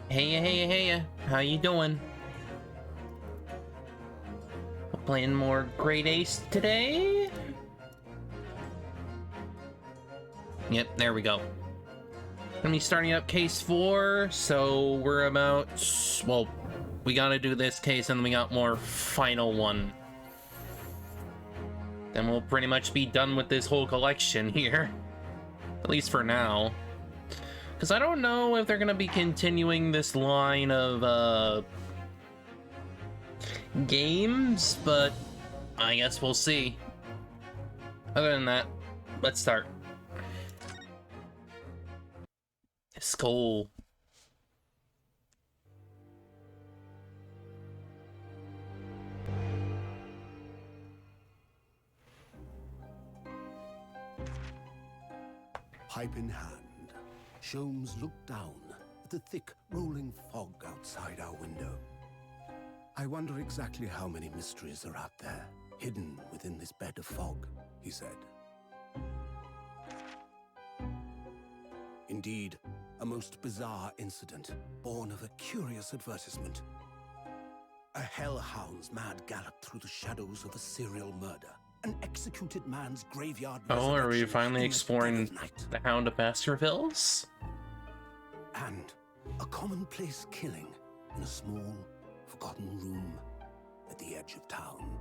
Hey, how you doing? Playing more Great Ace today? Yep, there we go. Gonna be starting up case 4, so we're about... well, we gotta do this case and then we got more final one. Then we'll pretty much be done with this whole collection here. At least for now. Because I don't know if they're gonna be continuing this line of, games, but I guess we'll see. Other than that, let's start. Skull. Pipe in hand, Sholmes looked down at the thick, rolling fog outside our window. I wonder exactly how many mysteries are out there, hidden within this bed of fog, he said. Indeed, a most bizarre incident, born of a curious advertisement. A hellhound's mad gallop through the shadows of a serial murder. An executed man's graveyard. Oh, are we finally exploring the Hound of Baskervilles? And a commonplace killing in a small, forgotten room at the edge of town.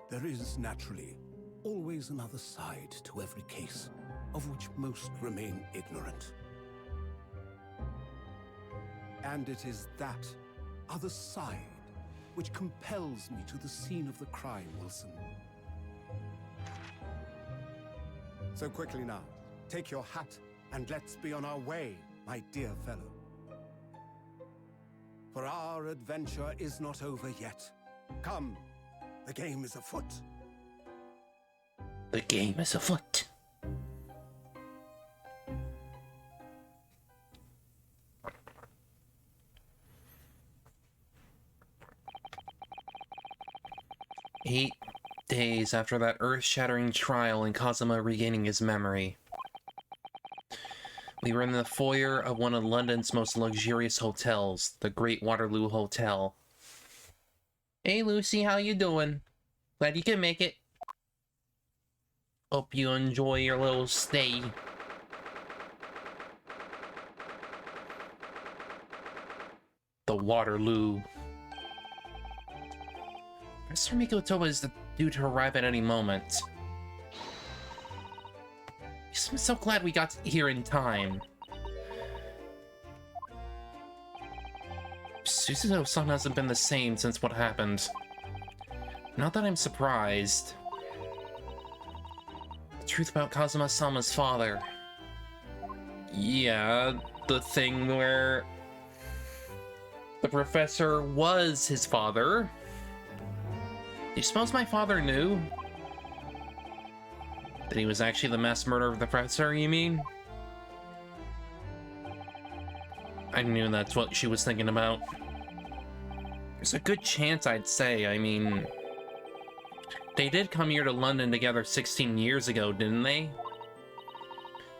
There is, naturally, always another side to every case, of which most remain ignorant. And it is that other side which compels me to the scene of the crime, Wilson. So quickly now, take your hat and let's be on our way, my dear fellow. For our adventure is not over yet. Come, the game is afoot. The game is afoot. Eight days after that earth-shattering trial and Kazuma regaining his memory. We were in the foyer of one of London's most luxurious hotels, the Great Waterloo Hotel. Hey Lucy, how you doing? Glad you can make it. Hope you enjoy your little stay. The Waterloo. Professor Mikotoba is due to arrive at any moment. I'm so glad we got here in time. Susato-san hasn't been the same since what happened. Not that I'm surprised. The truth about Kazuma-sama's father. Yeah, the thing where the professor was his father. Do you suppose my father knew? That he was actually the mass murderer of the professor, you mean? I knew that's what she was thinking about. There's a good chance, I'd say. I mean, they did come here to London together 16 years ago, didn't they?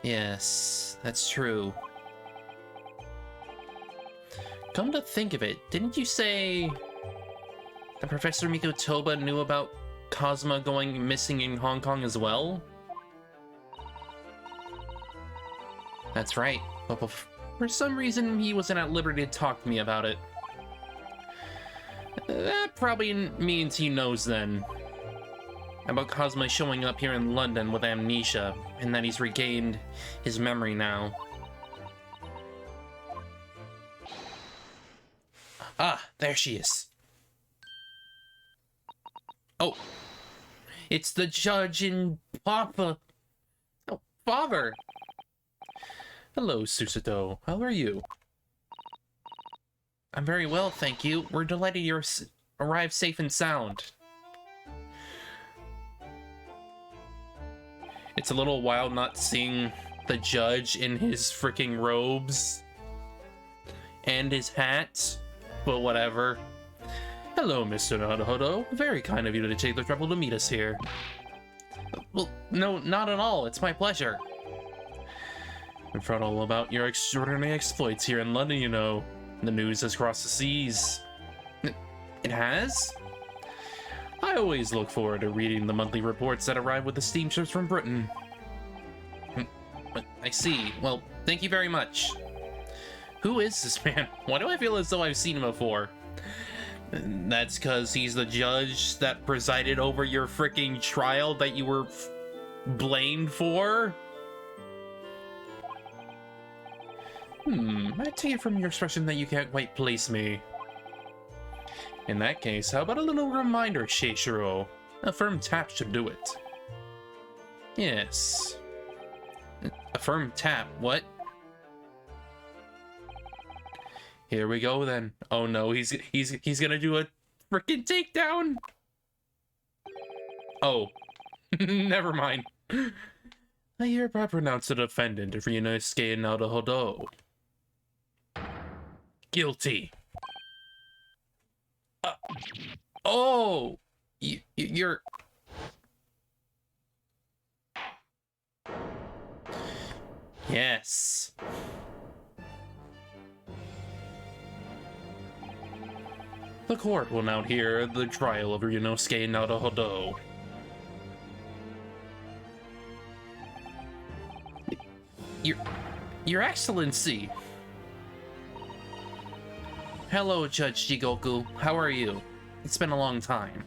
Yes, that's true. Come to think of it, didn't you say that Professor Mikotoba knew about Kazuma going missing in Hong Kong as well? That's right, but for some reason he wasn't at liberty to talk to me about it. That probably means he knows then. About Kazuma showing up here in London with amnesia, and that he's regained his memory now. Ah, there she is. Oh, it's the judge and Papa. Oh, father. Hello, Susato. How are you? I'm very well, thank you. We're delighted you arrived safe and sound. It's a little wild not seeing the judge in his freaking robes and his hat, but whatever. Hello, Mr. Naruhodo. Very kind of you to take the trouble to meet us here. Well, no, not at all. It's my pleasure. I've heard all about your extraordinary exploits here in London, you know. The news has crossed the seas. It has? I always look forward to reading the monthly reports that arrive with the steamships from Britain. I see. Well, thank you very much. Who is this man? Why do I feel as though I've seen him before? That's because he's the judge that presided over your freaking trial that you were blamed for? I take it from your expression that you can't quite place me. In that case, how about a little reminder, Seishiro? A firm tap should do it. Yes. A firm tap, what? Here we go then. Oh no, he's gonna do a frickin' takedown. Oh, never mind. I hereby pronounce the defendant Ryunosuke Naruhodo guilty. Oh, you're. Yes. The court will now hear the trial of Ryunosuke Naruhodo. Your Excellency. Hello, Judge Jigoku. How are you? It's been a long time.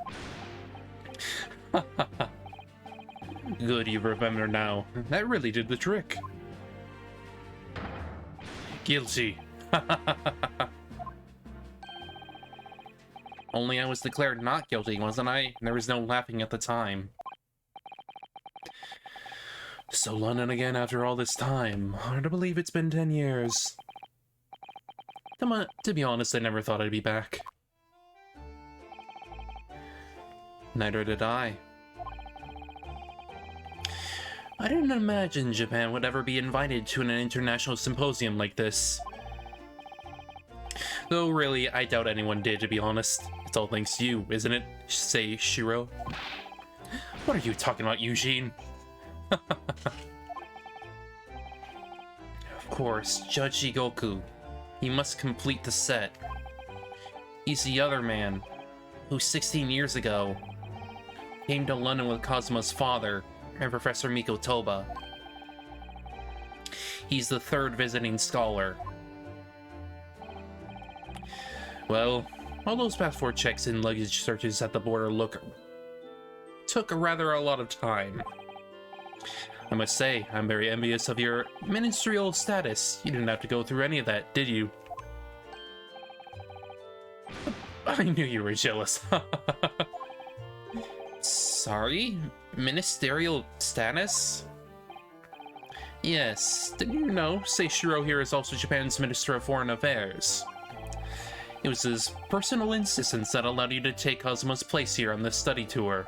Good, you remember now. That really did the trick. Guilty. Only I was declared not guilty, wasn't I? There was no laughing at the time. So London again after all this time. Hard to believe it's been 10 years. To be honest, I never thought I'd be back. Neither did I. I didn't imagine Japan would ever be invited to an international symposium like this. Though really, I doubt anyone did, to be honest. It's all thanks to you, isn't it, Seishiro? What are you talking about, Eugene? Of course, Judge Jigoku. He must complete the set. He's the other man, who 16 years ago came to London with Kazuma's father and Professor Miko Toba. He's the third visiting scholar. Well, all those passport checks and luggage searches at the border took a lot of time. I must say, I'm very envious of your ministerial status. You didn't have to go through any of that, did you? I knew you were jealous. Sorry? Ministerial status? Yes, didn't you know Seishiro here is also Japan's Minister of Foreign Affairs? It was his personal insistence that allowed you to take Kazuma's place here on this study tour.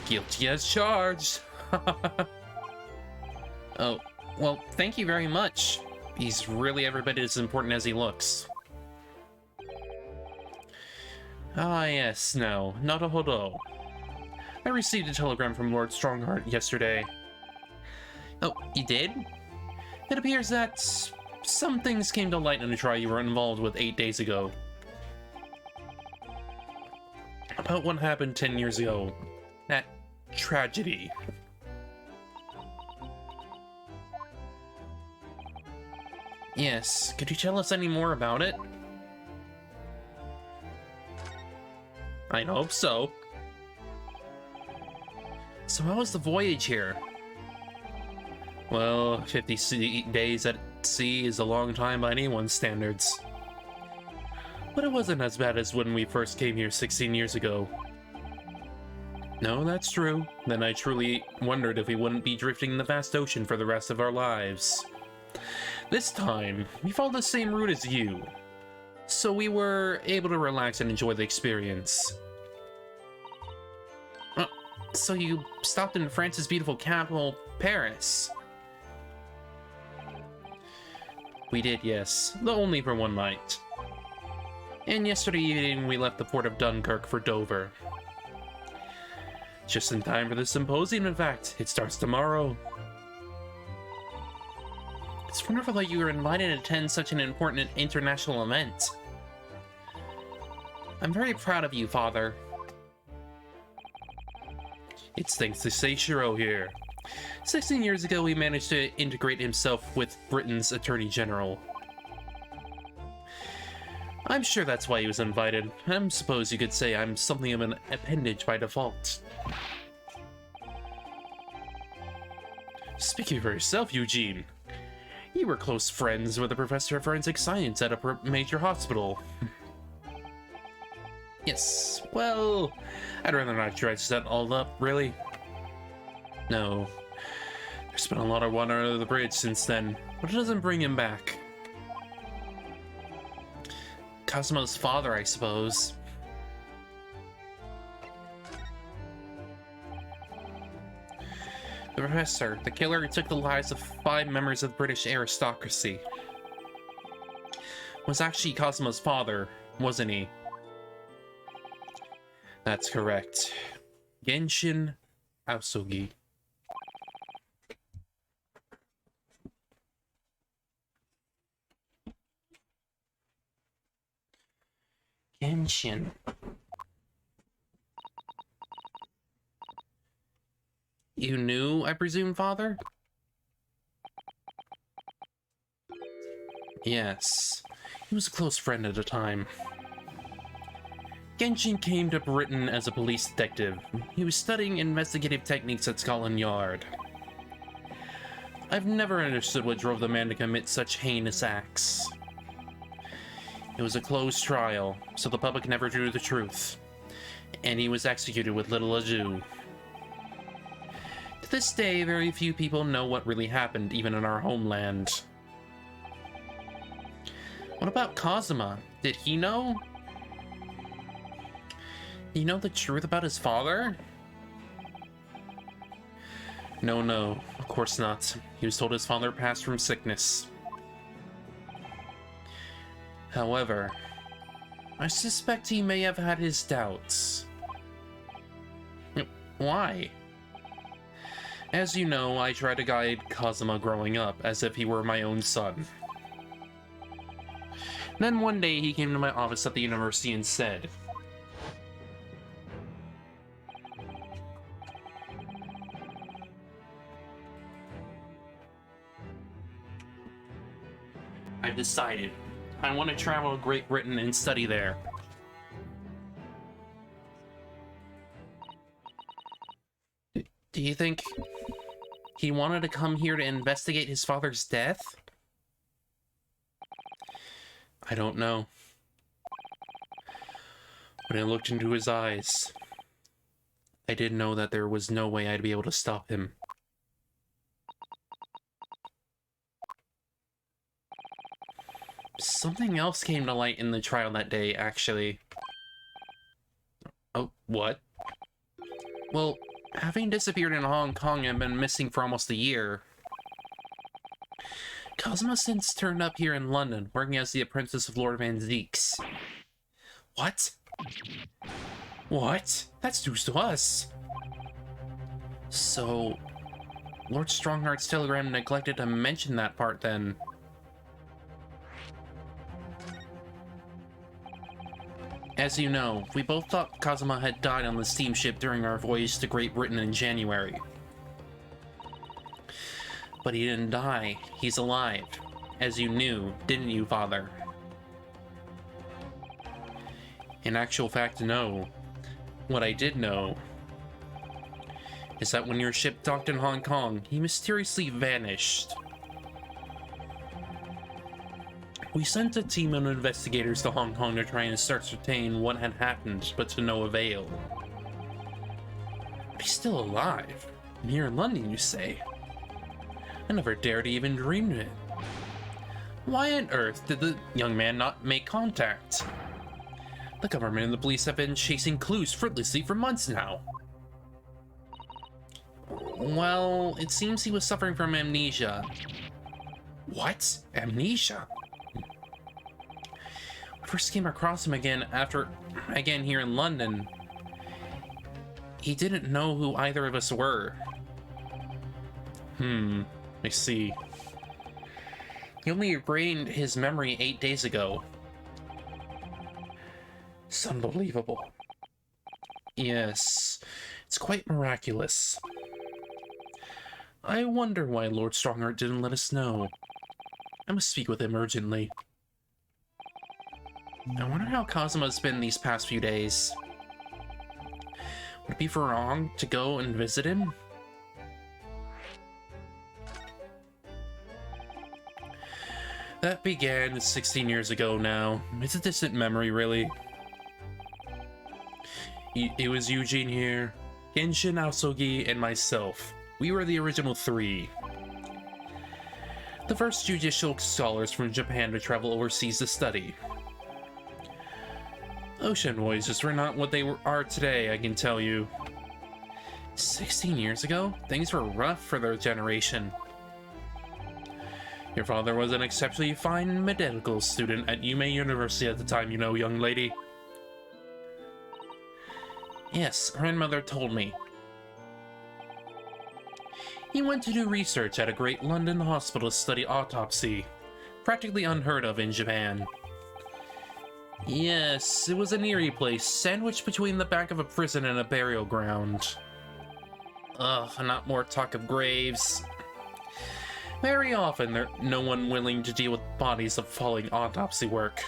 Guilty as charged. Oh, well, thank you very much. He's really every bit as important as he looks. Ah, yes, no, Naruhodo. I received a telegram from Lord Strongheart yesterday. Oh, you did? It appears that some things came to light in a trial you were involved with 8 days ago. About what happened 10 years ago. That tragedy. Yes, could you tell us any more about it? I hope so. So how was the voyage here? Well, 50 days at sea is a long time by anyone's standards. But it wasn't as bad as when we first came here 16 years ago. No, that's true. Then I truly wondered if we wouldn't be drifting in the vast ocean for the rest of our lives. This time, we followed the same route as you, so we were able to relax and enjoy the experience. So you stopped in France's beautiful capital, Paris? We did, yes, though only for one night. And yesterday evening we left the port of Dunkirk for Dover. Just in time for the symposium, in fact. It starts tomorrow. It's wonderful that you were invited to attend such an important international event. I'm very proud of you, Father. It's thanks to Seishiro here. 16 years ago, he managed to integrate himself with Britain's Attorney General. I'm sure that's why he was invited. I suppose you could say I'm something of an appendage by default. Speaking for yourself, Eugene. You were close friends with a professor of forensic science at a major hospital. Yes, well, I'd rather not dredge that all up, really. No. There's been a lot of water under the bridge since then, but it doesn't bring him back. Cosmo's father, I suppose. The professor, the killer who took the lives of 5 members of the British aristocracy, was actually Cosmo's father, wasn't he? That's correct. Genshin Aosugi. Genshin. You knew, I presume, Father? Yes. He was a close friend at the time. Genshin came to Britain as a police detective. He was studying investigative techniques at Scotland Yard. I've never understood what drove the man to commit such heinous acts. It was a closed trial, so the public never drew the truth, and he was executed with little ado. To this day, very few people know what really happened, even in our homeland. What about Kazuma? Did he know? Did he know the truth about his father? No, of course not. He was told his father passed from sickness. However, I suspect he may have had his doubts. Why? As you know, I tried to guide Kazuma growing up, as if he were my own son. Then one day he came to my office at the university and said, I've decided. I want to travel to Great Britain and study there. Do you think he wanted to come here to investigate his father's death? I don't know. When I looked into his eyes, I did know that there was no way I'd be able to stop him. Something else came to light in the trial that day, actually. Oh, what? Well, having disappeared in Hong Kong and been missing for almost a year, Cosmo since turned up here in London, working as the apprentice of Lord Van Zeeks. What? What? That's news to us. So, Lord Strongheart's telegram neglected to mention that part then. As you know, we both thought Kazuma had died on the steamship during our voyage to Great Britain in January. But he didn't die. He's alive. As you knew, didn't you, Father? In actual fact, no. What I did know is that when your ship docked in Hong Kong, he mysteriously vanished. We sent a team of investigators to Hong Kong to try and ascertain what had happened, but to no avail. But he's still alive. And here in London, you say? I never dared to even dream of it. Why on earth did the young man not make contact? The government and the police have been chasing clues fruitlessly for months now. Well, it seems he was suffering from amnesia. What? Amnesia? First came across him again here in London. He didn't know who either of us were. I see. He only regained his memory 8 days ago. It's unbelievable. Yes, it's quite miraculous. I wonder why Lord Strongheart didn't let us know. I must speak with him urgently. I wonder how Kazuma's been these past few days. Would it be for wrong to go and visit him? That began 16 years ago now. It's a distant memory, really. It was Eugene here, Genshin, Aosogi, and myself. We were the original 3. The first judicial scholars from Japan to travel overseas to study. Ocean voyages were not what they are today, I can tell you. 16 years ago, things were rough for their generation. Your father was an exceptionally fine medical student at Yume University at the time, you know, young lady. Yes, grandmother told me. He went to do research at a great London hospital to study autopsy. Practically unheard of in Japan. Yes, it was an eerie place, sandwiched between the back of a prison and a burial ground. Ugh, not more talk of graves. Very often, there's no one willing to deal with bodies of following autopsy work.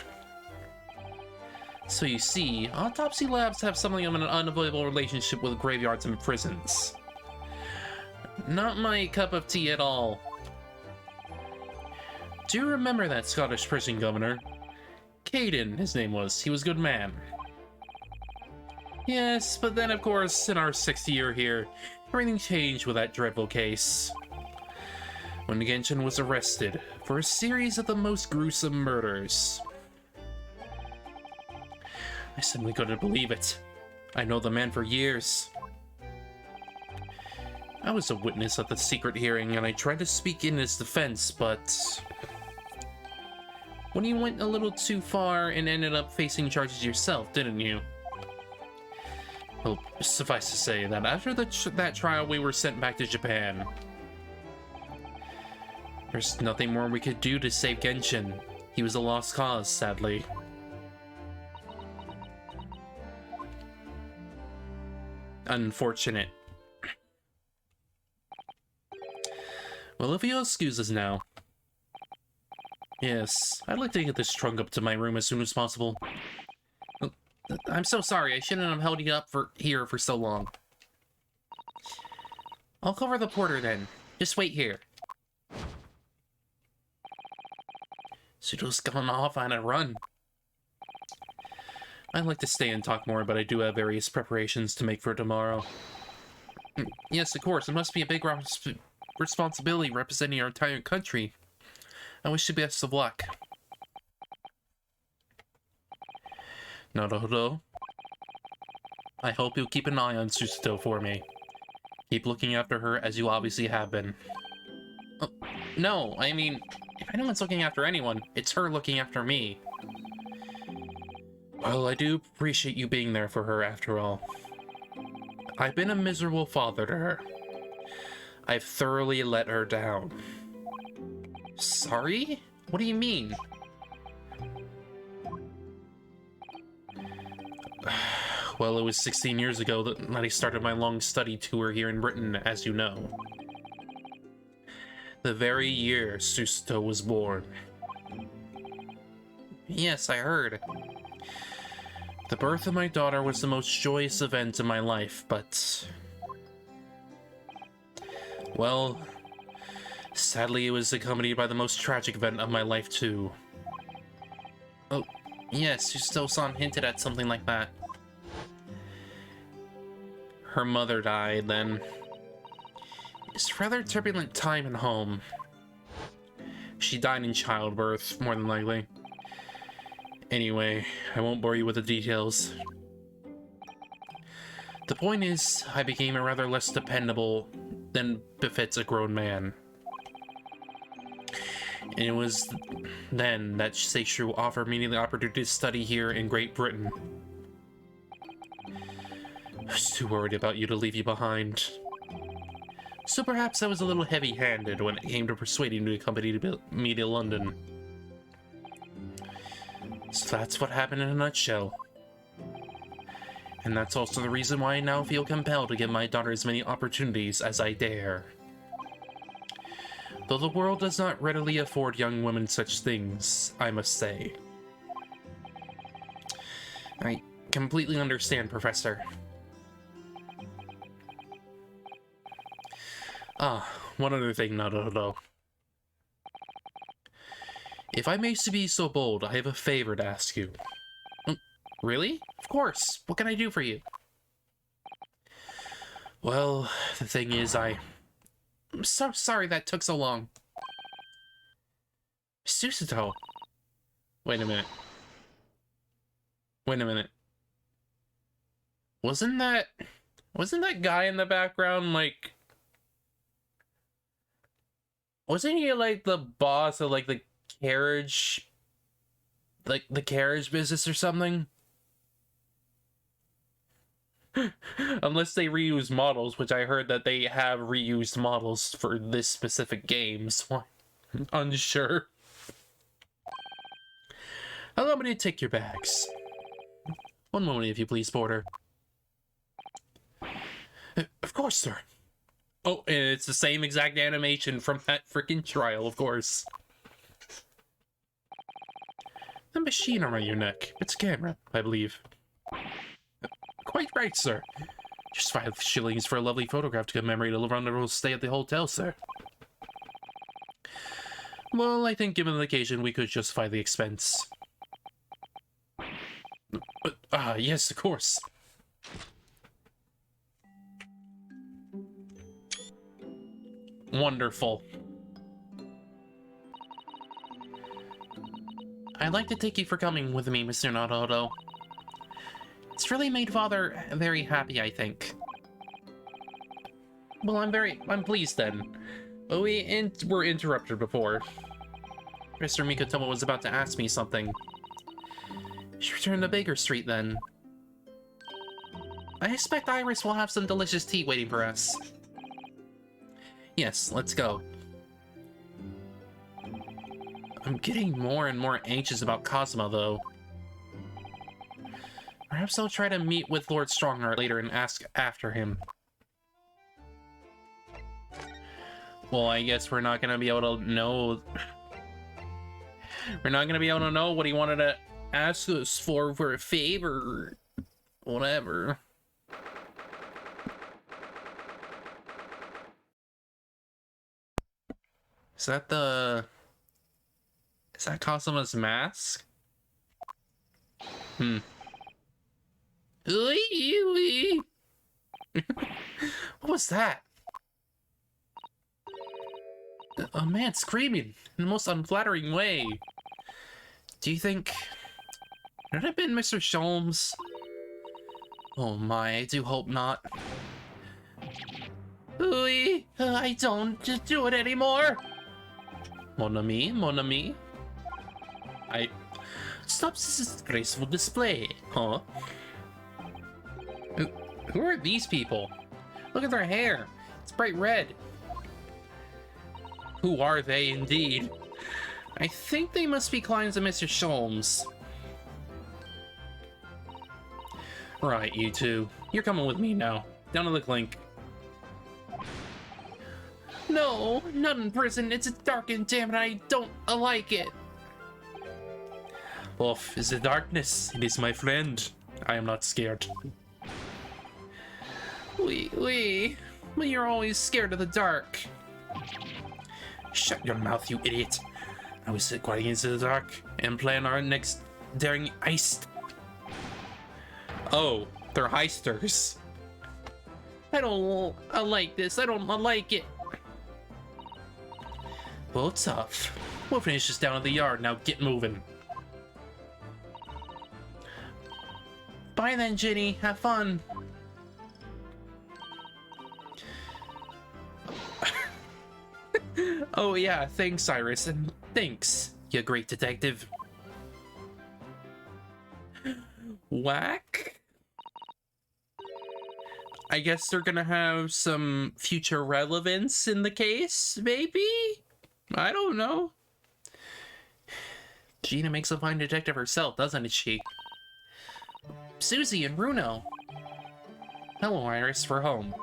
So you see, autopsy labs have something of an unavoidable relationship with graveyards and prisons. Not my cup of tea at all. Do you remember that Scottish prison governor? Caden, his name was. He was a good man. Yes, but then of course, in our 6th year here, everything changed with that dreadful case. When Genshin was arrested for a series of the most gruesome murders. I simply couldn't believe it. I know the man for years. I was a witness at the secret hearing and I tried to speak in his defense, but when you went a little too far and ended up facing charges yourself, didn't you? Well, suffice to say that after that trial, we were sent back to Japan. There's nothing more we could do to save Genshin. He was a lost cause, sadly. Unfortunate. Well, if you'll excuse us now. Yes, I'd like to get this trunk up to my room as soon as possible. I'm so sorry, I shouldn't have held you up here for so long. I'll cover the porter then. Just wait here. Sudo's gone off on a run. I'd like to stay and talk more, but I do have various preparations to make for tomorrow. Yes, of course, it must be a big responsibility representing our entire country. I wish you best of luck. Naruto, I hope you'll keep an eye on Susato for me. Keep looking after her as you obviously have been. Oh, no, I mean, if anyone's looking after anyone, it's her looking after me. Well, I do appreciate you being there for her after all. I've been a miserable father to her. I've thoroughly let her down. Sorry? What do you mean? Well, it was 16 years ago that I started my long study tour here in Britain, as you know. The very year Susato was born. Yes, I heard. The birth of my daughter was the most joyous event in my life, but... well, sadly it was accompanied by the most tragic event of my life too. Oh, yes, Susato-san hinted at something like that. Her mother died then. It's a rather turbulent time at home. She died in childbirth, more than likely. Anyway, I won't bore you with the details. The point is, I became a rather less dependable than befits a grown man. And it was then that Seishu offered me the opportunity to study here in Great Britain. I was too worried about you to leave you behind. So perhaps I was a little heavy-handed when it came to persuading the company to me to London. So that's what happened in a nutshell. And that's also the reason why I now feel compelled to give my daughter as many opportunities as I dare. Though the world does not readily afford young women such things, I must say. I completely understand, Professor. Ah, one other thing, Naruto. If I may be so bold, I have a favor to ask you. Really? Of course. What can I do for you? Well, the thing is, I'm so sorry that took so long. Susato. Wait a minute. Wait a minute. Wasn't that guy in the background, like... Wasn't he, like, the boss of, like, the carriage... Like, the carriage business or something? Unless they reuse models, which I heard that they have reused models for this specific game, so I'm unsure. Allow me to take your bags. One moment, if you please, Porter. Of course, sir. Oh, and it's the same exact animation from that freaking trial, of course. The machine around your neck. It's a camera, I believe. Quite right, sir. Just 5 shillings for a lovely photograph to commemorate a wonderful stay at the hotel, sir. Well, I think given the occasion, we could justify the expense. Yes, of course. Wonderful. I'd like to thank you for coming with me, Mr. Naruto. It's really made Father very happy, I think. Well, I'm pleased then. But we were interrupted before. Mr. Mikotomo was about to ask me something. Should return to Baker Street then. I expect Iris will have some delicious tea waiting for us. Yes, let's go. I'm getting more and more anxious about Cosmo, though. Perhaps I'll try to meet with Lord Strongheart later and ask after him. Well, I guess we're not gonna be able to know... We're not gonna be able to know what he wanted to ask us for a favor. Whatever. Is that the... Is that Cosmo's mask? What was that? A man screaming in the most unflattering way. Do you think... Could it have been Mr. Sholmes? Oh my, I do hope not. I don't do it anymore. Mon ami, mon ami. Stop this disgraceful display, huh? Who are these people? Look at their hair. It's bright red. Who are they, indeed? I think they must be clients of Mr. Sholmes. Right, you two. You're coming with me now. Down to the clink. No, not in prison. It's dark and damn it, I don't like it. Off is the darkness. It is my friend. I am not scared. But you're always scared of the dark. Shut your mouth, you idiot. I was going into the dark and plan our next daring heist. Oh, they're heisters. I like this. I don't like it. Well, tough. We'll finish this down at the yard. Now get moving. Bye then, Ginny. Have fun. Oh yeah, thanks, Iris, and thanks, you great detective. Whack? I guess they're gonna have some future relevance in the case, maybe? I don't know. Gina makes a fine detective herself, doesn't she? Susie and Bruno. Hello, Iris, we're home.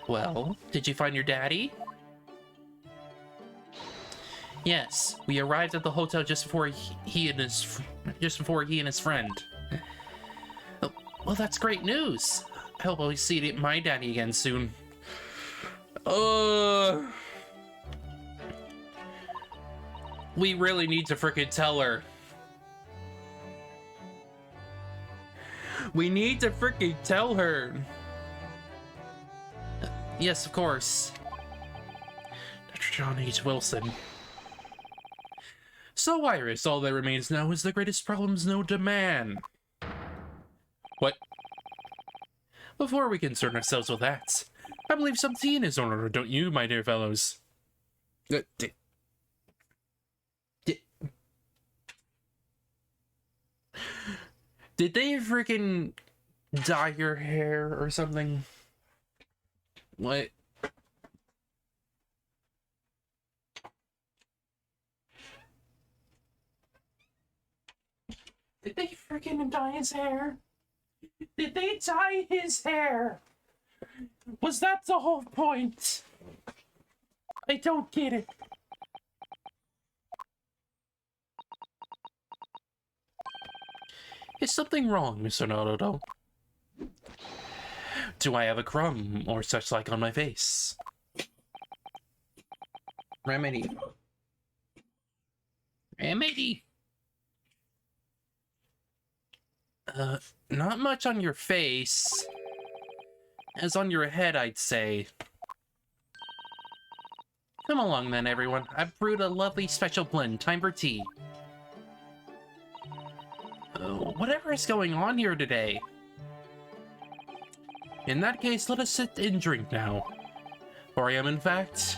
Well, did you find your daddy? Yes, we arrived at the hotel just before he and his friend. Oh, well, that's great news. I hope I'll see my daddy again soon. We really need to frickin' tell her. We need to frickin' tell her. Yes, of course. Dr. John H. Wilson. So, Iris, all that remains now is the greatest problems known to man. What? Before we concern ourselves with that, I believe some tea in his order, don't you, my dear fellows? Did they freaking dye your hair or something? What? Did they freaking dye his hair? Did they dye his hair? Was that the whole point? I don't get it. Is something wrong, Mr. Naruto? Do I have a crumb or such like on my face? Remedy. Remedy. Not much on your face. As on your head, I'd say. Come along then, everyone. I've brewed a lovely special blend. Time for tea. Whatever is going on here today? In that case, let us sit and drink now. For I am, in fact,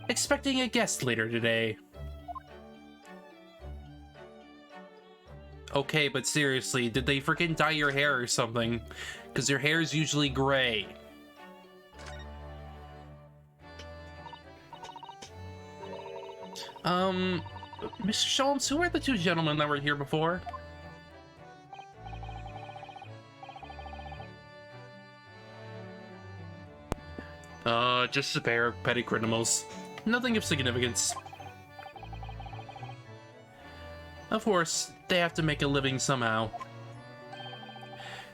expecting a guest later today. Okay, but seriously, did they freaking dye your hair or something? Because your hair is usually gray. Mr. Sholmes, who are the two gentlemen that were here before? Just a pair of petty criminals. Nothing of significance. Of course, they have to make a living somehow.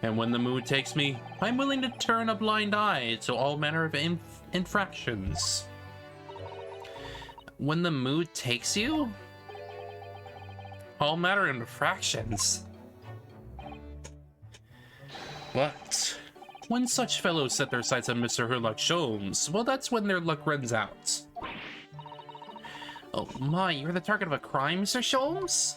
And when the mood takes me, I'm willing to turn a blind eye to all manner of infractions. When the mood takes you? All manner of infractions. What? When such fellows set their sights on Mr. Herlock Sholmes, well, that's when their luck runs out. Oh my, you're the target of a crime, Mr. Sholmes?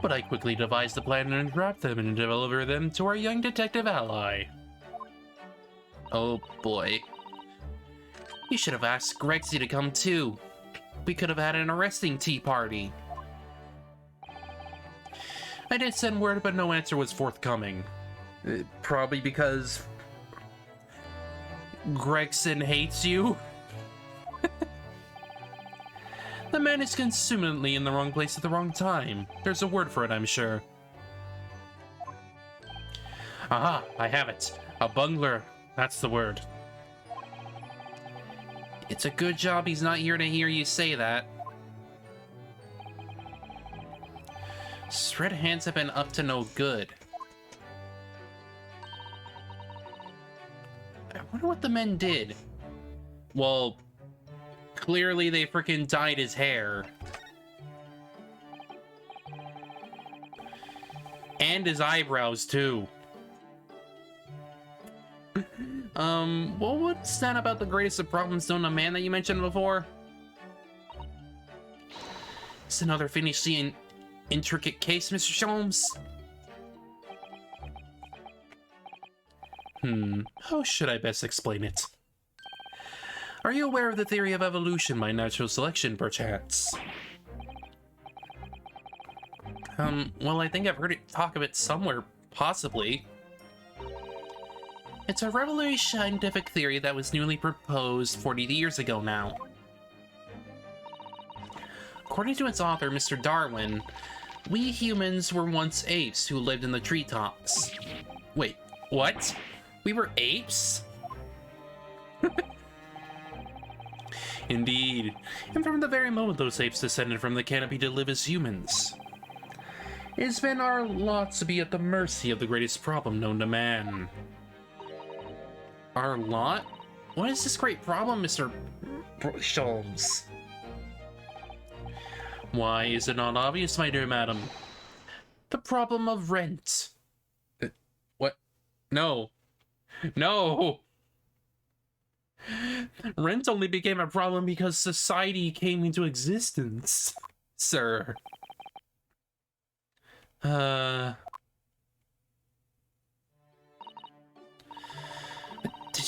But I quickly devised a plan to entrap them and deliver them to our young detective ally. Oh boy. You should have asked Grexy to come too. We could have had an arresting tea party. I did send word, but no answer was forthcoming. Probably because Gregson hates you. The man is consummately in the wrong place at the wrong time. There's a word for it, I'm sure. Aha, I have it. A bungler. That's the word. It's a good job he's not here to hear you say that. Shred hands have been up to no good. I wonder what the men did. Well, clearly they freaking dyed his hair. And his eyebrows, too. What's that about the greatest of problems known to man that you mentioned before? It's another finished and intricate case, Mr. Sholmes. How should I best explain it? Are you aware of the theory of evolution by natural selection, perchance? Well, I think I've heard it talk of it somewhere, possibly. It's a revolutionary scientific theory that was newly proposed 40 years ago now. According to its author, Mr. Darwin, we humans were once apes who lived in the treetops. Wait, what? We were apes? Indeed, and from the very moment those apes descended from the canopy to live as humans. It's been our lot to be at the mercy of the greatest problem known to man. Our lot? What is this great problem, Mr. Sholmes? Why is it not obvious, my dear madam? The problem of rent. What? No. No! Rent only became a problem because society came into existence, sir. Did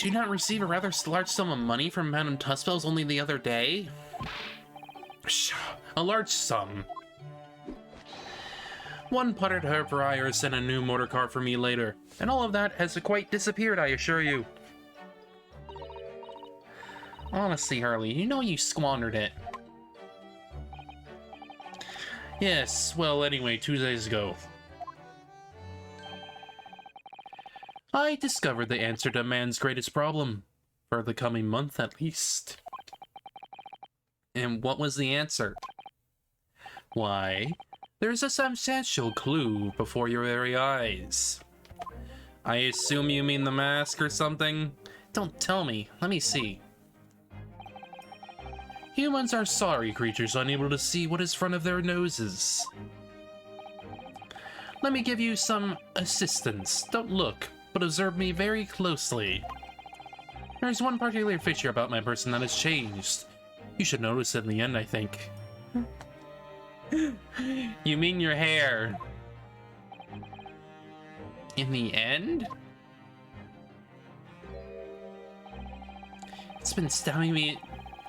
you not receive a rather large sum of money from Madame Tussfels only the other day? A large sum. One puttered her prior sent a new motor car for me later, and all of that has quite disappeared, I assure you. Honestly, Harley, you know you squandered it. Yes, well, anyway, 2 days ago, I discovered the answer to man's greatest problem, for the coming month at least. And what was the answer? Why, there's a substantial clue before your very eyes. I assume you mean the mask or something? Don't tell me, let me see. Humans are sorry creatures unable to see what is front of their noses. Let me give you some assistance. Don't look, but observe me very closely. There's one particular feature about my person that has changed. You should notice it in the end, I think. You mean your hair? In the end? It's been stabbing me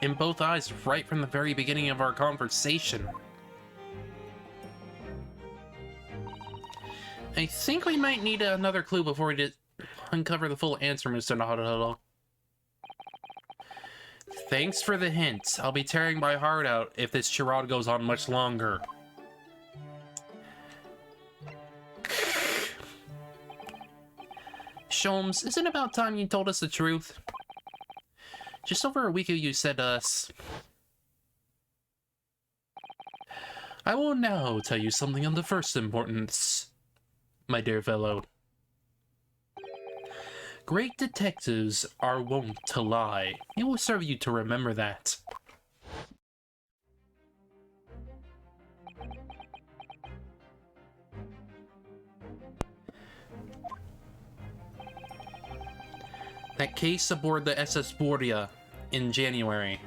in both eyes right from the very beginning of our conversation. I think we might need another clue before we uncover the full answer, Mr. Naruto. Thanks for the hint. I'll be tearing my heart out if this charade goes on much longer. Sholmes, isn't it about time you told us the truth? Just over a week ago you said to us, I will now tell you something of the first importance, my dear fellow. Great detectives are wont to lie. It will serve you to remember that. That case aboard the SS Bordia in January.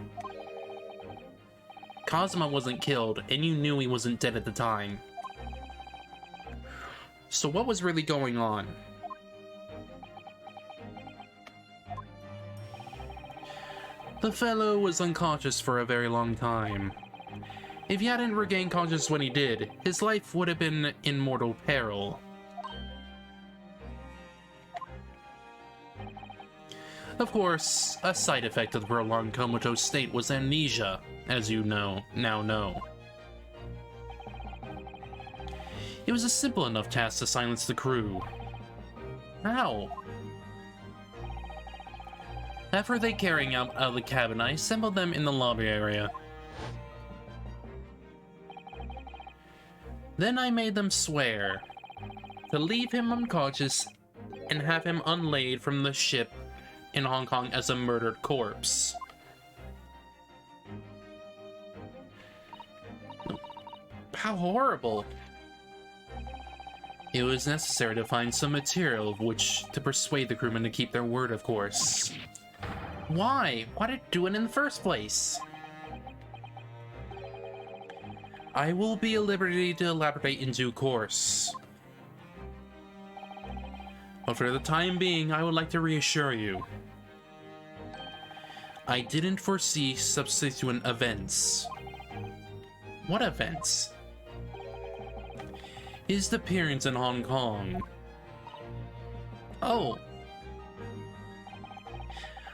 Cosmo wasn't killed, and you knew he wasn't dead at the time. So what was really going on? The fellow was unconscious for a very long time. If he hadn't regained consciousness when he did, his life would have been in mortal peril. Of course, a side effect of the prolonged comatose state was amnesia, as you now know. It was a simple enough task to silence the crew. How? After they carrying out of the cabin, I assembled them in the lobby area. Then I made them swear to leave him unconscious and have him unlaid from the ship in Hong Kong as a murdered corpse. How horrible. It was necessary to find some material of which to persuade the crewmen to keep their word, of course. Why? Why did it do it in the first place? I will be at liberty to elaborate in due course. But for the time being, I would like to reassure you. I didn't foresee subsequent events. What events? His appearance in Hong Kong. Oh.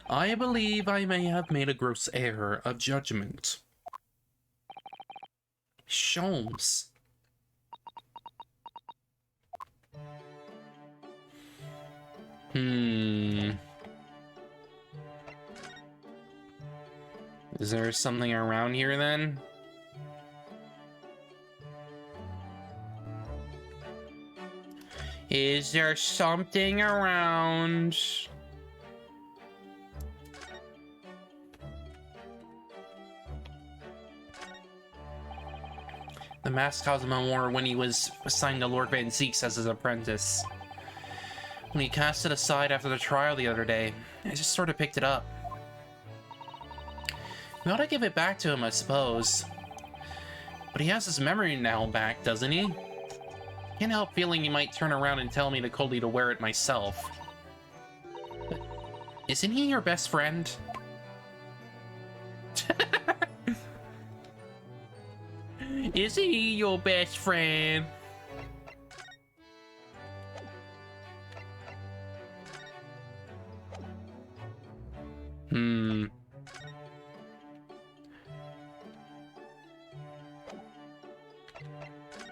I believe I may have made a gross error of judgment. Sholmes. Is there something around here then? Is there something around? The mask Cosmo wore when he was assigned to Lord Van Zieks as his apprentice. When he cast it aside after the trial the other day, I just sort of picked it up. We ought to give it back to him, I suppose. But he has his memory now back, doesn't he? Can't help feeling he might turn around and tell me to coldly to wear it myself. But isn't he your best friend? Is he your best friend?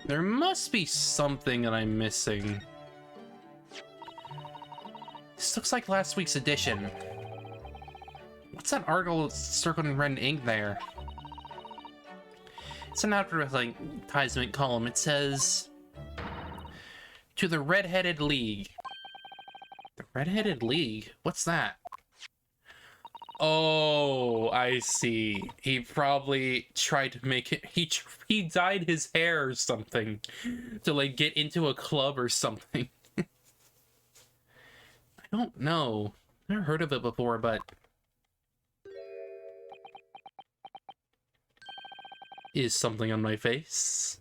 There must be something that I'm missing. This looks like last week's edition. What's that article circled in red ink there? It's an advertisement column. It says, "To the Red-Headed League." The Red-Headed League? What's that? Oh, I see. He probably tried to make it. He dyed his hair or something to like get into a club or something. I don't know. Never heard of it before, but is something on my face?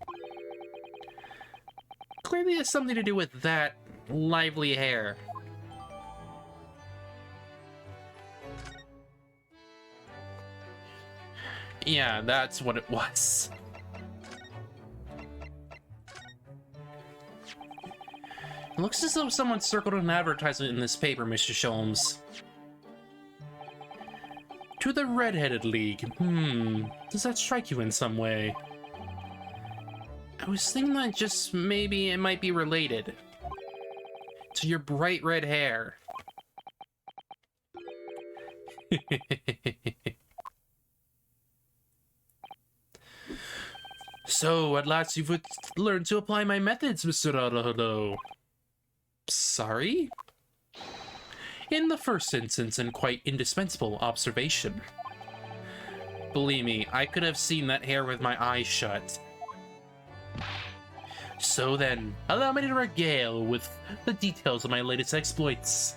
Clearly, it has something to do with that lively hair. Yeah, that's what it was. It looks as though someone circled an advertisement in this paper, Mr. Sholmes. To the Red-Headed League. Does that strike you in some way? I was thinking that just maybe it might be related to your bright red hair. So, at last you've learned to apply my methods, Mr. Naruhodo. Sorry? In the first instance, and quite indispensable observation. Believe me, I could have seen that hair with my eyes shut. So then, allow me to regale with the details of my latest exploits.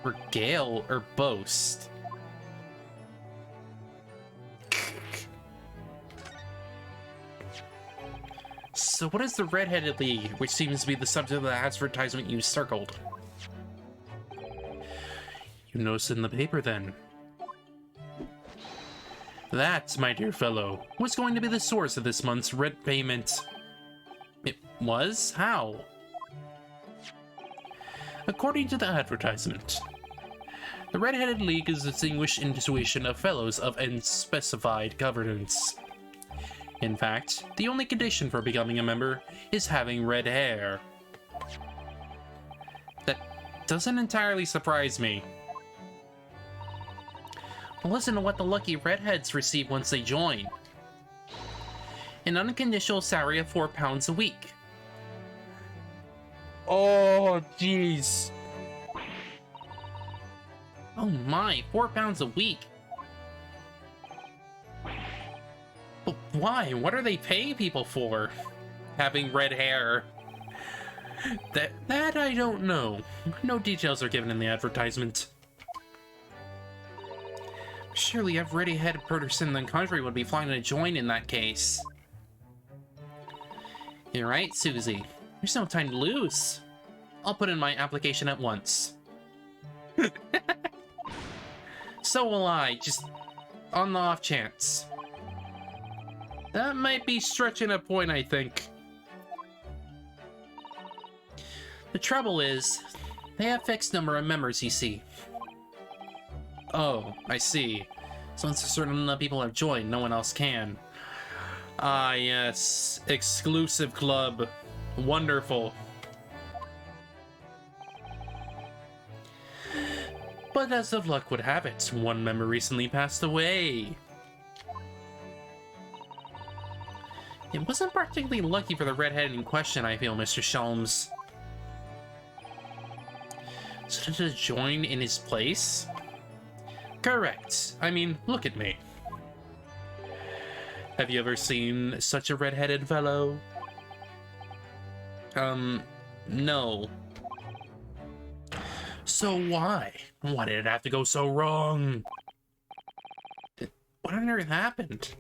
Regale or boast? So what is the Red-Headed League, which seems to be the subject of the advertisement you circled? You noticed in the paper, then? That, my dear fellow, was going to be the source of this month's rent payment. It was? How? According to the advertisement, the Red-Headed League is a distinguished institution of fellows of unspecified governance. In fact, the only condition for becoming a member is having red hair. That doesn't entirely surprise me. Listen to what the lucky redheads receive once they join. An unconditional salary of £4 a week. Oh, jeez. Oh my, £4 a week. But why? What are they paying people for? Having red hair. That I don't know. No details are given in the advertisement. Surely every ready-headed person in the country would be flying to join in that case. You're right, Susie. There's no time to lose. I'll put in my application at once. So will I, just on the off chance. That might be stretching a point, I think. The trouble is, they have fixed number of members, you see. Oh, I see. Since a certain people have joined, no one else can. Ah, yes. Exclusive club. Wonderful. But as of luck would have it, one member recently passed away. It wasn't particularly lucky for the redhead in question, I feel, Mr. Sholmes. So to join in his place? Correct. I mean, look at me. Have you ever seen such a red-headed fellow? No. So why? Why did it have to go so wrong? What on earth happened?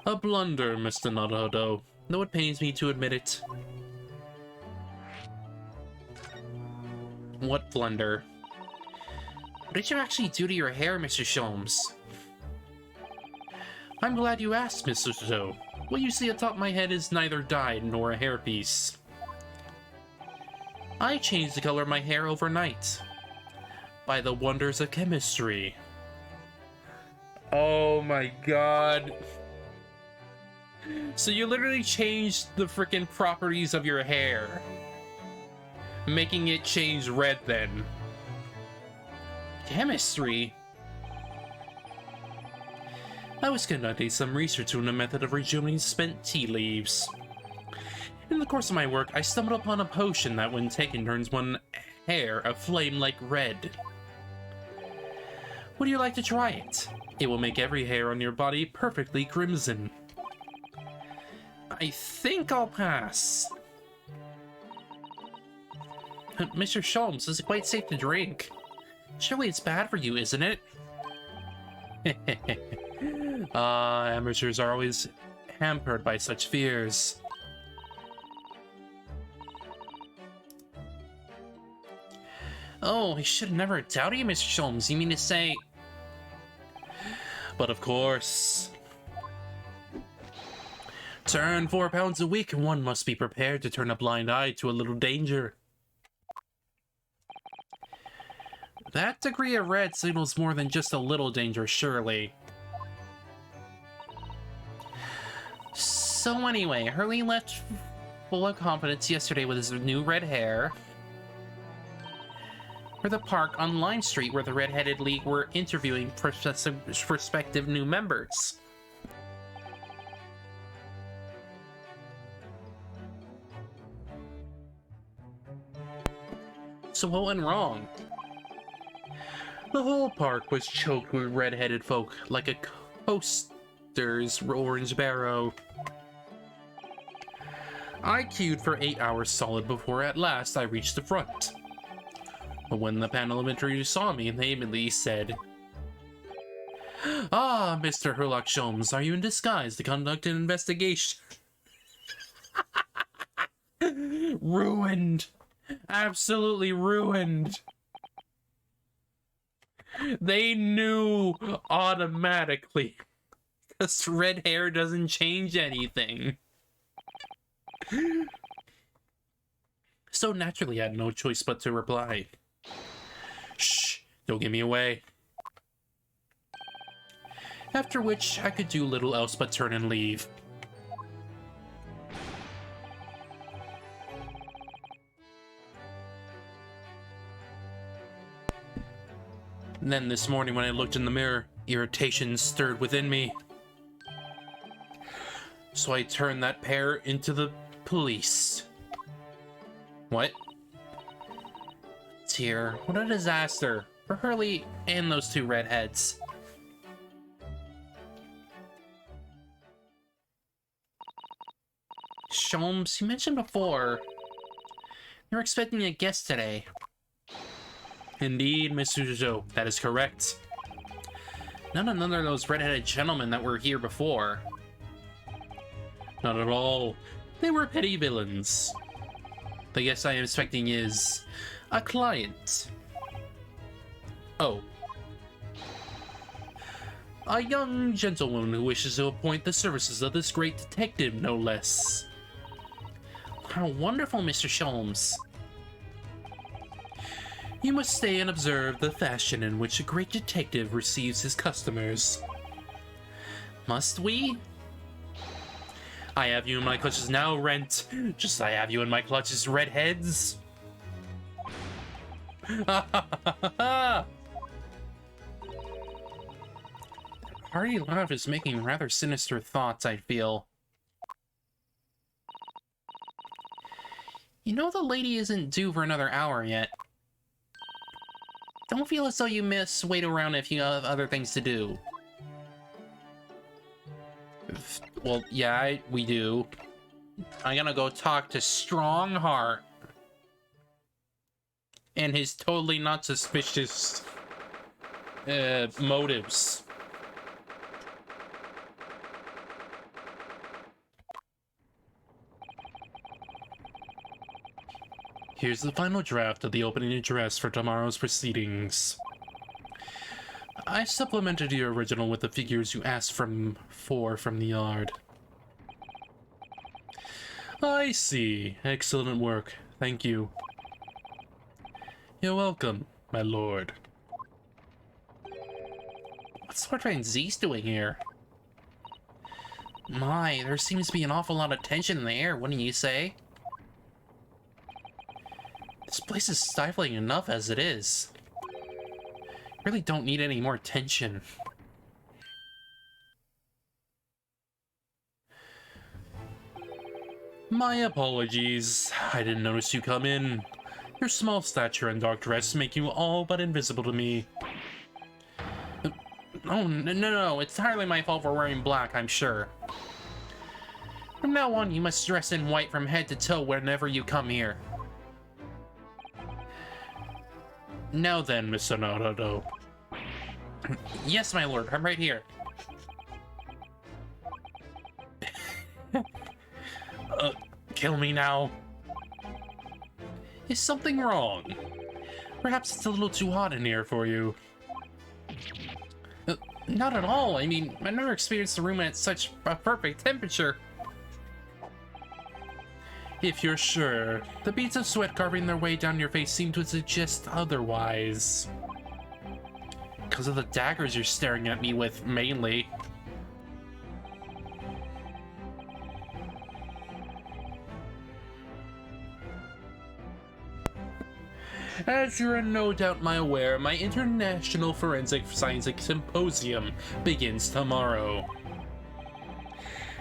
A blunder, Mr. Naruhodo, though it pains me to admit it. What blunder? What did you actually do to your hair, Mr. Sholmes? I'm glad you asked, Mr. Zoe. What you see atop my head is neither dyed nor a hairpiece. I changed the color of my hair overnight. By the wonders of chemistry. Oh my god. So you literally changed the freaking properties of your hair. Making it change red then. Chemistry? I was conducting some research on a method of rejuvenating spent tea leaves. In the course of my work, I stumbled upon a potion that, when taken, turns one hair aflame like red. Would you like to try it? It will make every hair on your body perfectly crimson. I think I'll pass. Mr. Sholmes, is it quite safe to drink? Surely it's bad for you, isn't it? Amateurs are always hampered by such fears. Oh, I should have never doubted you, Mr. Sholmes. You mean to say... But of course... To earn 4 pounds a week, one must be prepared to turn a blind eye to a little danger. That degree of red signals more than just a little danger, surely. So anyway, Hurley left full of confidence yesterday with his new red hair for the park on Line Street, where the Red-Headed League were interviewing prospective new members. So what went wrong? The whole park was choked with red-headed folk, like a coaster's orange barrow. I queued for 8 hours solid before at last I reached the front. But when the panel of interviewers saw me, they immediately said, "Ah, Mr. Herlock Sholmes, are you in disguise to conduct an investigation?" Ruined. Absolutely ruined. They knew automatically. Because red hair doesn't change anything. So naturally, I had no choice but to reply. Shh, don't give me away. After which, I could do little else but turn and leave. And then this morning when I looked in the mirror, irritation stirred within me. So I turned that pair into the police. What? Dear, what a disaster for Hurley and those two redheads. Sholmes, you mentioned before you're expecting a guest today. Indeed, Mr. Jojo, that is correct. None of those red-headed gentlemen that were here before. Not at all. They were petty villains. The guest I am expecting is a client. Oh. A young gentlewoman who wishes to appoint the services of this great detective, no less. How wonderful, Mr. Sholmes. You must stay and observe the fashion in which a great detective receives his customers. Must we? I have you in my clutches now, Rent. Just I have you in my clutches, redheads. Hearty laugh is making rather sinister thoughts, I feel. You know the lady isn't due for another hour yet. Don't feel as though you miss wait around if you have other things to do. Well, yeah, we do. I'm gonna go talk to Strongheart. And his totally not suspicious motives. Here's the final draft of the opening address for tomorrow's proceedings. I supplemented your original with the figures you asked for from the yard. I see. Excellent work. Thank you. You're welcome, my lord. What's Lord Van Zeke's doing here? My, there seems to be an awful lot of tension in the air, wouldn't you say? This place is stifling enough as it is. Really don't need any more tension. My apologies. I didn't notice you come in. Your small stature and dark dress make you all but invisible to me. Oh, no, it's entirely my fault for wearing black, I'm sure. From now on, you must dress in white from head to toe whenever you come here. Now then, Mr. Naruto. Yes, my lord, I'm right here. Kill me now. Is something wrong? Perhaps it's a little too hot in here for you. Not at all. I mean, I've never experienced a room at such a perfect temperature. If you're sure, the beads of sweat carving their way down your face seem to suggest otherwise. Because of the daggers you're staring at me with, mainly. As you're no doubt aware, my International Forensic Scientific Symposium begins tomorrow.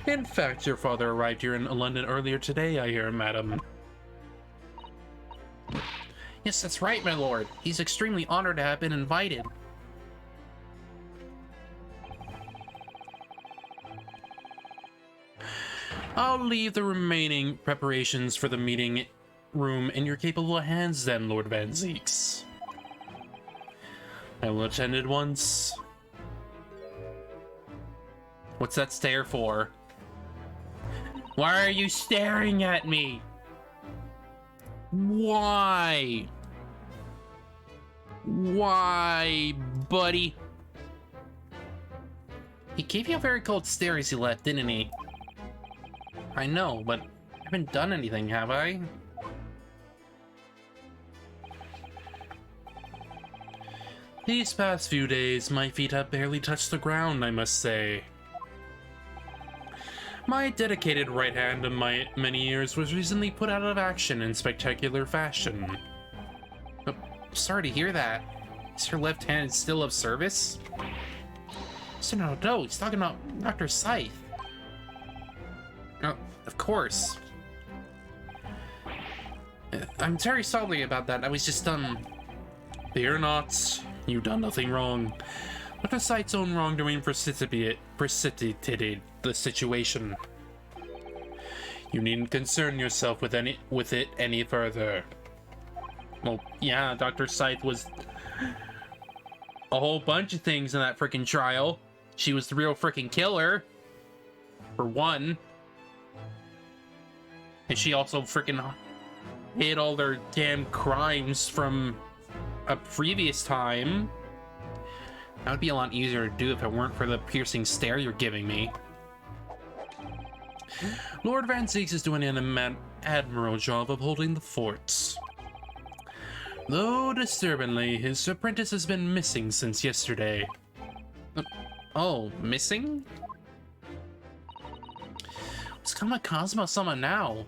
In fact, your father arrived here in London earlier today, I hear, madam. Yes, that's right, my lord. He's extremely honored to have been invited. I'll leave the remaining preparations for the meeting room in your capable hands then, Lord Van Zeeks. I will attend at once. What's that stare for? Why are you staring at me? Why? Why, buddy? He gave you a very cold stare as he left, didn't he? I know, but I haven't done anything, have I? These past few days, my feet have barely touched the ground, I must say. My dedicated right hand of my many years was recently put out of action in spectacular fashion. Oh, sorry to hear that. Is your left hand still of service? So no, he's talking about Dr. Scythe. Oh, of course. I'm very sorry about that. I was just, Fear not. You've done nothing wrong. Dr. Scythe's own wrongdoing precipitated the situation. You needn't concern yourself with it any further. Well, yeah, Dr. Scythe was a whole bunch of things in that freaking trial. She was the real freaking killer, for one. And she also freaking hid all their damn crimes from a previous time. That would be a lot easier to do if it weren't for the piercing stare you're giving me. Lord Van Zeeks is doing an admirable job of holding the forts. Though disturbingly, his apprentice has been missing since yesterday. Oh, missing? What's Kamikazuma-sama now?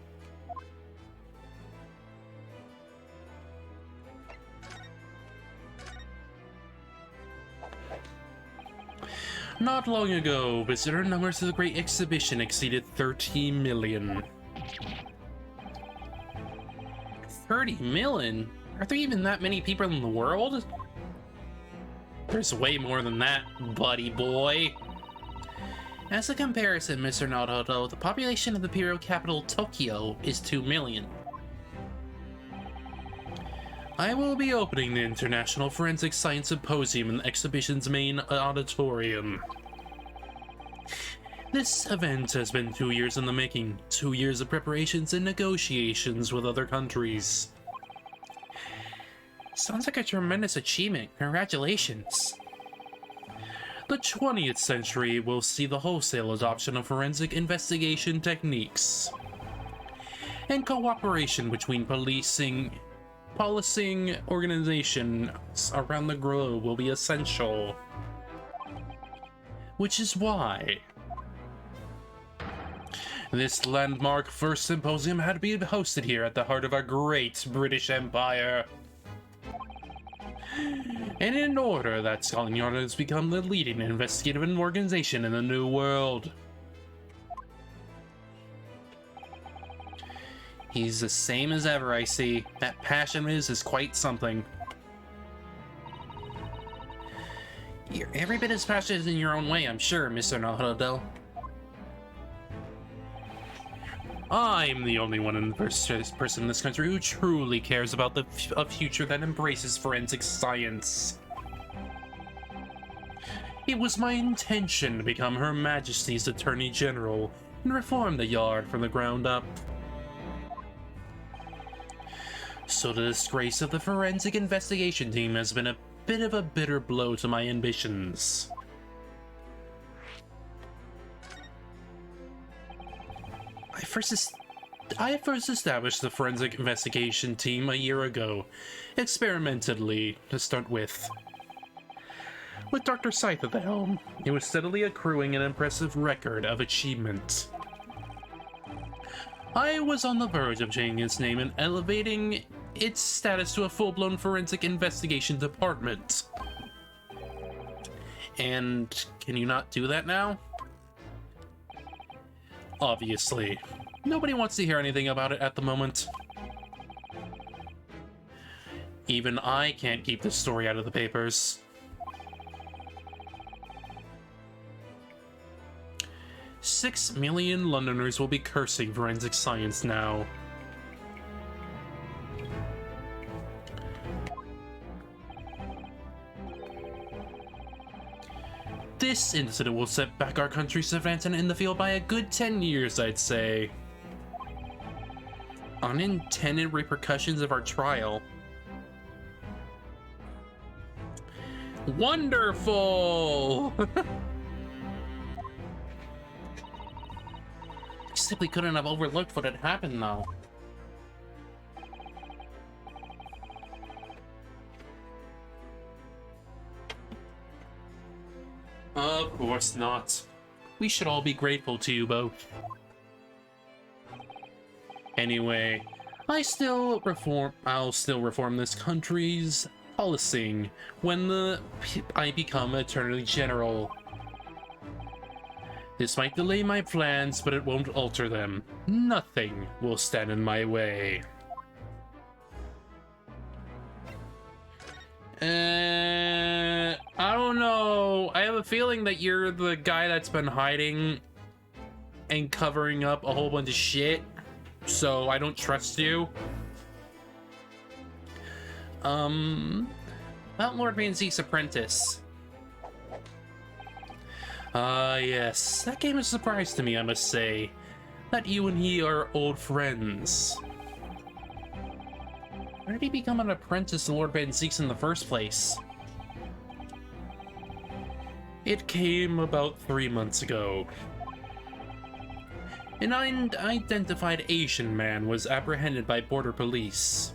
Not long ago, visitor numbers to the Great Exhibition exceeded 30 million. 30 million? Are there even that many people in the world? There's way more than that, buddy boy. As a comparison, Mr. Naruto, the population of the imperial capital, Tokyo, is 2 million. I will be opening the International Forensic Science Symposium in the exhibition's main auditorium. This event has been 2 years in the making, 2 years of preparations and negotiations with other countries. Sounds like a tremendous achievement. Congratulations. The 20th century will see the wholesale adoption of forensic investigation techniques, and cooperation between policing organizations around the globe will be essential. Which is why this landmark first symposium had to be hosted here at the heart of our great British Empire. And in order that Scotland Yard has become the leading investigative organization in the New World. He's the same as ever, I see. That passion is quite something. You're every bit as passionate in your own way, I'm sure, Mr. Naruto. I'm the only one in the first person in this country who truly cares about a future that embraces forensic science. It was my intention to become Her Majesty's Attorney General and reform the Yard from the ground up. So the disgrace of the forensic investigation team has been a bit of a bitter blow to my ambitions. I first established the forensic investigation team a year ago, experimentally to start with. With Dr. Scythe at the helm, it was steadily accruing an impressive record of achievement. I was on the verge of changing its name and elevating its status to a full-blown forensic investigation department. And can you not do that now? Obviously. Nobody wants to hear anything about it at the moment. Even I can't keep this story out of the papers. 6 million Londoners will be cursing forensic science now. This incident will set back our country's advancement in the field by a good 10 years, I'd say. Unintended repercussions of our trial. Wonderful! Simply couldn't have overlooked what had happened, though. Of course not. We should all be grateful to you both. Anyway, I'll still reform this country's policing when I become Attorney General. This might delay my plans, but it won't alter them. Nothing will stand in my way. I don't know. I have a feeling that you're the guy that's been hiding and covering up a whole bunch of shit, so I don't trust you. About Lord Van Zeke's apprentice. Yes. That came as a surprise to me, I must say. That you and he are old friends. Why did he become an apprentice to Lord Van Zeke's in the first place? It came about 3 months ago. An unidentified Asian man was apprehended by border police.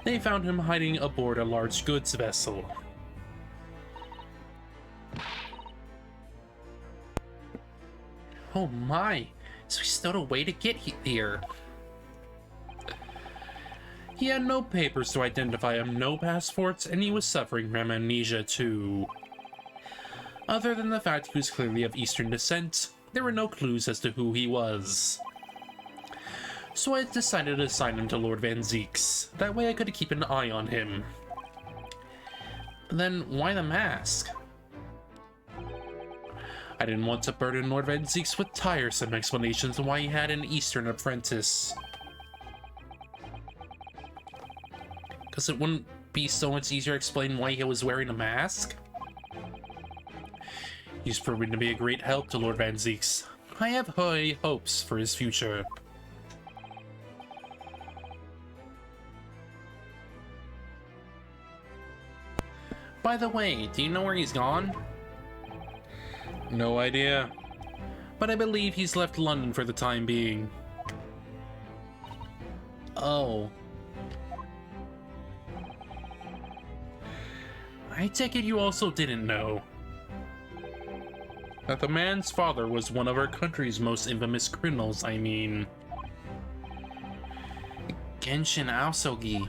They found him hiding aboard a large goods vessel. Oh my, so he stowed away to get here. He had no papers to identify him, no passports, and he was suffering from amnesia too. Other than the fact he was clearly of Eastern descent, there were no clues as to who he was. So I decided to assign him to Lord Van Zieks. That way I could keep an eye on him. But then, why the mask? I didn't want to burden Lord Van Zieks with tiresome explanations on why he had an Eastern apprentice. Because it wouldn't be so much easier to explain why he was wearing a mask? He's proving to be a great help to Lord Van Zieks. I have high hopes for his future. By the way, do you know where he's gone? No idea. But I believe he's left London for the time being. Oh. I take it you also didn't know that the man's father was one of our country's most infamous criminals, I mean. Genshin Aosogi.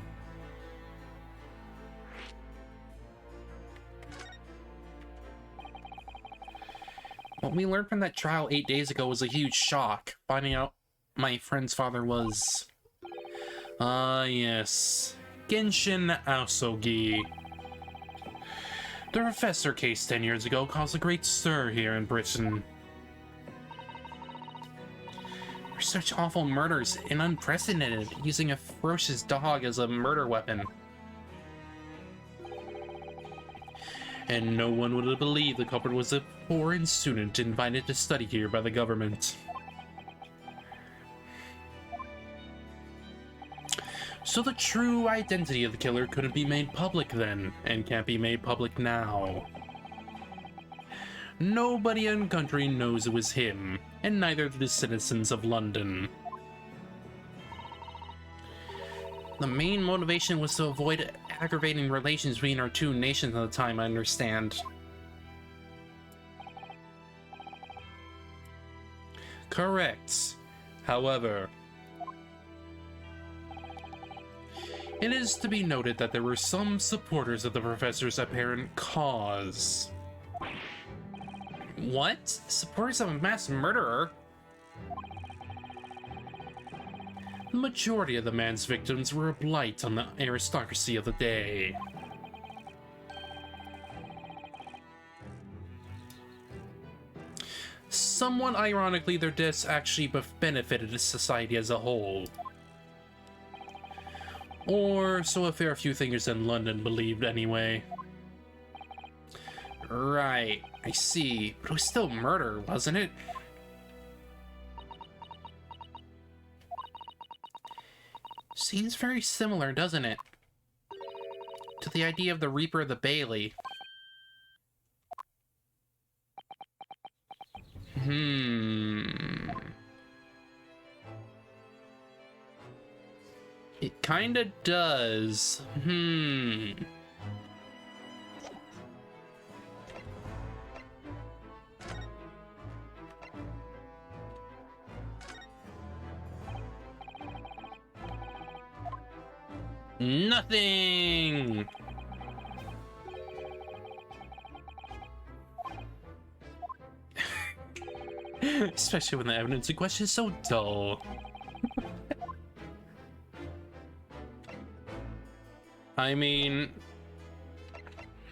What we learned from that trial 8 days ago was a huge shock, finding out my friend's father was... yes. Genshin Aosogi. The Professor case 10 years ago caused a great stir here in Britain. For such awful murders and unprecedented, using a ferocious dog as a murder weapon. And no one would have believed the culprit was a foreign student invited to study here by the government. So the true identity of the killer couldn't be made public then, and can't be made public now. Nobody in the country knows it was him, and neither do the citizens of London. The main motivation was to avoid aggravating relations between our two nations at the time, I understand. Correct. However, it is to be noted that there were some supporters of the Professor's apparent cause. What? Supporters of a mass murderer? The majority of the man's victims were a blight on the aristocracy of the day. Somewhat ironically, their deaths actually benefited society as a whole. Or so a fair few thinkers in London believed anyway. Right, I see. But it was still murder, wasn't it? Seems very similar, doesn't it? To the idea of the Reaper of the Bailey. It kinda does. Nothing! Especially when the evidence in question is so dull. I mean...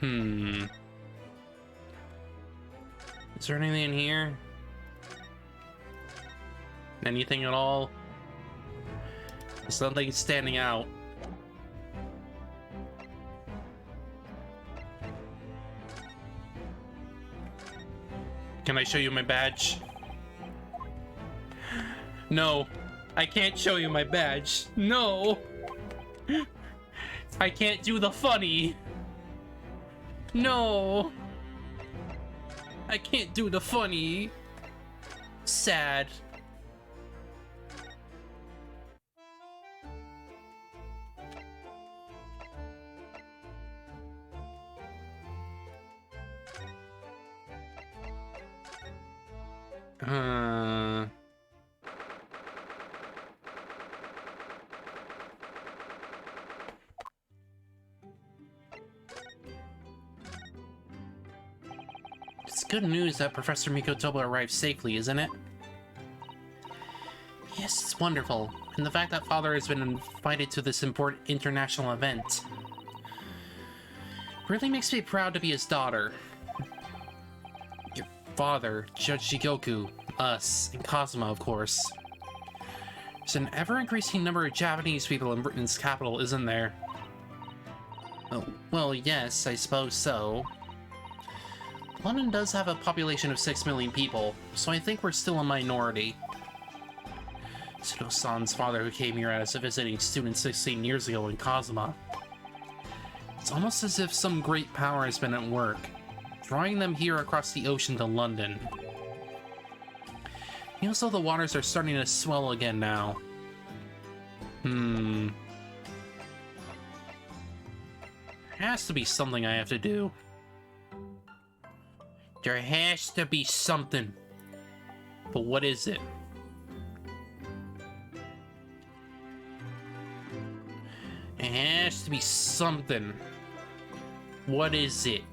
Is there anything in here? Anything at all? It's not like it's standing out. Can I show you my badge? No, I can't show you my badge. No! I can't do the funny. No! I can't do the funny. Sad. Uh... It's good news that Professor Mikotoba arrived safely, isn't it? Yes, it's wonderful. And the fact that Father has been invited to this important international event really makes me proud to be his daughter. Your father, Judge Jigoku, us, and Kazuma, of course. There's an ever-increasing number of Japanese people in Britain's capital, isn't there? Oh, well, yes, I suppose so. London does have a population of 6 million people, so I think we're still a minority. Tsudo-san's father, who came here as a visiting student 16 years ago in Kazuma. It's almost as if some great power has been at work, drawing them here across the ocean to London. Feels though the waters are starting to swell again now. There has to be something I have to do. There has to be something. But what is it? It has to be something. What is it?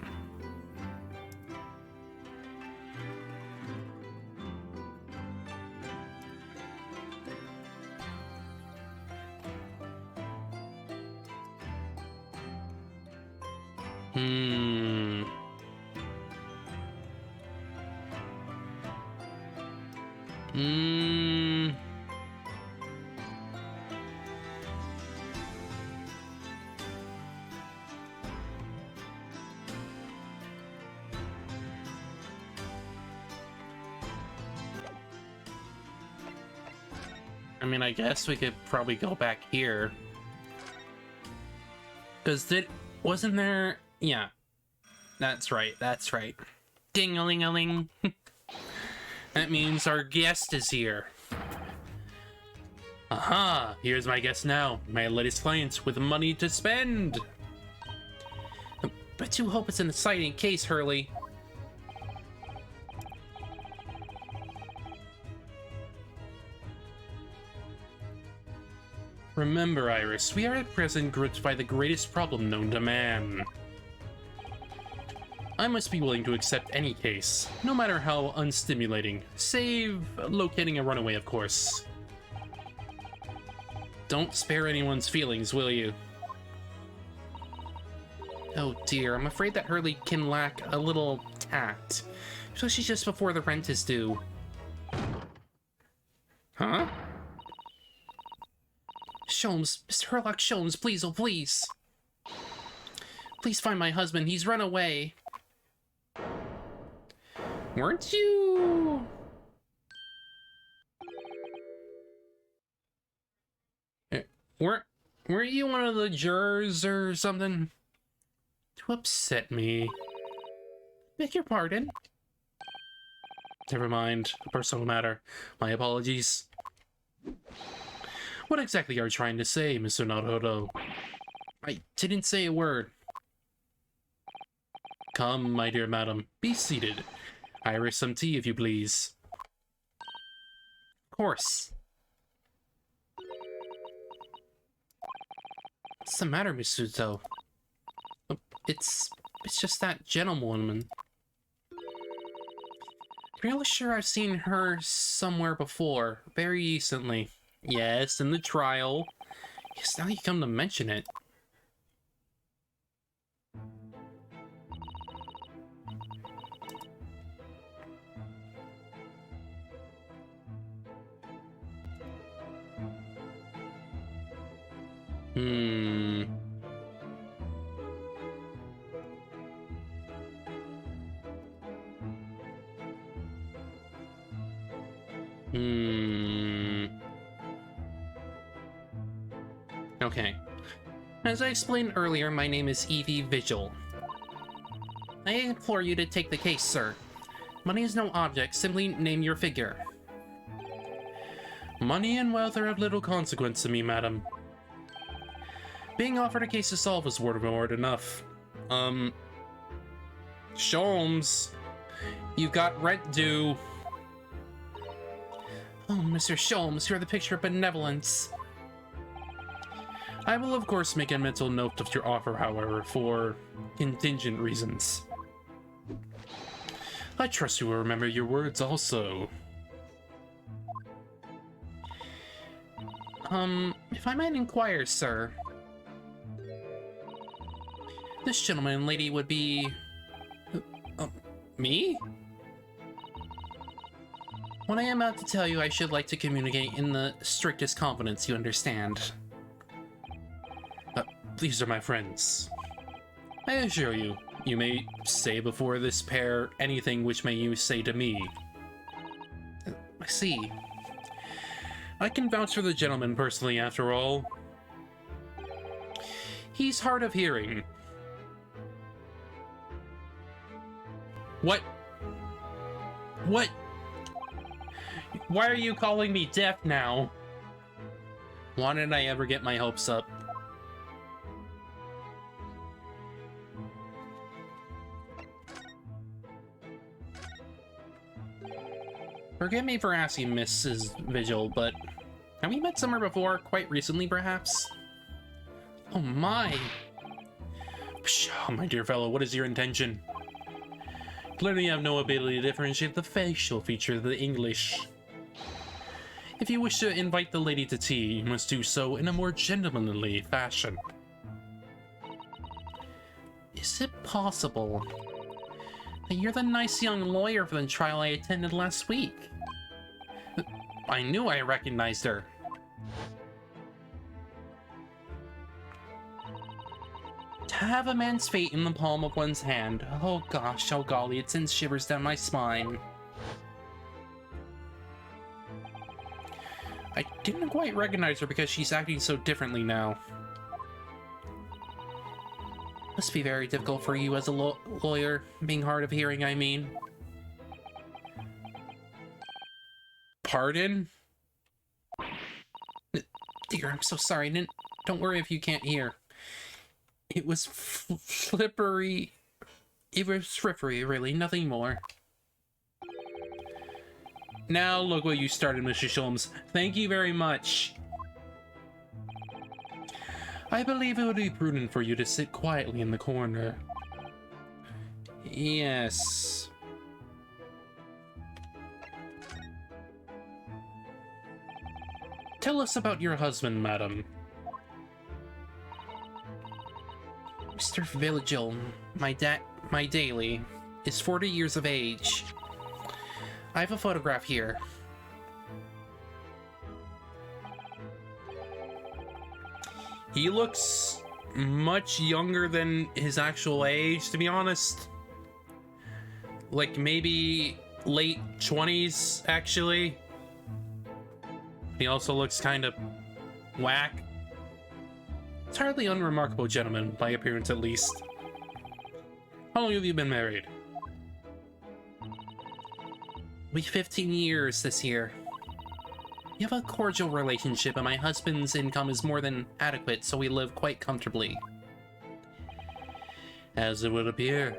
I mean, I guess we could probably go back here. Because wasn't there... Yeah. That's right, that's right. Ding-a-ling-a-ling. That means our guest is here. Aha! Here's my guest now. My latest client with money to spend. But you hope it's an exciting case, Hurley. Remember, Iris, we are at present gripped by the greatest problem known to man. I must be willing to accept any case, no matter how unstimulating, save locating a runaway, of course. Don't spare anyone's feelings, will you? Oh dear, I'm afraid that Hurley can lack a little tact, especially just before the rent is due. Huh? Sholmes, Mr. Herlock Sholmes, please, oh please. Please find my husband, he's run away. Weren't you... Weren't you one of the jurors or something? To upset me. Beg your pardon? Never mind, a personal matter. My apologies. What exactly are you trying to say, Mr. Naruhodo? I didn't say a word. Come, my dear madam, be seated. Iris some tea, if you please. Of course. What's the matter, Miss Suto? It's just that gentlewoman. I'm really sure I've seen her somewhere before, very recently. Yes, in the trial. Yes, now you come to mention it. Okay. As I explained earlier, my name is Evie Vigil. I implore you to take the case, sir. Money is no object, simply name your figure. Money and wealth are of little consequence to me, madam. Being offered a case to solve is word of word enough. Sholmes, you've got rent due. Oh, Mr. Sholmes, you're the picture of benevolence. I will, of course, make a mental note of your offer, however, for contingent reasons. I trust you will remember your words also. If I might inquire, sir. This gentleman and lady would be... me? What I am about to tell you, I should like to communicate in the strictest confidence, you understand. These are my friends. I assure you, you may say before this pair anything which may you say to me. I see. I can vouch for the gentleman personally, after all. He's hard of hearing. What? What? Why are you calling me deaf now? Why did I ever get my hopes up? Forgive me for asking, Mrs. Vigil, but have we met somewhere before? Quite recently, perhaps? Oh my! Psh, oh, my dear fellow, what is your intention? Clearly you have no ability to differentiate the facial feature of the English. If you wish to invite the lady to tea, you must do so in a more gentlemanly fashion. Is it possible that you're the nice young lawyer from the trial I attended last week? I knew I recognized her. To have a man's fate in the palm of one's hand. Oh gosh, oh golly, it sends shivers down my spine. I didn't quite recognize her because she's acting so differently now. Must be very difficult for you as a lawyer, being hard of hearing, I mean. Pardon? Dear, I'm so sorry. Don't worry if you can't hear. It was flippery. It was frippery, really, nothing more. Now look what you started, Mr. Sholmes. Thank you very much. I believe it would be prudent for you to sit quietly in the corner. Yes. Tell us about your husband, madam. Mr. Vigil, my daily, is 40 years of age. I have a photograph here. He looks much younger than his actual age, to be honest. Like maybe late 20s, actually. He also looks kind of whack. It's hardly unremarkable, gentlemen, by appearance at least. How long have you been married? It'll be 15 years this year. We have a cordial relationship, and my husband's income is more than adequate, so we live quite comfortably. As it would appear.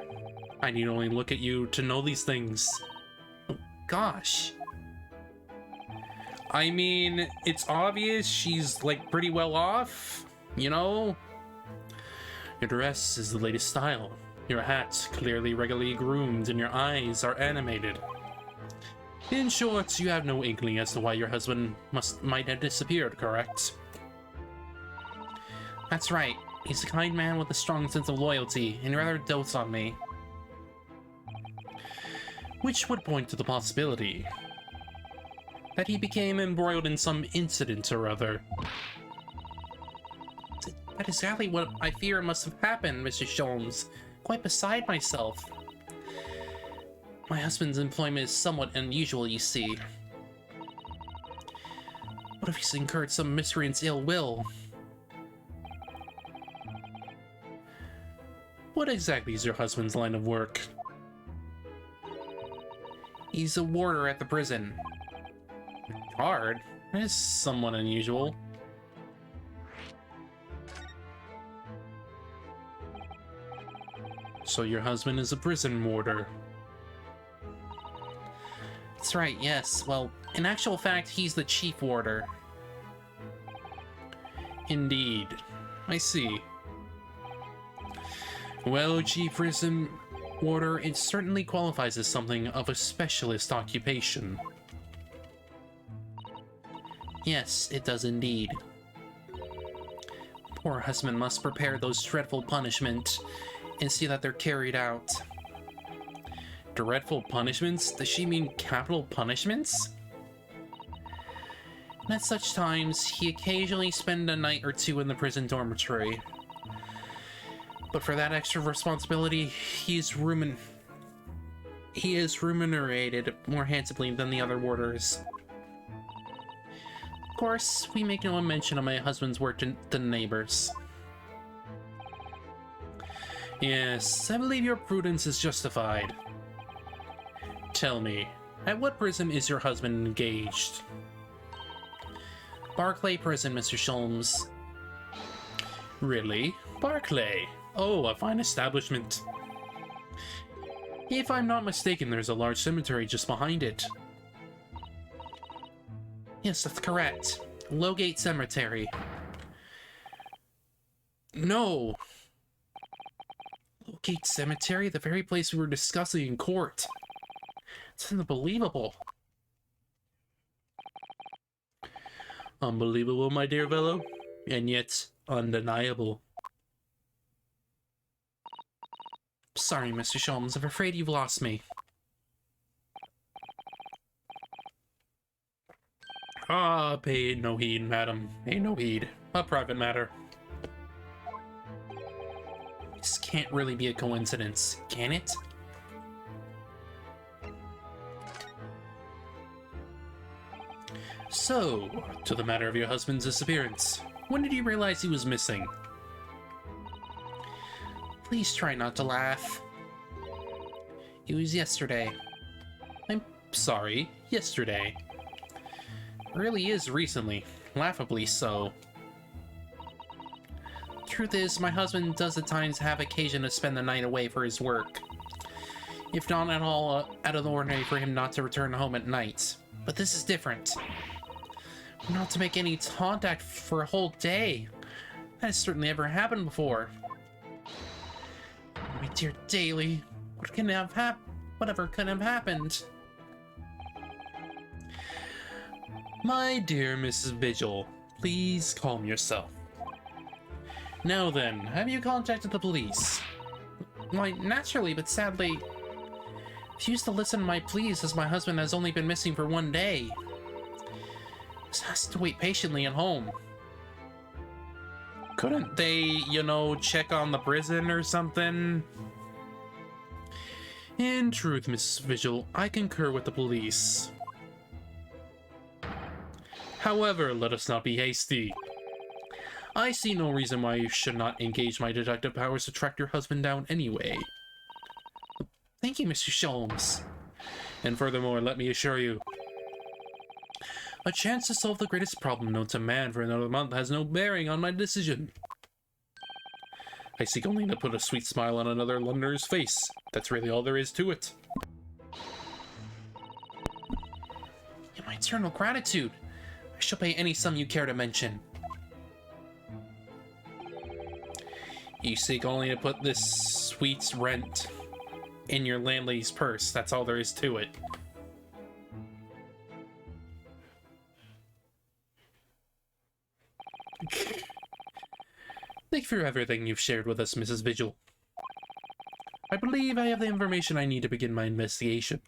I need only look at you to know these things. Oh, gosh. I mean, it's obvious she's, like, pretty well off, you know? Your dress is the latest style. Your hat's clearly regularly groomed, and your eyes are animated. In short, you have no inkling as to why your husband might have disappeared, correct? That's right. He's a kind man with a strong sense of loyalty, and rather dotes on me. Which would point to the possibility that he became embroiled in some incident or other. That is exactly what I fear must have happened, Mr. Sholmes. Quite beside myself. My husband's employment is somewhat unusual, you see. What if he's incurred some miscreant's ill will? What exactly is your husband's line of work? He's a warder at the prison. Hard? That is somewhat unusual. So your husband is a prison warder. That's right, yes. Well, in actual fact, he's the chief warder. Indeed. I see. Well, Chief Prison Warder, it certainly qualifies as something of a specialist occupation. Yes, it does indeed. Poor husband must prepare those dreadful punishments and see that they're carried out. Dreadful punishments? Does she mean capital punishments? And at such times, he occasionally spend a night or two in the prison dormitory. But for that extra responsibility, he is remunerated more handsomely than the other warders. Of course, we make no mention of my husband's work to the neighbors. Yes, I believe your prudence is justified. Tell me, at what prison is your husband engaged? Barclay Prison, Mr. Sholmes. Really? Barclay? Oh, a fine establishment. If I'm not mistaken, there's a large cemetery just behind it. Yes, that's correct. Lowgate Cemetery. No! Lowgate Cemetery? The very place we were discussing in court. It's unbelievable. Unbelievable, my dear fellow, and yet undeniable. Sorry, Mr. Sholmes, I'm afraid you've lost me. Ah, pay no heed, madam. Pay no heed. A private matter. This can't really be a coincidence, can it? So, to the matter of your husband's disappearance. When did you realize he was missing? Please try not to laugh. It was yesterday. I'm sorry, yesterday. It really is recently, laughably so. Truth is, my husband does at times have occasion to spend the night away for his work. If not at all out of the ordinary for him not to return home at night. But this is different. Not to make any contact for a whole day. That has certainly never happened before. My dear Daly, whatever could have happened? My dear Mrs. Vigil, please calm yourself. Now then, have you contacted the police? Why, naturally, but sadly, refuse to listen to my pleas as my husband has only been missing for 1 day. Just has to wait patiently at home. Couldn't they, you know, check on the prison or something? In truth, Mrs. Vigil, I concur with the police. However, let us not be hasty. I see no reason why you should not engage my detective powers to track your husband down anyway. Thank you, Mr. Sholmes. And furthermore, let me assure you, a chance to solve the greatest problem known to man for another month has no bearing on my decision. I seek only to put a sweet smile on another Londoner's face. That's really all there is to it. In my eternal gratitude, I shall pay any sum you care to mention. You seek only to put this sweet's rent in your landlady's purse. That's all there is to it. Thank you for everything you've shared with us, Mrs. Vigil. I believe I have the information I need to begin my investigation.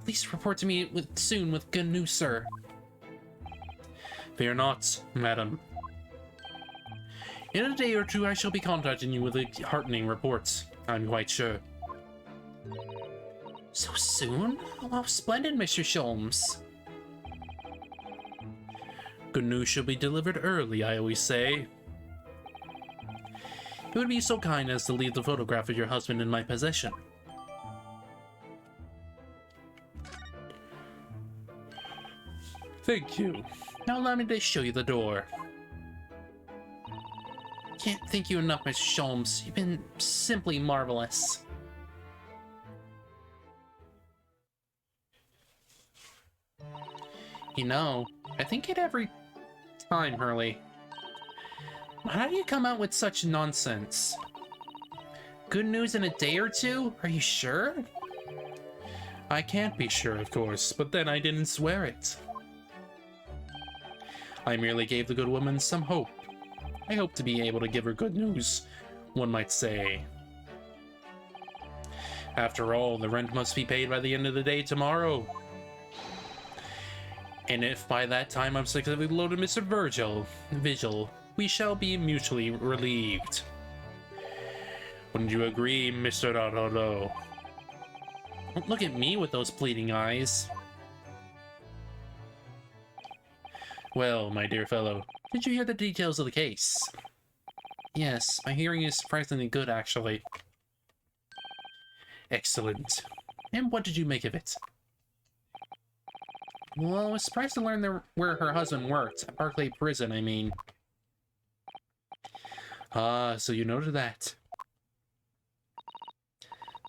Please report to me soon with good news, sir. Fear not, madam. In a day or two, I shall be contacting you with heartening reports, I'm quite sure. So soon? Oh, how splendid, Mr. Sholmes. Good news should be delivered early, I always say. You would be so kind as to leave the photograph of your husband in my possession. Thank you. Now allow me to show you the door. Can't thank you enough, Mr. Sholmes. You've been simply marvelous. You know, I think it every time, Hurley. How do you come out with such nonsense? Good news in a day or two? Are you sure? I can't be sure, of course, but then I didn't swear it. I merely gave the good woman some hope. I hope to be able to give her good news, one might say. After all, the rent must be paid by the end of the day tomorrow. And if by that time I'm successfully loaded Mr. Vigil, we shall be mutually relieved. Wouldn't you agree, Mr. Naruto? Don't look at me with those pleading eyes. Well, my dear fellow, did you hear the details of the case? Yes, my hearing is surprisingly good, actually. Excellent. And what did you make of it? Well, I was surprised to learn where her husband worked. At Barclay Prison, I mean. Ah, so you noted that.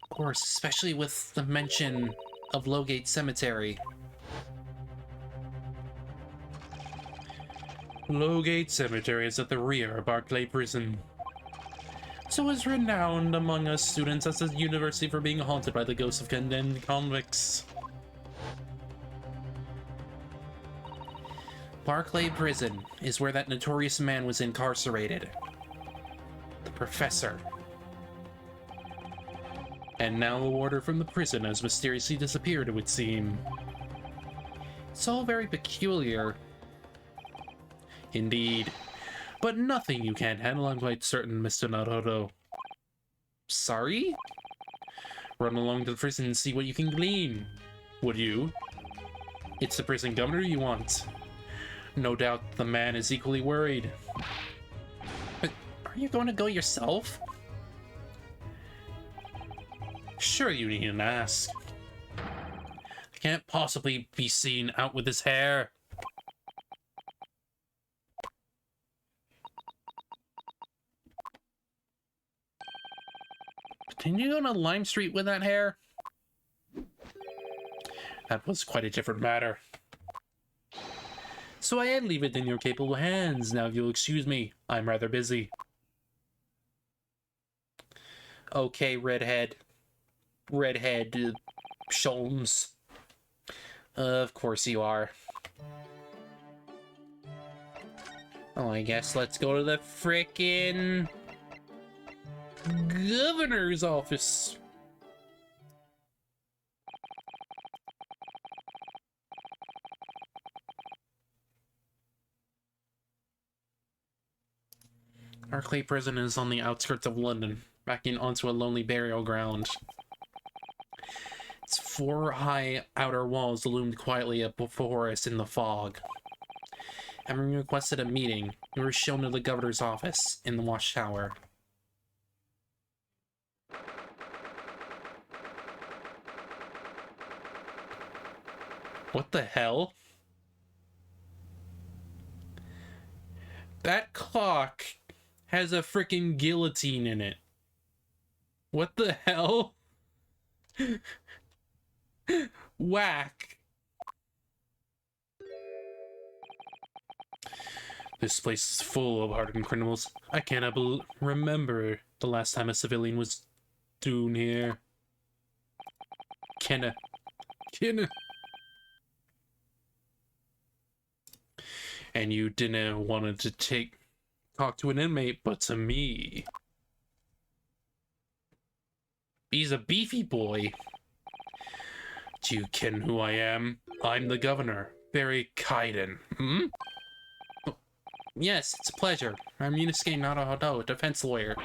Of course, especially with the mention of Lowgate Cemetery. Lowgate Cemetery is at the rear of Barclay Prison. So is renowned among us students as a university for being haunted by the ghosts of condemned convicts. Barclay Prison is where that notorious man was incarcerated. The professor. And now the warder from the prison has mysteriously disappeared, it would seem. It's all very peculiar. Indeed. But nothing you can't handle, I'm quite certain, Mr. Naruto. Sorry? Run along to the prison and see what you can glean. Would you? It's the prison governor you want. No doubt the man is equally worried. But are you going to go yourself? Sure, you needn't ask. I can't possibly be seen out with his hair. Didn't you go to Lime Street with that hair? That was quite a different matter. So I leave it in your capable hands. Now, if you'll excuse me, I'm rather busy. Okay, Redhead, Sholmes. Of course you are. Oh, I guess let's go to the frickin' governor's office. Barclay Prison is on the outskirts of London, backing onto a lonely burial ground. Its 4 high outer walls loomed quietly up before us in the fog. Having requested a meeting, we were shown to the governor's office in the watchtower. What the hell? That clock has a freaking guillotine in it. What the hell? Whack. This place is full of hardened criminals. I cannot remember the last time a civilian was down here. Kenna. And you didn't want to talk to an inmate, but to me. He's a beefy boy. Do you ken who I am? I'm the governor, Barry Kaiden. Hmm? Oh, yes, it's a pleasure. I'm Yunosuke Naruto, a defense lawyer.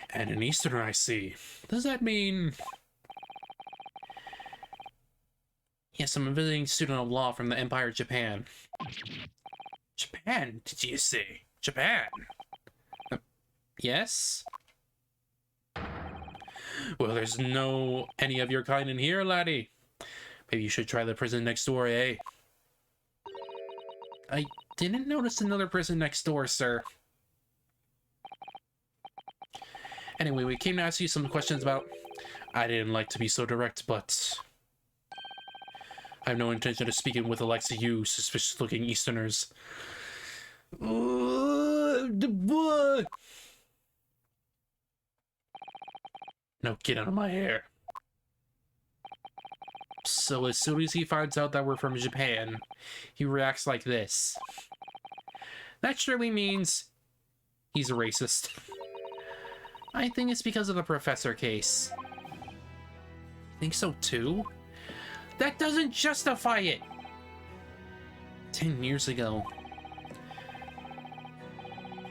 And an Easterner, I see. Does that mean... Yes, I'm a visiting student of law from the Empire of Japan. Japan, did you say? Japan? Yes? Well, there's no any of your kind in here, laddie. Maybe you should try the prison next door, eh? I didn't notice another prison next door, sir. Anyway, we came to ask you some questions about... I didn't like to be so direct, but... I have no intention of speaking with the likes of you, suspicious-looking Easterners. No, get out of my hair. So as soon as he finds out that we're from Japan, he reacts like this. That surely means he's a racist. I think it's because of the professor case. Think so too? That doesn't justify it! 10 years ago,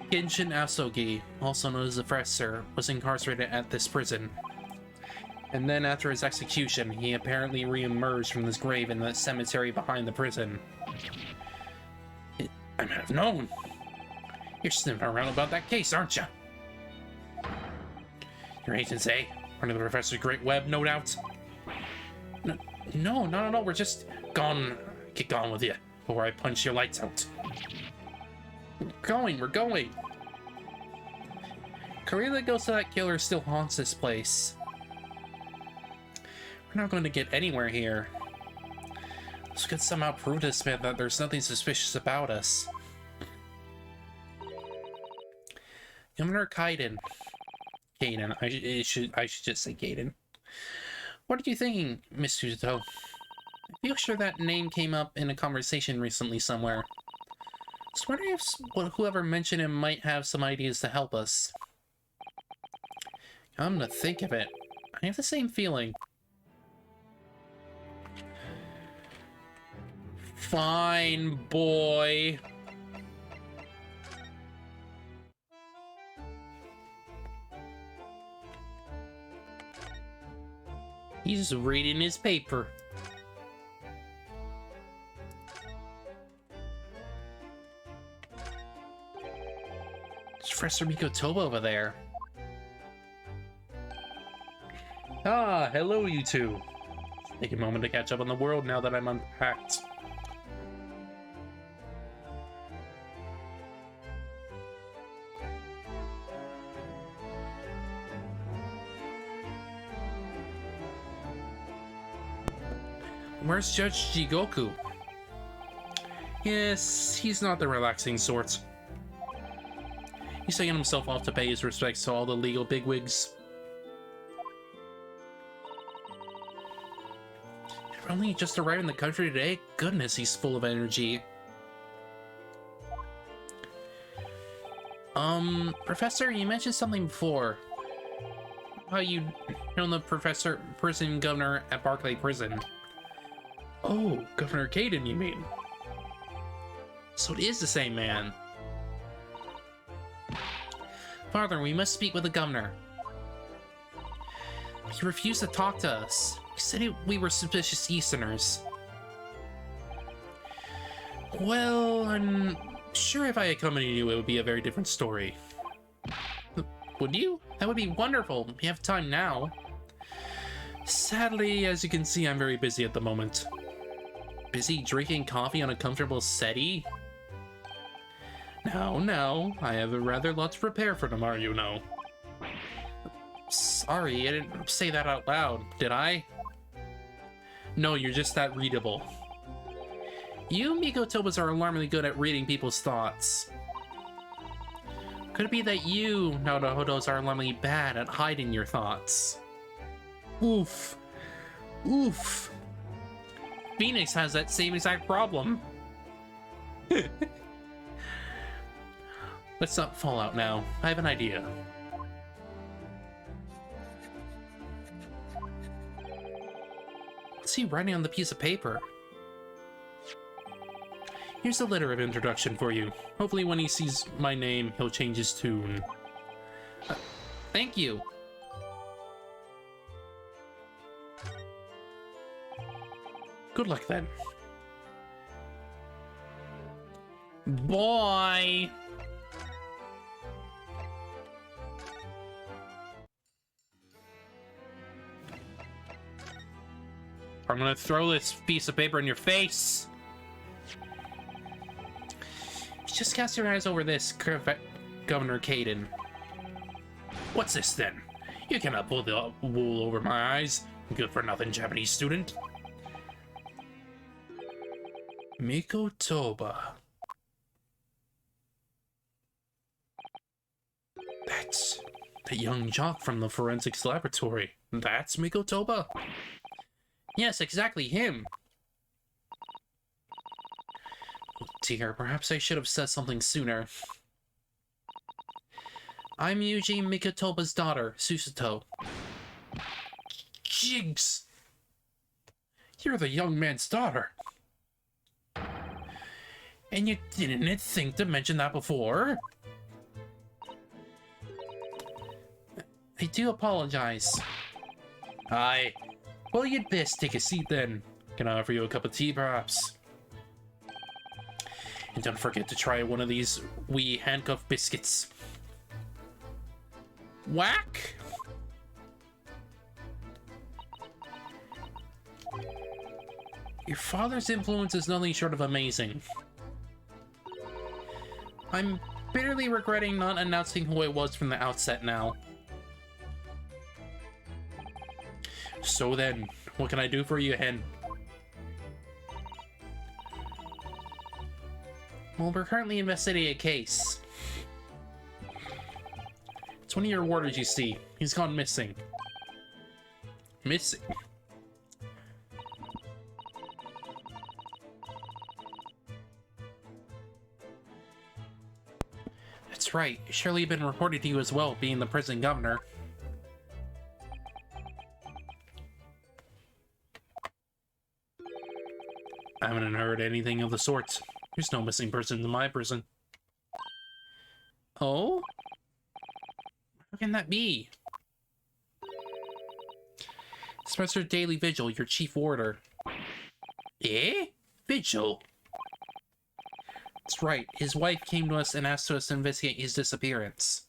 Genshin Asogi, also known as the Professor, was incarcerated at this prison. And then after his execution, he apparently re-emerged from this grave in the cemetery behind the prison. I might have known! You're sniffing around about that case, aren't you? Your agents, eh? Under the Professor's great web, no doubt? No, we're just gone. Get gone with you, before I punch your lights out. We're going! Career that goes to that killer still haunts this place. We're not going to get anywhere here. This could somehow prove to this man that there's nothing suspicious about us. Governor Kaiden. I should just say Kaiden. What are you thinking, Miss Tuto? I feel sure that name came up in a conversation recently somewhere. I was wondering if whoever mentioned him might have some ideas to help us. I'm gonna think of it. I have the same feeling. Fine, boy. He's reading his paper. It's Professor Mikotoba over there. Ah, hello you two. Take a moment to catch up on the world now that I'm unpacked. Where's Judge Jigoku? Yes, he's not the relaxing sort. He's taking himself off to pay his respects to all the legal bigwigs. Only just arrived in the country today? Goodness, he's full of energy. Professor, you mentioned something before. How you know the prison governor at Barclay Prison. Oh, Governor Kaiden, you mean? So it is the same man. Father, we must speak with the governor. He refused to talk to us. He said we were suspicious Easterners. Well, I'm sure if I accompanied you, it would be a very different story. Would you? That would be wonderful. We have time now. Sadly, as you can see, I'm very busy at the moment. Busy drinking coffee on a comfortable settee? No, I have a rather lot to prepare for tomorrow, you know. Sorry, I didn't say that out loud, did I? No, you're just that readable. You Mikotobas are alarmingly good at reading people's thoughts. Could it be that you, Naruhodos, are alarmingly bad at hiding your thoughts? Oof. Oof. Phoenix has that same exact problem. Let's not fall out now. I have an idea. What's he writing on the piece of paper? Here's a letter of introduction for you. Hopefully when he sees my name, he'll change his tune. Thank you. Good luck then. Bye! I'm gonna throw this piece of paper in your face! Just cast your eyes over this, Governor Kaiden. What's this then? You cannot pull the wool over my eyes, good for nothing Japanese student. Mikotoba. That's the young jock from the forensics laboratory. That's Mikotoba? Yes, exactly him. Oh dear, perhaps I should have said something sooner. I'm Yuji Mikotoba's daughter, Susato. Jigs! You're the young man's daughter. And you didn't think to mention that before? I do apologize. Aye. Well, you'd best take a seat then. Can I offer you a cup of tea, perhaps? And don't forget to try one of these wee handcuff biscuits. Whack! Your father's influence is nothing short of amazing. I'm bitterly regretting not announcing who it was from the outset now. So then, what can I do for you, Hen? Well, we're currently investigating a case. It's one of your warders, you see. He's gone missing. Missing? That's right. Surely been reported to you as well, being the prison governor. I haven't heard anything of the sort. There's no missing persons in my prison. Oh? How can that be? Spencer Daily Vigil, your chief warder. Eh? Vigil? That's right. His wife came to us and asked us to investigate his disappearance.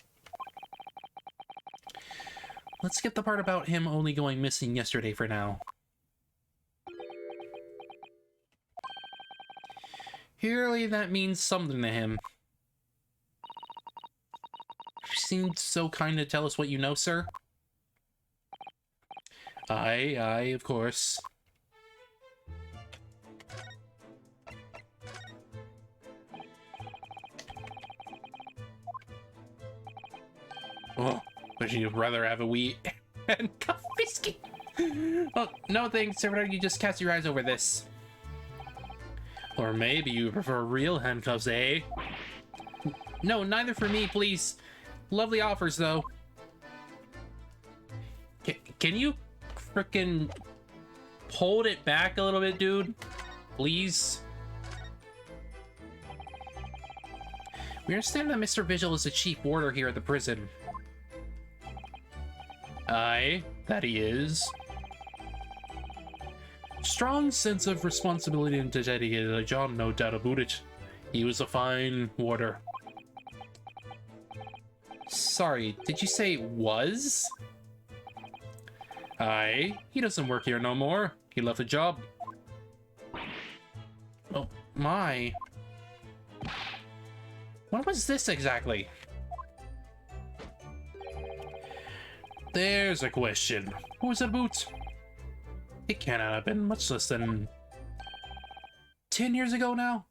Let's skip the part about him only going missing yesterday for now. Surely that means something to him. You seemed so kind to tell us what you know, sir. Aye, of course. Oh, would you rather have a wee handcuff biscuit? Oh, no thanks, sir. You just cast your eyes over this. Or maybe you prefer real handcuffs, eh? No, neither for me, please. Lovely offers, though. Can you frickin' hold it back a little bit, dude? Please? We understand that Mr. Vigil is the chief warder here at the prison. Aye, that he is. Strong sense of responsibility and dedicated to the job, no doubt about it. He was a fine warder. Sorry, did you say was? Aye, he doesn't work here no more. He left the job. Oh, my. What was this exactly? There's a question. What was it about? It cannot have been much less than 10 years ago now.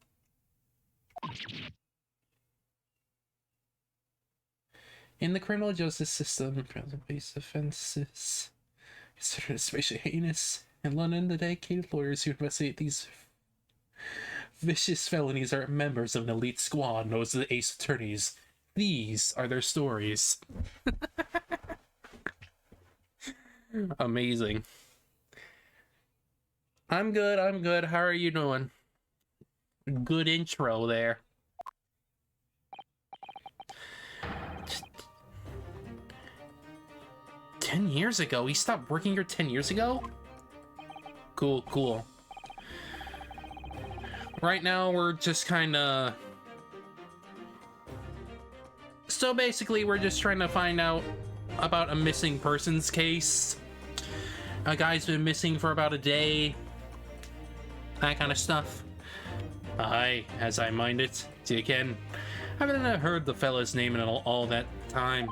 In the criminal justice system, present-based offenses considered especially heinous. In London, the dedicated lawyers who investigate these vicious felonies are members of an elite squad known as the Ace Attorneys. These are their stories. Amazing. I'm good. How are you doing? Good intro there. $10 years ago? He stopped working here 10 years ago? Cool. Right now, we're just kinda... So basically, we're just trying to find out about a missing persons case. A guy's been missing for about a day. That kind of stuff. Aye, as I mind it, Dickon. I haven't heard the fella's name in all that time.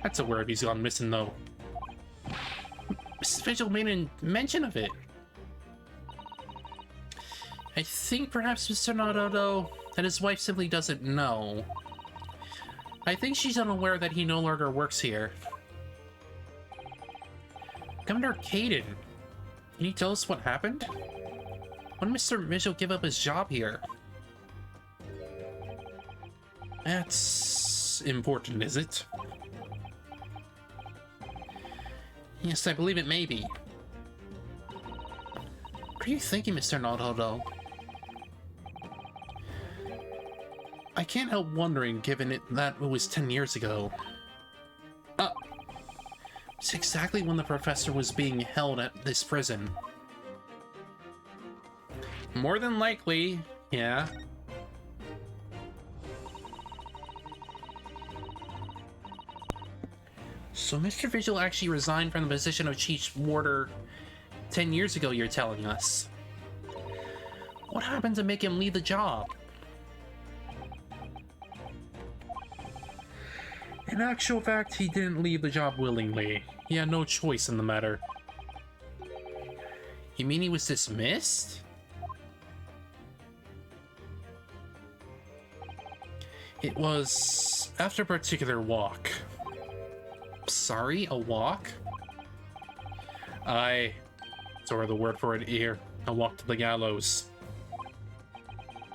That's a word he's gone missing, though. Mrs. Vigil made a mention of it. I think perhaps Mr. Naruto that his wife simply doesn't know. I think she's unaware that he no longer works here. Governor Caden, can you tell us what happened? When did Mr. Mitchell give up his job here? That's important, is it? Yes, I believe it may be. What are you thinking, Mr. Naruto? I can't help wondering, given that it was 10 years ago. It's exactly when the professor was being held at this prison. More than likely, yeah. So Mr. Vigil actually resigned from the position of Chief Warder 10 years ago, you're telling us. What happened to make him leave the job? In actual fact, he didn't leave the job willingly. He had no choice in the matter. You mean he was dismissed? It was after a particular walk. Sorry, a walk? Aye. Sorry, the word for it here. A walk to the gallows.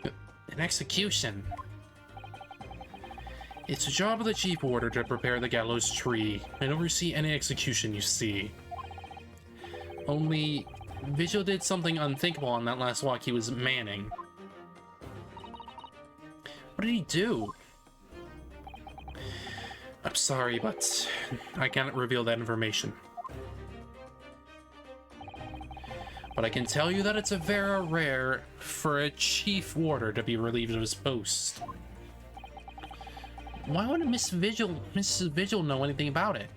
An execution. It's the job of the Chief Warder to prepare the gallows tree and oversee any execution you see. Only, Vigil did something unthinkable on that last walk he was manning. What did he do? I'm sorry, but I cannot reveal that information. But I can tell you that it's a very rare for a Chief Warder to be relieved of his post. Why wouldn't Mrs. Vigil know anything about it?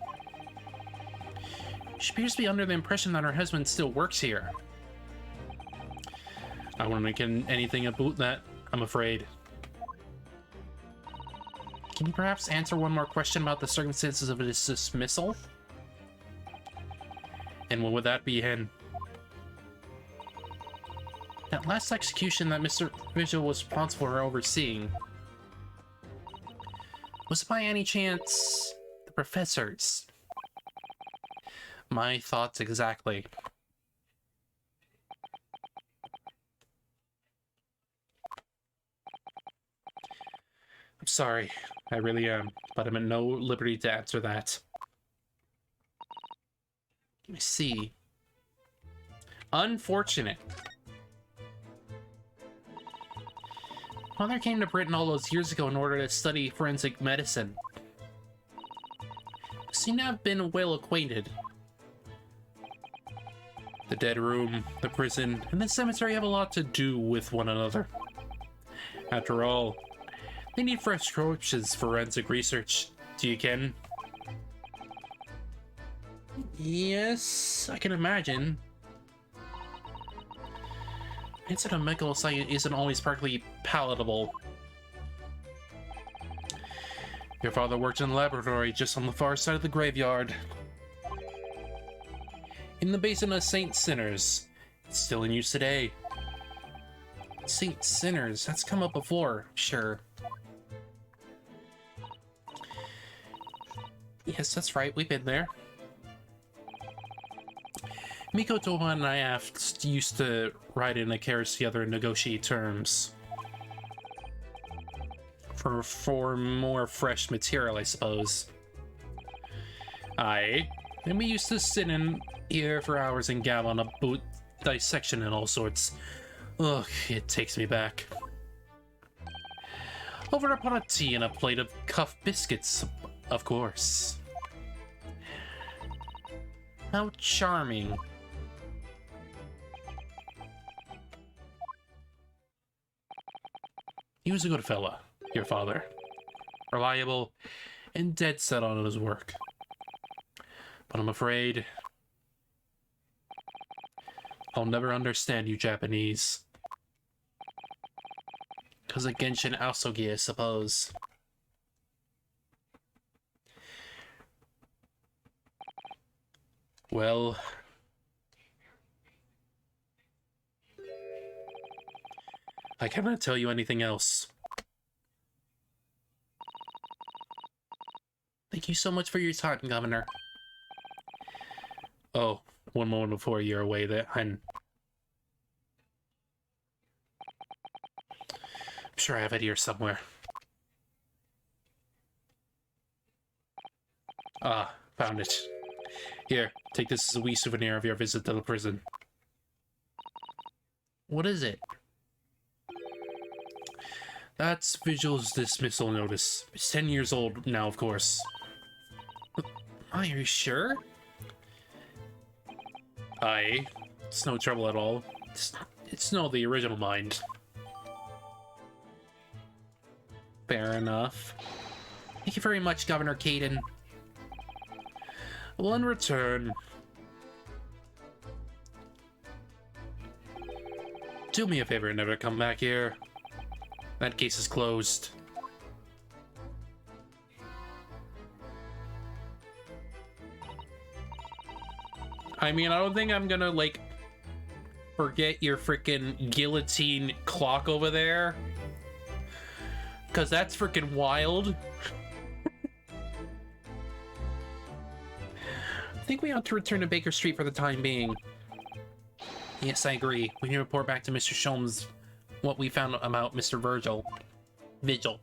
She appears to be under the impression that her husband still works here. I wouldn't make anything about that, I'm afraid. Can you perhaps answer one more question about the circumstances of his dismissal? And what would that be, Hen? That last execution that Mr. Vigil was responsible for overseeing, was it by any chance the professor's? My thoughts exactly. I'm sorry, I really am, but I'm at no liberty to answer that. Let me see. Unfortunate. Mother came to Britain all those years ago in order to study forensic medicine. Seem to have been well acquainted. The dead room, the prison, and the cemetery have a lot to do with one another. After all, they need fresh corpses for forensic research. Do you ken? Yes, I can imagine. Inside a medical site isn't always perfectly palatable. Your father worked in the laboratory just on the far side of the graveyard. In the basin of St. Sinners. It's still in use today. St. Sinners, that's come up before, sure. Yes, that's right, we've been there. Miko Tohan and I used to ride in a carriage together and negotiate terms. For more fresh material, I suppose. Aye. And we used to sit in here for hours and gab on a boot dissection and all sorts. Ugh, it takes me back. Over a pot of tea and a plate of cuff biscuits, of course. How charming. He was a good fella, your father. Reliable and dead set on his work. But I'm afraid I'll never understand you Japanese. Because of Genshin Asogi, I suppose. Well... I cannot tell you anything else. Thank you so much for your time, Governor. Oh, one moment before you're away, I'm sure I have it here somewhere. Ah, found it. Here, take this as a wee souvenir of your visit to the prison. What is it? That's Vigil's dismissal notice. It's 10 years old now, of course. Are you sure? Aye. It's no trouble at all. It's no the original mind. Fair enough. Thank you very much, Governor Caden. Well, in return, do me a favor and never come back here. That case is closed. I mean, I don't think I'm gonna, like, forget your freaking guillotine clock over there. Because that's freaking wild. I think we ought to return to Baker Street for the time being. Yes, I agree. We need to report back to Mr. Sholmes what we found about Mr. Vigil.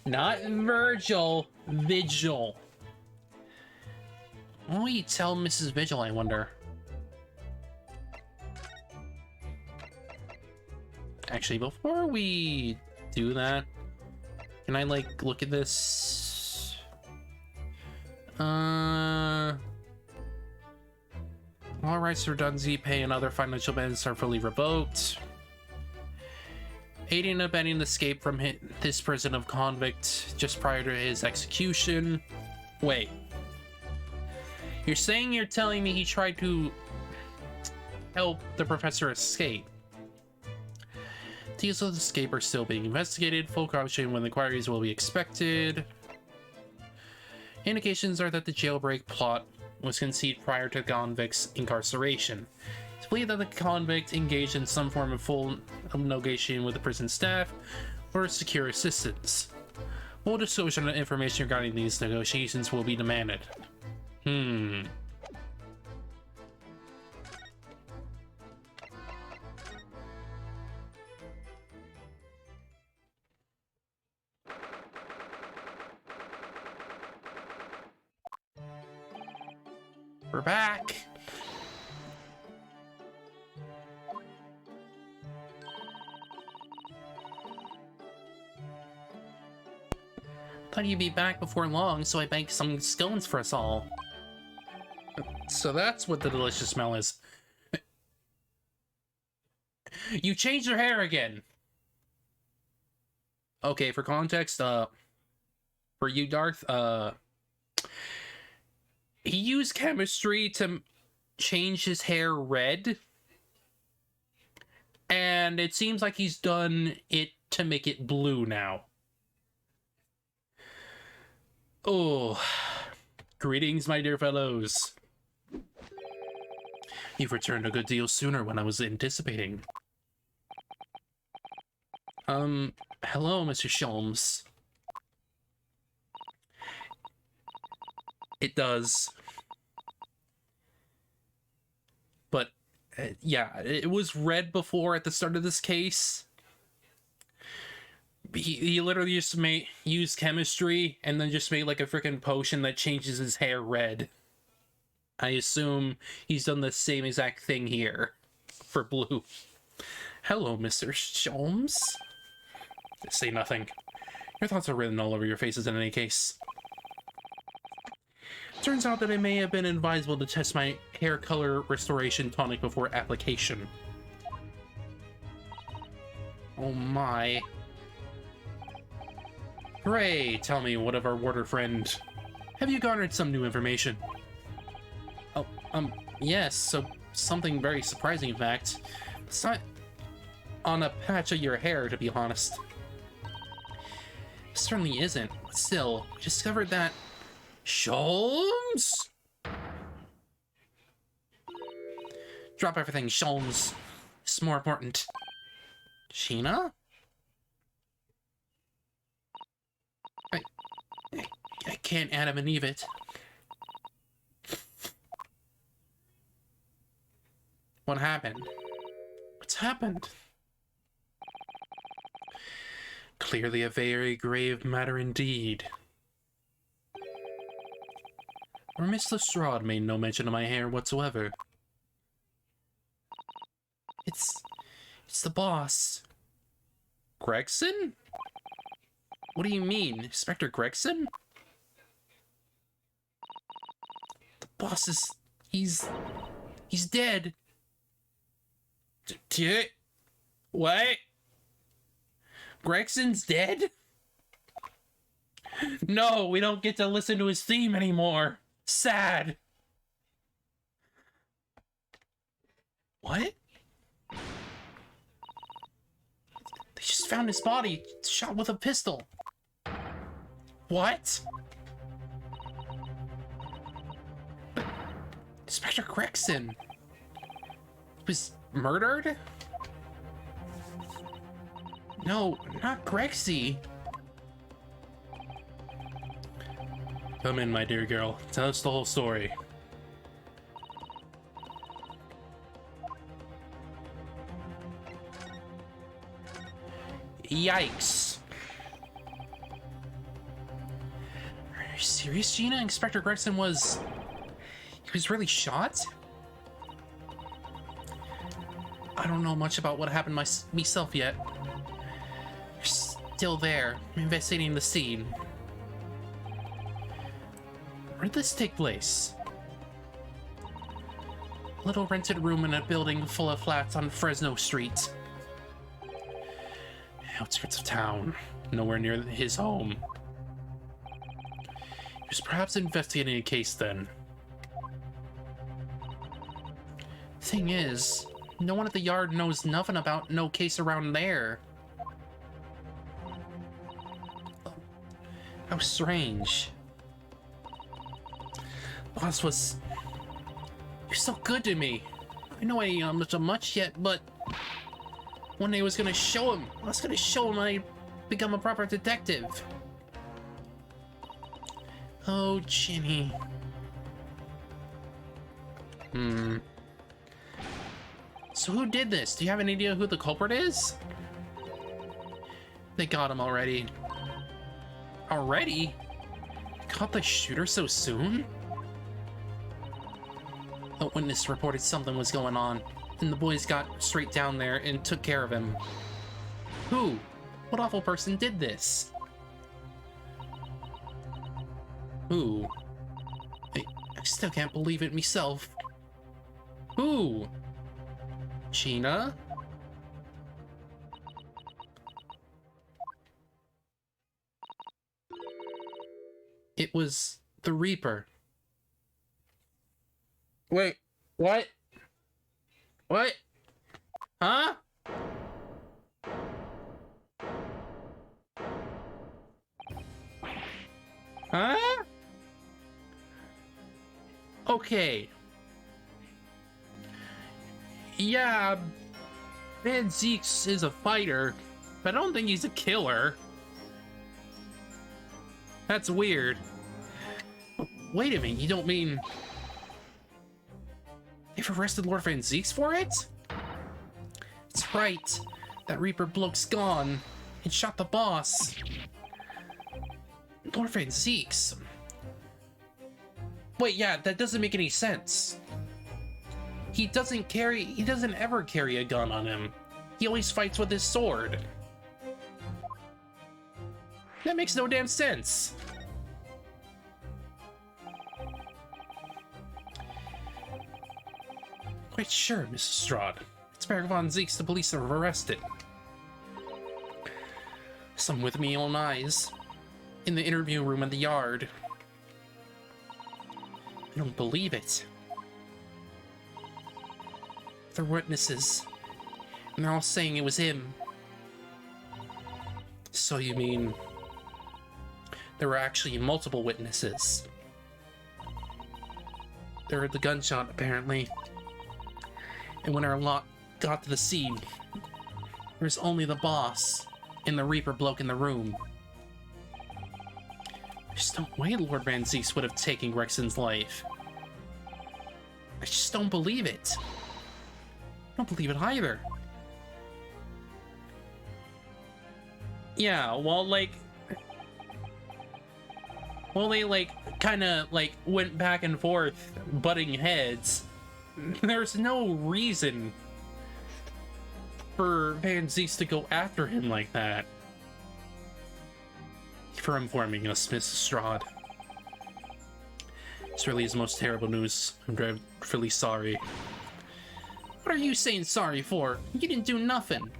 Not Virgil, Vigil. What will you tell Mrs. Vigil, I wonder? Actually, before we do that, can I, like, look at this? All rights to redundancy pay and other financial benefits are fully revoked. Aiding and abetting the escape from this prison of convict just prior to his execution. Wait. You're telling me he tried to help the professor escape? Details of the escape are still being investigated. Full caution when the inquiries will be expected. Indications are that the jailbreak plot was conceived prior to the convict's incarceration. It's believed that the convict engaged in some form of full negotiation with the prison staff or secure assistance. Full disclosure and information regarding these negotiations will be demanded. We're back. Thought you'd be back before long, so I baked some scones for us all. So that's what the delicious smell is. You changed your hair again. Okay, for context, for you, Darth, he used chemistry to change his hair red. And it seems like he's done it to make it blue now. Oh, greetings, my dear fellows. You've returned a good deal sooner than I was anticipating. Hello, Mr. Sholmes. It does. But, yeah, it was red before at the start of this case. He literally just used chemistry and then just made like a freaking potion that changes his hair red. I assume he's done the same exact thing here for blue. Hello, Mr. Sholmes. Say nothing. Your thoughts are written all over your faces in any case. Turns out that it may have been advisable to test my hair color restoration tonic before application. Oh my. Hooray! Tell me, what of our warder friend? Have you garnered some new information? Oh, yes, so something very surprising, in fact. It's not on a patch of your hair, to be honest. It certainly isn't, but still, we discovered that... Sholmes? Drop everything, Sholmes. It's more important. Sheena? I can't Adam and Eve it. What happened? What's happened? Clearly a very grave matter indeed. Or Miss Lestrade made no mention of my hair whatsoever. It's the boss. Gregson? What do you mean? Inspector Gregson? The boss is... He's dead. What? Gregson's dead? No, we don't get to listen to his theme anymore. Sad. What? They just found his body shot with a pistol. What? Inspector Gregson was murdered? No, not Grexy. Come in, my dear girl. Tell us the whole story. Yikes. Are you serious, Gina? Inspector Gregson was... He was really shot? I don't know much about what happened myself yet. You're still there, investigating the scene. Where did this take place? Little rented room in a building full of flats on Fresno Street. Outskirts of town, nowhere near his home. He was perhaps investigating a case then. Thing is, no one at the yard knows nothing about no case around there. How strange. Boss was... You're so good to me. I know I ain't much yet, but... One day I was gonna show him. I was gonna show him I become a proper detective. Oh, Ginny. So who did this? Do you have any idea who the culprit is? They got him already. Already? Caught the shooter so soon? A witness reported something was going on, and the boys got straight down there and took care of him. Who? What awful person did this? Who? I still can't believe it myself. Who? Gina? It was the Reaper. Wait, what? What? Huh? Huh? Okay. Yeah, Van Zeeks is a fighter, but I don't think he's a killer. That's weird. Wait a minute, you don't mean... They've arrested Lord Van Zeeks for it? It's right. That Reaper bloke's gone and shot the boss. Lord Van Zeeks? Wait, yeah, that doesn't make any sense. He doesn't ever carry a gun on him. He always fights with his sword. That makes no damn sense. Quite sure, Mrs. Strahd. Inspector Von Zeeks the police have arrested. Some with me own eyes. In the interview room at the yard. I don't believe it. They're witnesses. And they're all saying it was him. So you mean... There were actually multiple witnesses. They heard the gunshot, apparently. And when our lot got to the scene, There's only the boss and the Reaper bloke in the room. There's no way Lord Van Zieks would have taken Gregson's life. I just don't believe it. I don't believe it either. Yeah, well, like... Well, they, like, kinda, like, went back and forth, butting heads. There's no reason for Van Zieks to go after him like that. For informing us, Miss Strahd. This really is the most terrible news. I'm dreadfully sorry. What are you saying sorry for? You didn't do nothing.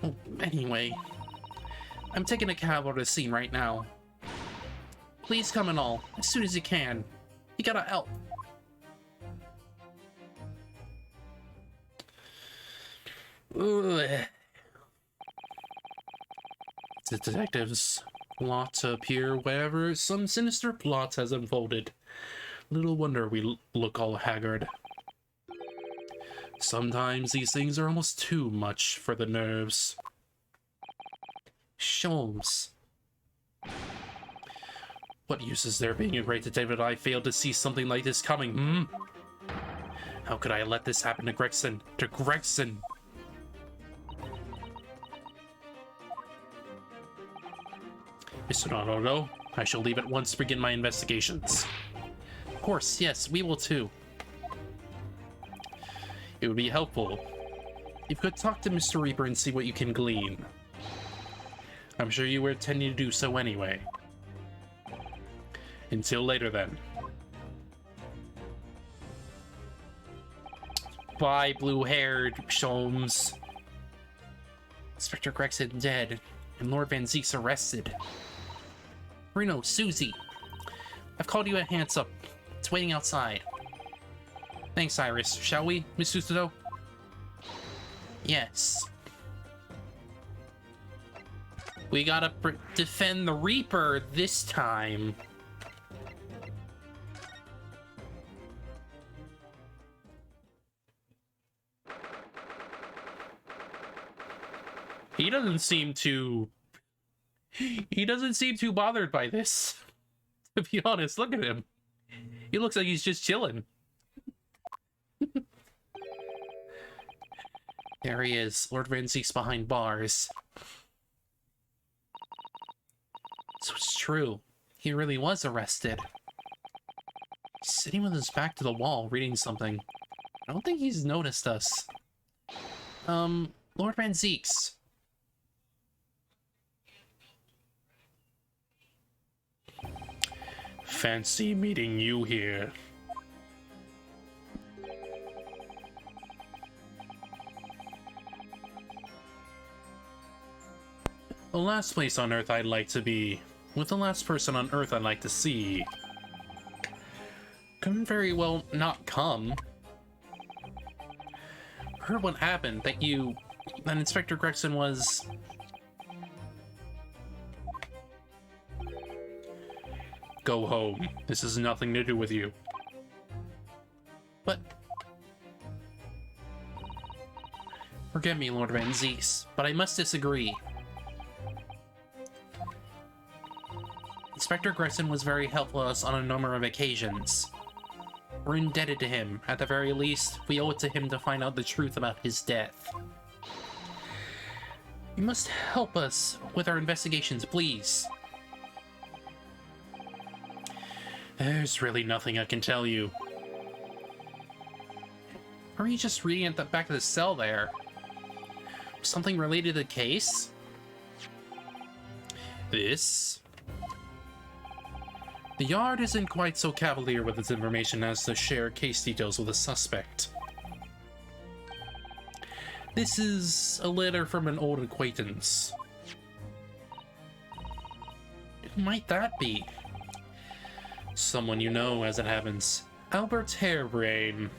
Oh, anyway, I'm taking a cab over to the scene right now. Please come and all, as soon as you can. You gotta help. Ugh. The detectives lot to appear wherever some sinister plot has unfolded. Little wonder we look all haggard. Sometimes these things are almost too much for the nerves. Sholmes. What use is there being a great detective if I failed to see something like this coming, hmm? How could I let this happen to Gregson? To Gregson! Mr. Naruto, I shall leave at once to begin my investigations. Of course, yes, we will too. It would be helpful if you could talk to Mr. Reaper and see what you can glean. I'm sure you were intending to do so anyway. Until later, then. Bye, blue-haired Sholmes. Inspector Gregson dead, and Lord Van Zieks arrested. Reno, Susie, I've called you a hands-up. It's waiting outside. Thanks, Iris. Shall we, Miss Susato? Yes. We gotta defend the Reaper this time. He doesn't seem too bothered by this. To be honest, look at him. He looks like he's just chilling. There he is, Lord Van Zieks behind bars. So it's true. He really was arrested. He's sitting with his back to the wall, reading something. I don't think he's noticed us. Lord Van Zieks. Fancy meeting you here. The last place on Earth I'd like to be, with the last person on Earth I'd like to see. Couldn't very well not come. Heard what happened, that Inspector Gregson was... Go home. This has nothing to do with you. But... Forgive me, Lord Van Zieks, but I must disagree. Inspector Gregson was very helpful to us on a number of occasions. We're indebted to him. At the very least, we owe it to him to find out the truth about his death. You must help us with our investigations, please. There's really nothing I can tell you. Or are you just reading at the back of the cell there? Something related to the case? This? The Yard isn't quite so cavalier with its information as to share case details with a suspect. This is a letter from an old acquaintance. Who might that be? Someone you know, as it happens. Albert Harebrain.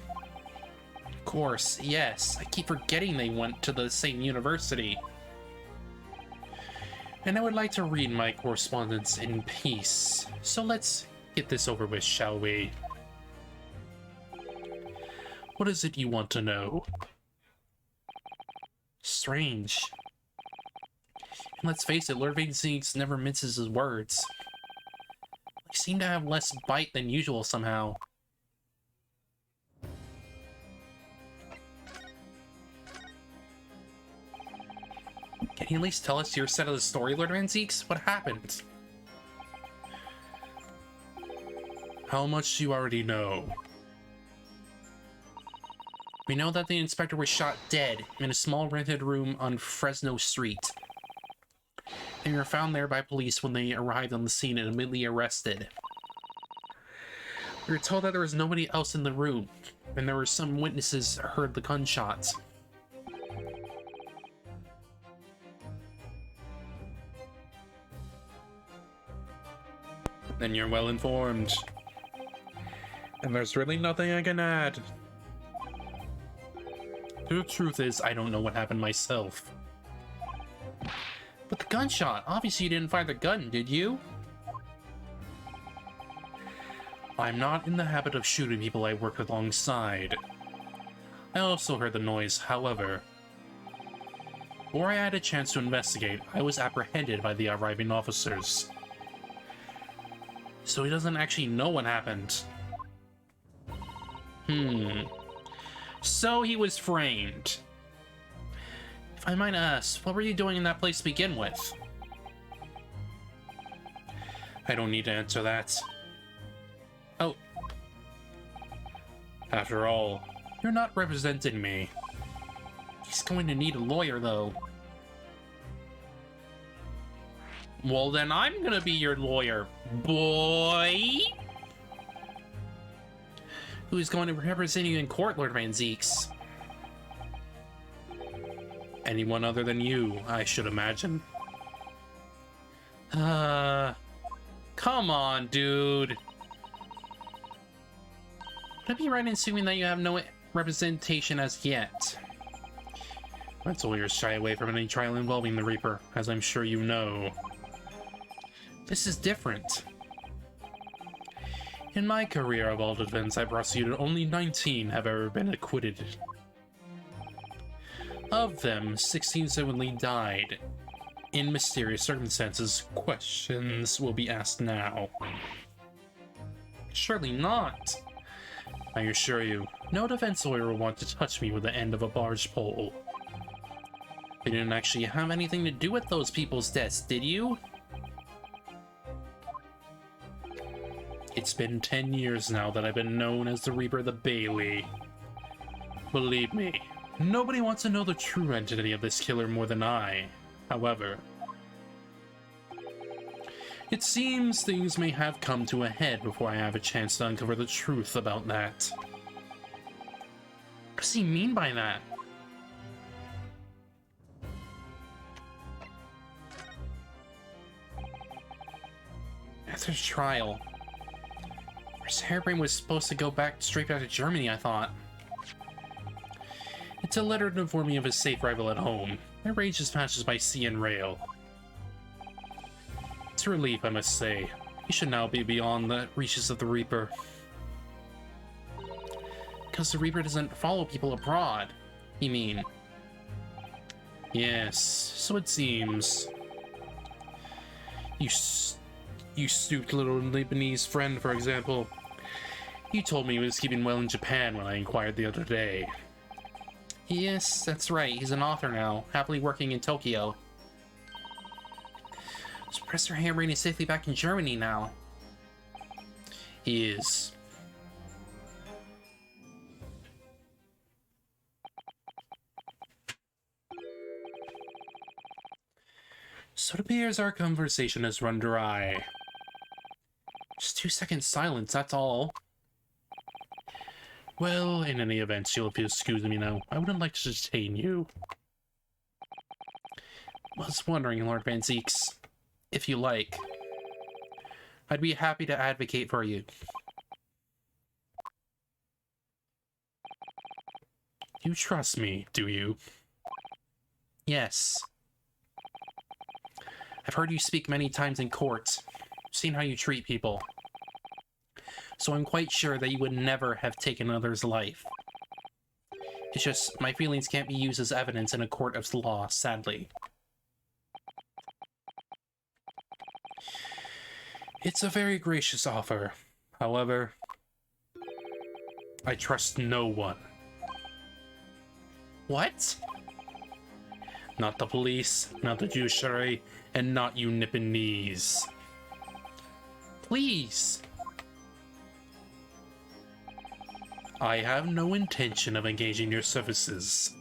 Of course, yes. I keep forgetting they went to the same university. And I would like to read my correspondence in peace. So let's get this over with, shall we? What is it you want to know? Strange. And let's face it, Lord Vainseeks never minces his words. They seem to have less bite than usual somehow. Can you at least tell us your side of the story, Lord Vainseeks? What happened? How much do you already know? We know that the inspector was shot dead in a small rented room on Fresno Street. And were found there by police when they arrived on the scene and immediately arrested. We were told that there was nobody else in the room, and there were some witnesses who heard the gunshots. Then you're well informed. And there's really nothing I can add. The truth is, I don't know what happened myself. But the gunshot! Obviously you didn't fire the gun, did you? I'm not in the habit of shooting people I work alongside. I also heard the noise, however. Before I had a chance to investigate, I was apprehended by the arriving officers. So he doesn't actually know what happened. So he was framed. If I might ask, what were you doing in that place to begin with? I don't need to answer that. Oh. After all, you're not representing me. He's going to need a lawyer, though. Well, then I'm gonna be your lawyer, boy! Who's going to represent you in court, Lord Vainseeks? Anyone other than you, I should imagine. Come on, dude. Would I be right in assuming that you have no representation as yet? That's lawyers shy away from any trial involving the Reaper, as I'm sure you know. This is different. In my career of all defense I prosecuted, only 19 have ever been acquitted. Of them, 16 simply died. In mysterious circumstances, questions will be asked now. Surely not. I assure you, no defense lawyer will want to touch me with the end of a barge pole. You didn't actually have anything to do with those people's deaths, did you? It's been 10 years now that I've been known as the Reaper of the Bailey. Believe me, nobody wants to know the true identity of this killer more than I. However, it seems things may have come to a head before I have a chance to uncover the truth about that. What does he mean by that? After the trial, Harebrained was supposed to go straight back to Germany, I thought. It's a letter to inform me of his safe arrival at home. My rage just passes by sea and rail. It's a relief, I must say. He should now be beyond the reaches of the Reaper. Because the Reaper doesn't follow people abroad, you mean? Yes, so it seems. You stooped little Lebanese friend, for example. You told me he was keeping well in Japan when I inquired the other day. Yes, that's right. He's an author now, happily working in Tokyo. So Professor Harebrained is safely back in Germany now. He is. So it appears our conversation has run dry. Just 2 seconds silence, that's all. Well, in any event, you'll excuse me now. I wouldn't like to detain you. I was wondering, Lord Vainseeks, if you like, I'd be happy to advocate for you. You trust me, do you? Yes. I've heard you speak many times in court, seen how you treat people. So I'm quite sure that you would never have taken another's life. It's just my feelings can't be used as evidence in a court of law, sadly. It's a very gracious offer. However, I trust no one. What? Not the police, not the judiciary, and not you nipping knees. Please. I have no intention of engaging your services.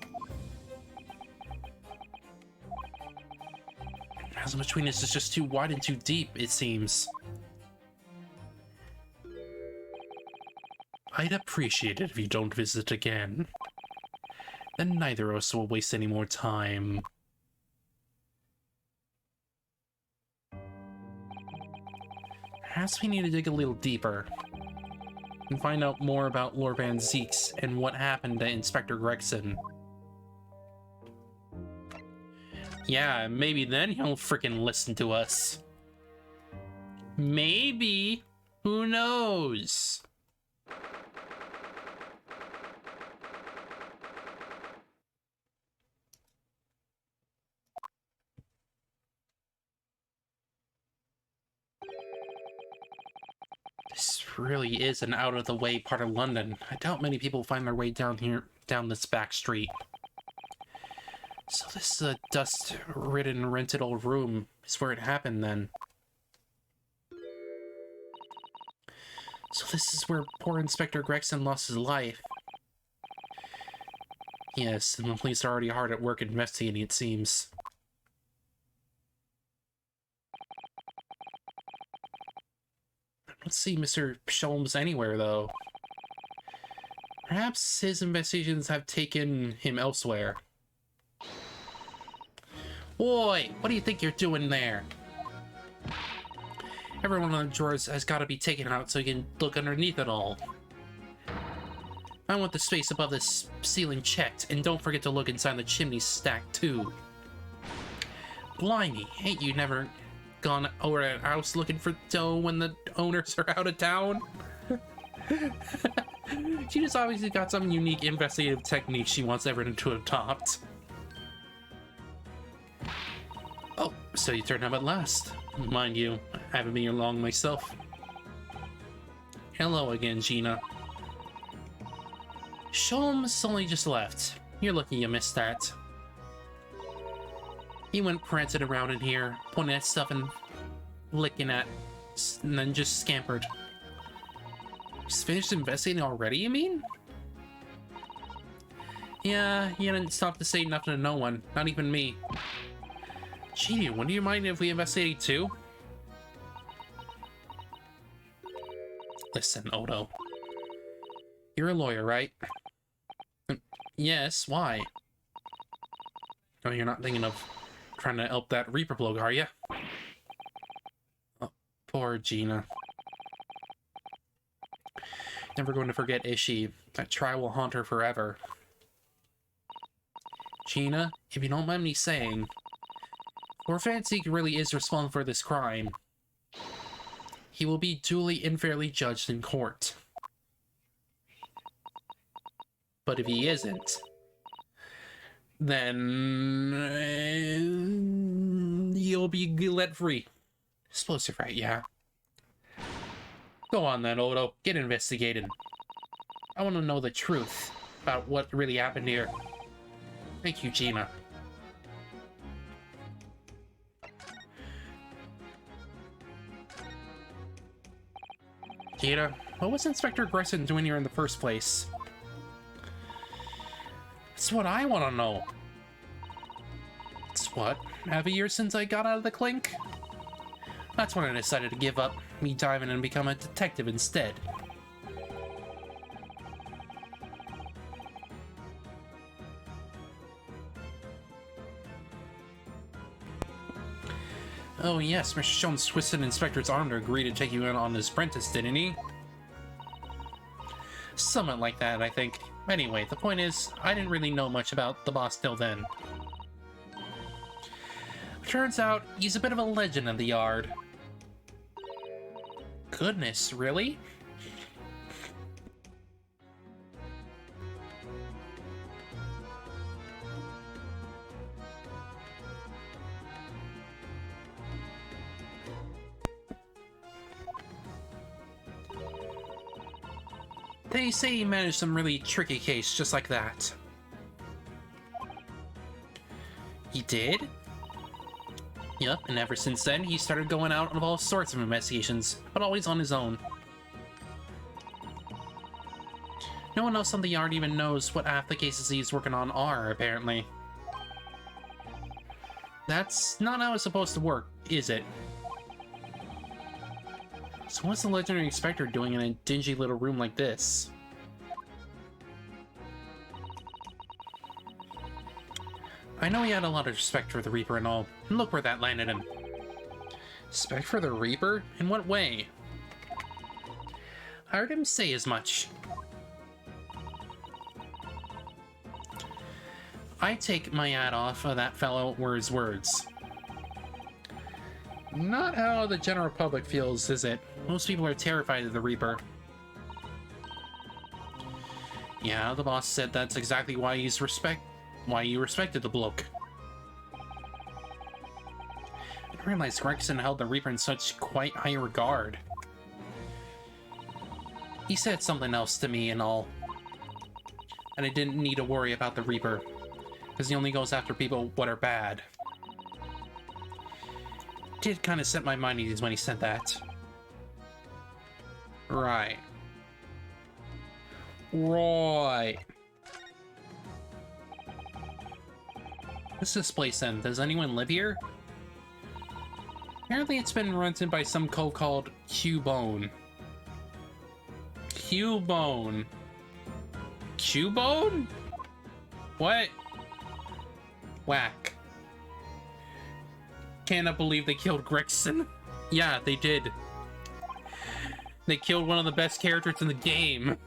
The chasm between us is just too wide and too deep, it seems. I'd appreciate it if you don't visit again. Then neither of us will waste any more time. Perhaps we need to dig a little deeper and find out more about Lord Van Zeeks and what happened to Inspector Gregson. Yeah, maybe then he'll freaking listen to us. Maybe. Who knows? This really is an out-of-the-way part of London. I doubt many people find their way down here, down this back street. So this dust-ridden rented old room is where it happened then. So this is where poor Inspector Gregson lost his life. Yes, and the police are already hard at work investigating, it seems. I don't see Mr. Sholmes anywhere, though. Perhaps his investigations have taken him elsewhere. Oi! What do you think you're doing there? Every one of the drawers has got to be taken out so you can look underneath it all. I want the space above this ceiling checked, and don't forget to look inside the chimney stack, too. Blimey, ain't you never gone over a house looking for dough when the owners are out of town? She just obviously got some unique investigative technique she wants everyone to adopt. Oh, so you turned up at last. Mind you, I haven't been here long myself. Hello again, Gina. Sholmes only just left. You're lucky you missed that. He went prancing around in here, pointing at stuff and licking at, and then just scampered. He's finished investigating already, you mean? Yeah, he didn't stop to say nothing to no one, not even me. Gee, wouldn't you mind if we investigated too? Listen, Odo. You're a lawyer, right? Yes, why? Oh, you're not thinking of trying to help that Reaper bloke, are you? Oh, poor Gina. Never going to forget, is she? That trial will haunt her forever. Gina, if you don't mind me saying, Lord Van Zeek really is responsible for this crime. He will be duly and fairly judged in court. But if he isn't, then you'll be let free. Explosive, right? Yeah. Go on then, Odo. Get investigated. I want to know the truth about what really happened here. Thank you, Gina. Gina, what was Inspector Gregson doing here in the first place? That's what I want to know. It's what, half a year since I got out of the clink? That's when I decided to give up, me diving and become a detective instead. Oh yes, Mr. Sholmes twisted Inspector's arm to agree to take you in on his apprentice, didn't he? Something like that, I think. Anyway, the point is, I didn't really know much about the boss till then. Turns out, he's a bit of a legend in the yard. Goodness, really? They say he managed some really tricky case just like that. He did? Yep, and ever since then, he started going out on all sorts of investigations, but always on his own. No one else on the yard even knows what half the cases he's working on are, apparently. That's not how it's supposed to work, is it? So what's the legendary inspector doing in a dingy little room like this? I know he had a lot of respect for the Reaper and all, and look where that landed him. Respect for the Reaper? In what way? I heard him say as much. I take my hat off of that fellow were his words. Not how the general public feels, is it? Most people are terrified of the Reaper. Yeah, the boss said that's exactly why you respected the bloke. I didn't realize Gregson held the Reaper in such quite high regard. He said something else to me and all. And I didn't need to worry about the Reaper, because he only goes after people what are bad. Did kind of set my mind at ease when he said that. Right. What's this place then? Does anyone live here? Apparently it's been rented by some cove called Cubone. Cubone? Cubone? What? Whack. Cannot believe they killed Gregson. Yeah, they did. They killed one of the best characters in the game.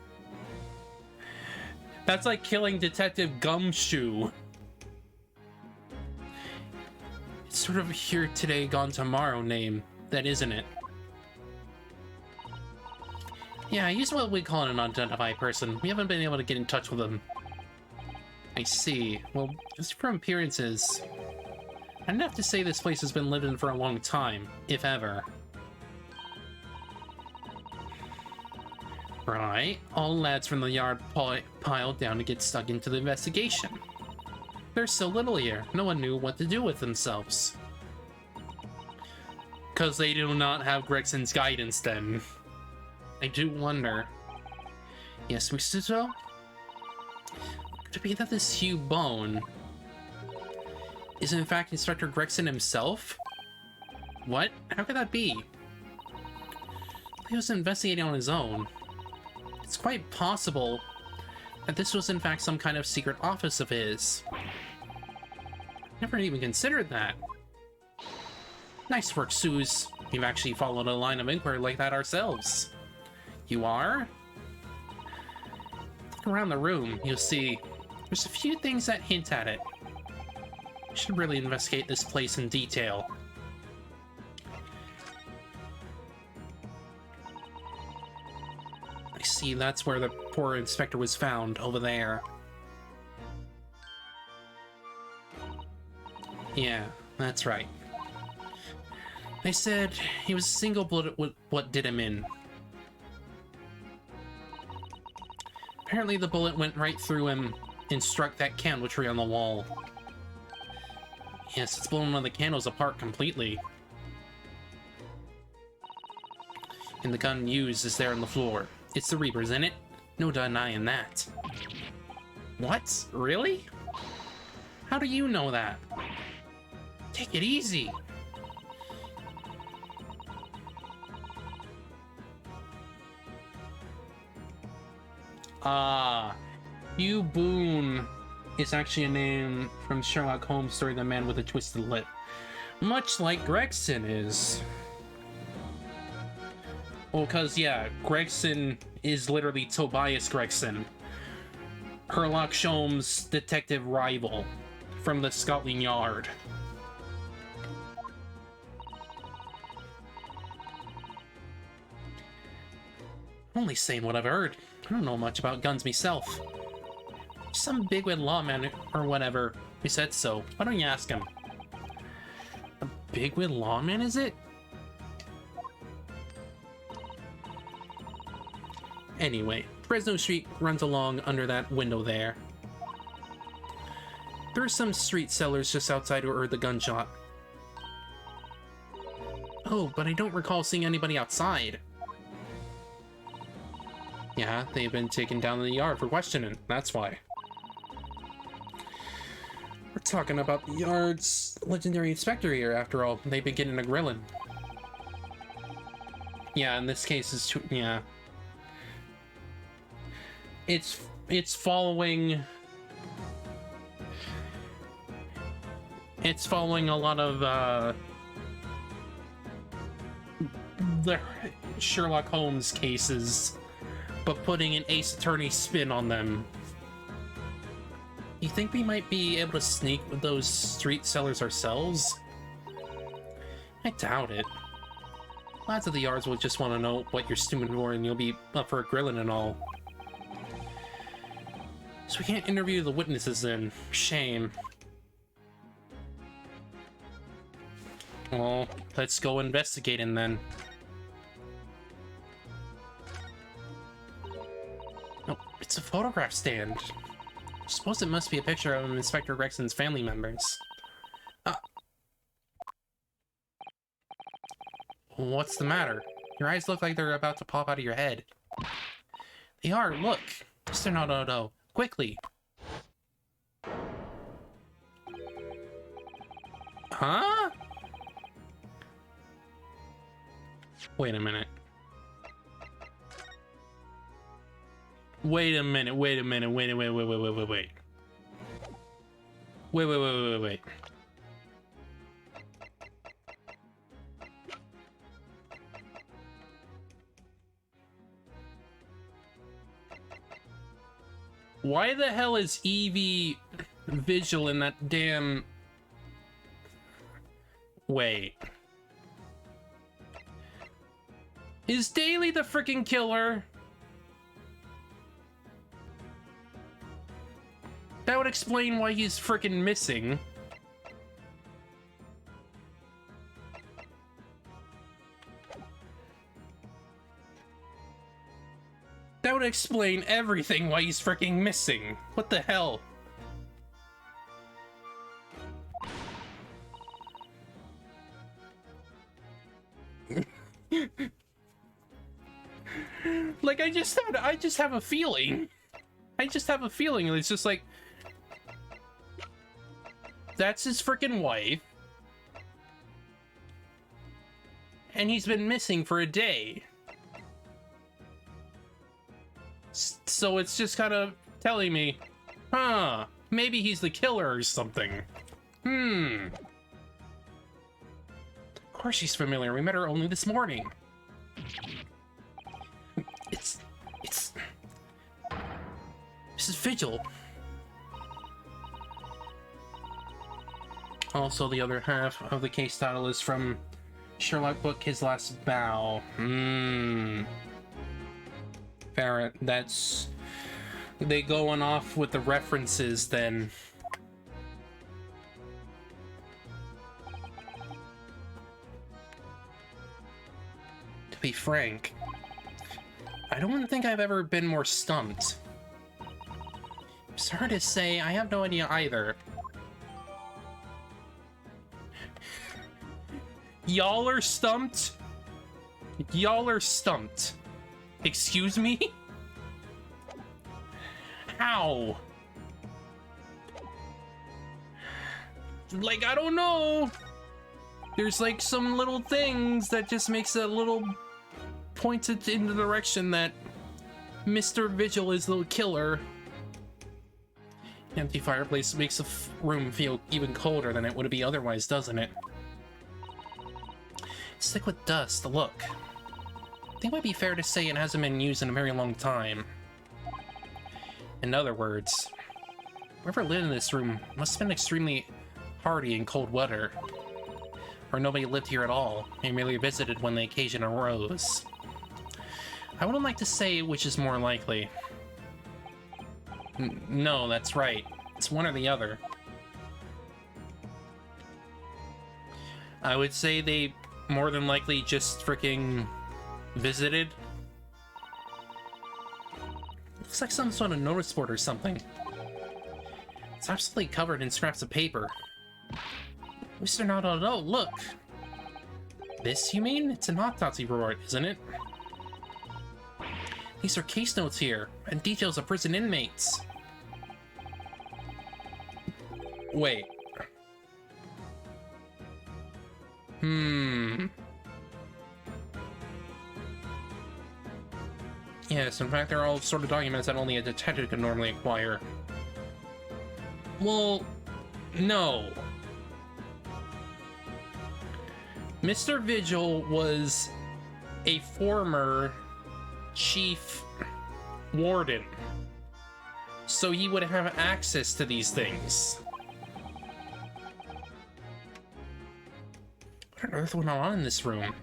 That's like killing Detective Gumshoe. It's sort of a here today, gone tomorrow name, that isn't it? Yeah, he's what we call an unidentified person. We haven't been able to get in touch with him. I see. Well, just from appearances, I'd have to say this place has been lived in for a long time, if ever. Right, all lads from the yard piled down to get stuck into the investigation. There's so little here, no one knew what to do with themselves. Because they do not have Gregson's guidance then. I do wonder. Yes, Mr. So? Could it be that this Cubone is in fact Inspector Gregson himself? What? How could that be? He was investigating on his own. It's quite possible that this was in fact some kind of secret office of his. Never even considered that. Nice work, Suze. We've actually followed a line of inquiry like that ourselves. You are? Look around the room, you'll see there's a few things that hint at it. We should really investigate this place in detail. I see, that's where the poor inspector was found, over there. Yeah, that's right. They said he was a single bullet with what did him in. Apparently the bullet went right through him and struck that candle tree on the wall. Yes, it's blown one of the candles apart completely. And the gun used is there on the floor. It's the Reaper's, isn't it? No denying that. What? Really? How do you know that? Take it easy. Hugh Boone is actually a name from Sherlock Holmes' story, The Man with a Twisted Lip. Much like Gregson is. Well, because, yeah, Gregson is literally Tobias Gregson, Sherlock Holmes' detective rival from the Scotland Yard. I'm only saying what I've heard. I don't know much about guns myself. Some bigwig lawman or whatever who said so. Why don't you ask him? A bigwig lawman, is it? Anyway, Fresno Street runs along under that window there. There are some street sellers just outside who heard the gunshot. Oh, but I don't recall seeing anybody outside. Yeah, they've been taken down to the yard for questioning, that's why. We're talking about the yard's legendary inspector here, after all. They've been getting a grilling. Yeah, in this case, yeah. It's following... It's following a lot of, the Sherlock Holmes cases, but putting an Ace Attorney spin on them. You think we might be able to sneak with those street sellers ourselves? I doubt it. Lads of the yards will just want to know what you're stewing for, and you'll be up for a grilling and all. So we can't interview the witnesses then. Shame. Well, let's go investigating then. Oh, it's a photograph stand. I suppose it must be a picture of Inspector Gregson's family members. What's the matter? Your eyes look like they're about to pop out of your head. They are, look! Mr. Nododo, quickly! Huh? Wait a minute. Wait a minute, wait a minute, wait. Wait. Why the hell is Evie Vigil in that damn... Wait. Is Daly the freaking killer? That would explain why he's freaking missing. That would explain everything why he's freaking missing. What the hell? Like, I just have a feeling. I just have a feeling. It's just like, that's his freaking wife. And he's been missing for a day. So it's just kind of telling me, huh, maybe he's the killer or something. Of course she's familiar. We met her only this morning. It's Mrs. Vigil. Also, the other half of the case title is from Sherlock book, His Last Bow. Fair, that's... They going off with the references then. To be frank, I don't think I've ever been more stumped. It's hard to say, I have no idea either. Y'all are stumped? Y'all are stumped. Excuse me? How? Like, I don't know. There's like some little things that just makes a little pointed in the direction that Mr. Vigil is the killer. Empty fireplace makes the room feel even colder than it would be otherwise, doesn't it? It's thick with dust. Look. I think it might be fair to say it hasn't been used in a very long time. In other words, whoever lived in this room must have been extremely hardy in cold weather. Or nobody lived here at all, and merely visited when the occasion arose. I wouldn't like to say which is more likely. No, that's right. It's one or the other. I would say they more than likely just freaking visited. Looks like some sort of notice board or something. It's absolutely covered in scraps of paper. Mr. Nododo, look! This, you mean? It's an autopsy report, isn't it? These are case notes here, and details of prison inmates. Wait. Yes, in fact, they're all sort of documents that only a detective could normally acquire. Well, no. Mr. Vigil was a former chief warden, so he would have access to these things. What on earth went on in this room?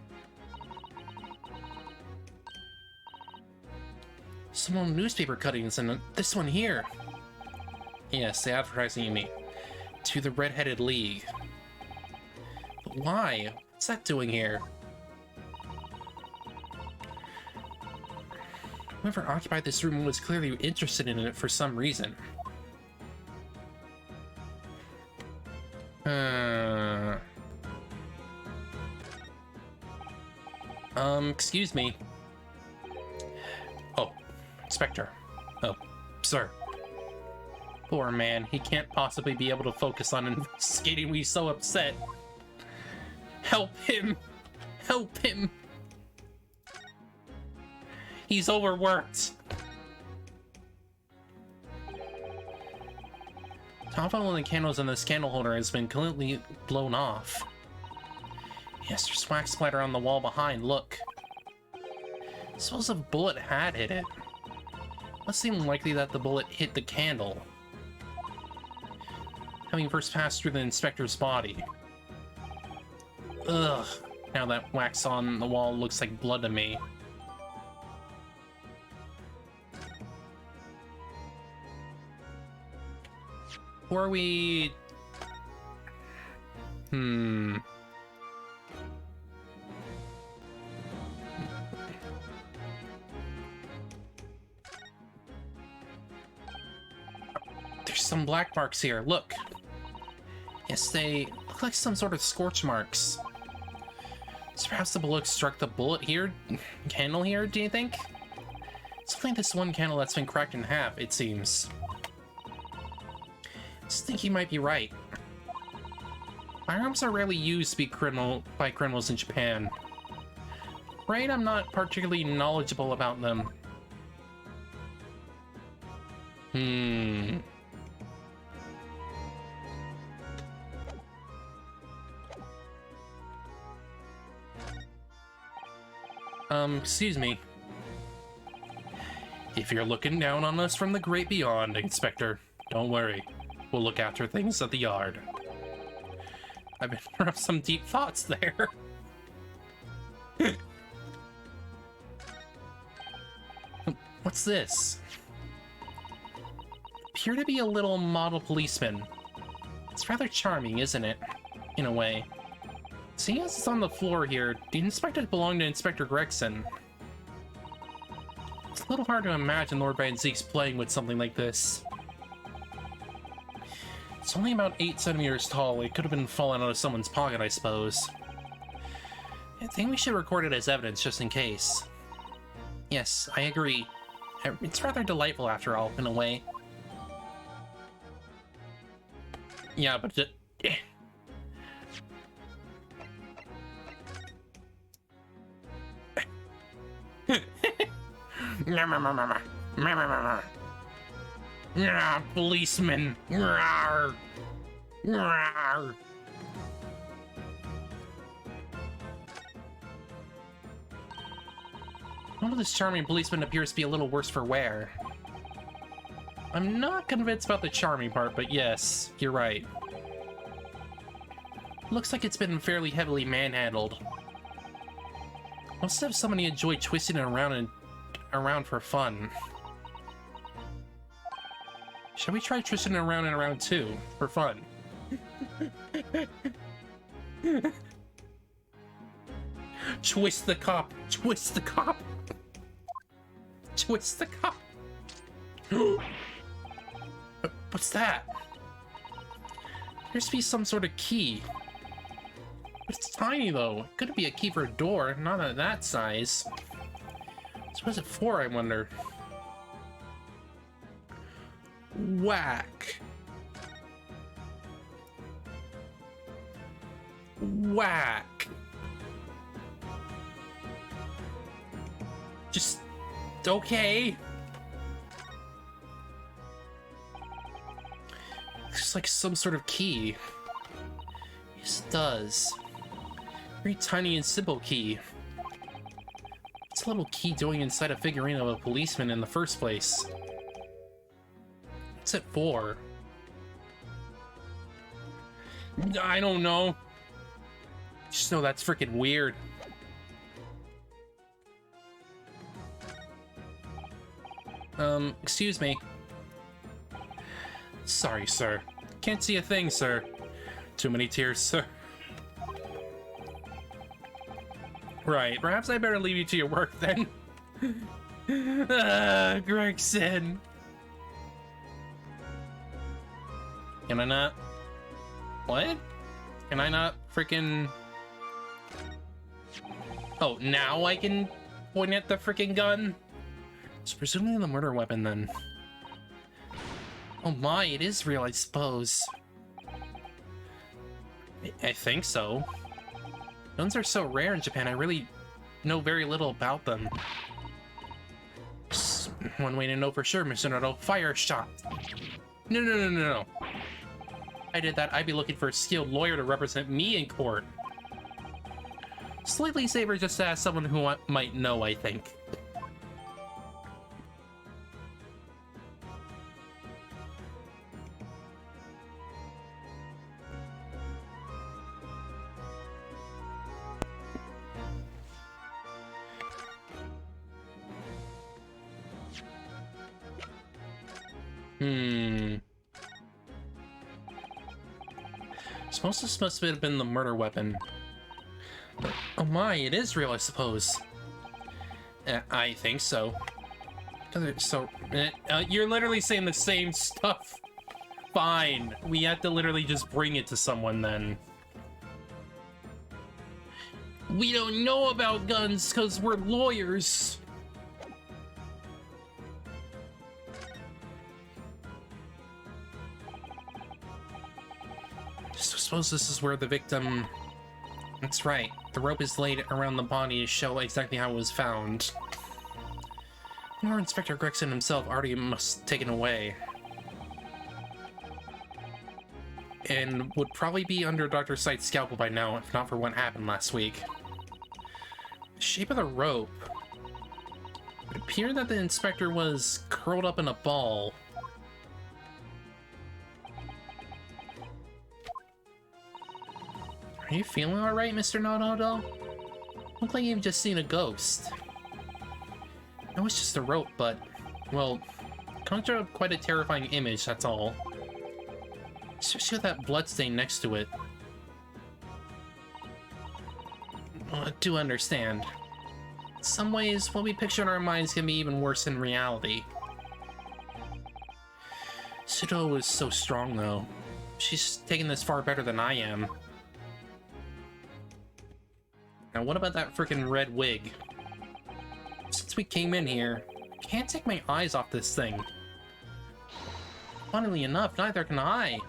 Some old newspaper cuttings and this one here. Yes, the advertising you mean. To the Red-Headed League. But why? What's that doing here? Whoever occupied this room was clearly interested in it for some reason. Excuse me. Oh, Inspector. Oh, sir. Poor man, he can't possibly be able to focus on investigating when he's so upset. Help him! Help him! He's overworked! Top of one of the candles in this candle holder has been completely blown off. Yes, there's wax splatter on the wall behind, look. Suppose a bullet had hit it. Must seem likely that the bullet hit the candle, having first passed through the inspector's body. Ugh, now that wax on the wall looks like blood to me. Who are we? There's some black marks here, look. Yes, they look like some sort of scorch marks. So perhaps the bullet struck the bullet here? Candle here, do you think? It's only this one candle that's been cracked in half, it seems. I just think he might be right. Firearms are rarely used by criminals in Japan. Right, I'm not particularly knowledgeable about them. Excuse me. If you're looking down on us from the great beyond, Inspector, don't worry. We'll look after things at the yard. I've been through some deep thoughts there. What's this? Appear to be a little model policeman. It's rather charming, isn't it? In a way. Seeing as it's on the floor here, the inspectors belong to Inspector Gregson. It's a little hard to imagine Lord Van Zeke's playing with something like this. It's only about 8 centimeters tall. It could have been falling out of someone's pocket, I suppose. I think we should record it as evidence just in case. Yes, I agree. It's rather delightful after all, in a way. Yeah, but policeman. One of this charming policeman appears to be a little worse for wear. I'm not convinced about the charming part, but yes, you're right. Looks like it's been fairly heavily manhandled. Must have somebody enjoyed twisting it around for fun. Shall we try twisting it around and around too, for fun? Twist the cop! Twist the cop! Twist the cop! What's that? There's to be some sort of key. It's tiny though. It could be a key for a door, not at that size. So what's it for, I wonder? Whack. Whack. Just okay. Looks like some sort of key. Yes, it does. Very tiny and simple key. What's a little key doing inside a figurine of a policeman in the first place? What's it for? I don't know. Just know that's freaking weird. Excuse me. Sorry, sir. Can't see a thing, sir. Too many tears, sir. Right, perhaps I better leave you to your work then. Gregson. Can I not? What? Can I not freaking... Oh, now I can point at the freaking gun? It's presumably the murder weapon then. Oh my, it is real, I suppose. I think so. Guns are so rare in Japan, I really know very little about them. Just one way to know for sure, Mr. Naruto. Fire a shot. No. If I did that, I'd be looking for a skilled lawyer to represent me in court. Slightly safer just to ask someone who might know, I think. Suppose this must have been the murder weapon. But, oh my, it is real, I suppose. I think so. You're literally saying the same stuff. Fine. We have to literally just bring it to someone then. We don't know about guns because we're lawyers. I suppose this is where the victim... That's right. The rope is laid around the body to show exactly how it was found. Or Inspector Gregson himself already must have taken away. And would probably be under Dr. Sight's scalpel by now, if not for what happened last week. The shape of the rope. It appeared that the inspector was curled up in a ball. Are you feeling alright, Mr. Naruto? Look like you've just seen a ghost. It was just a rope, but, well, conjured up quite a terrifying image, that's all. Especially with that bloodstain next to it. Well, I do understand. In some ways, what we picture in our minds can be even worse in reality. Sudo is so strong, though. She's taken this far better than I am. Now, what about that freaking red wig? Since we came in here, I can't take my eyes off this thing. Funnily enough, neither can I.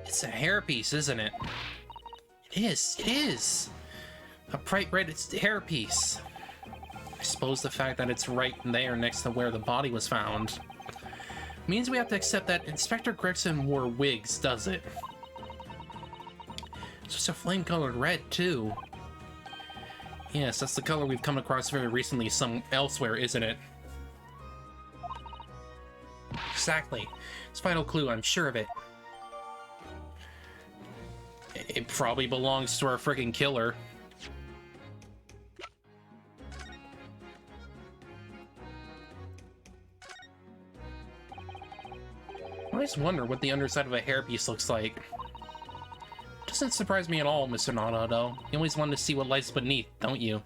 It's a hairpiece, isn't it? It is. A bright red hairpiece. I suppose the fact that it's right there next to where the body was found means we have to accept that Inspector Gregson wore wigs, does it? It's just a flame-colored red, too. Yes, that's the color we've come across very recently elsewhere, isn't it? Exactly. It's final clue, I'm sure of it. It probably belongs to our freaking killer. I always wonder what the underside of a hairpiece looks like. Doesn't surprise me at all, Mr. Naruto. You always want to see what lies beneath, don't you?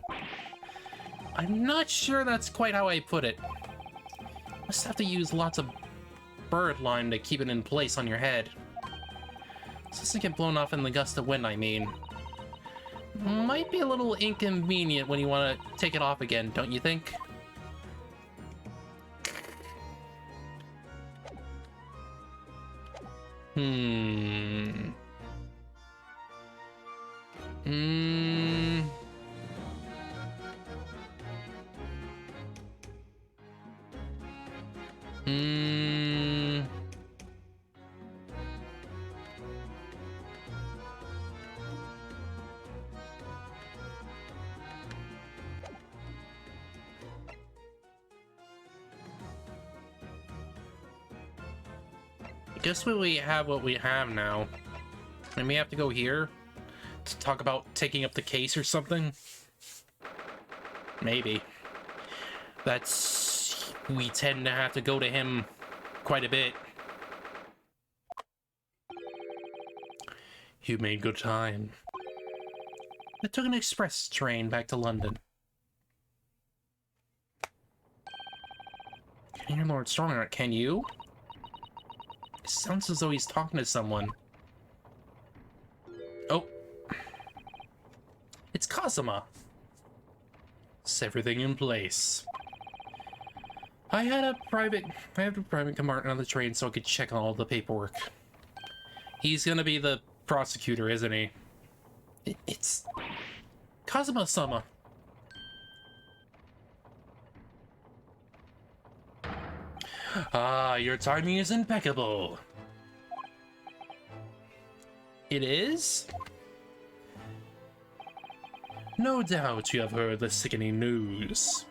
I'm not sure that's quite how I put it. Must have to use lots of bird lime to keep it in place on your head. So it doesn't get blown off in the gust of wind, I mean. Might be a little inconvenient when you want to take it off again, don't you think? Hmm. Hmm. Hmm. I guess we have what we have now. And we have to go here to talk about taking up the case or something? Maybe. We tend to have to go to him quite a bit. You made good time. I took an express train back to London. Can hear Lord Strongheart, can you? It sounds as though he's talking to someone. Oh. It's Kazuma. Is everything in place? I had a private compartment on the train so I could check on all the paperwork. He's gonna be the prosecutor, isn't he? It's Kazuma-sama. Ah, your timing is impeccable. It is? No doubt you have heard the sickening news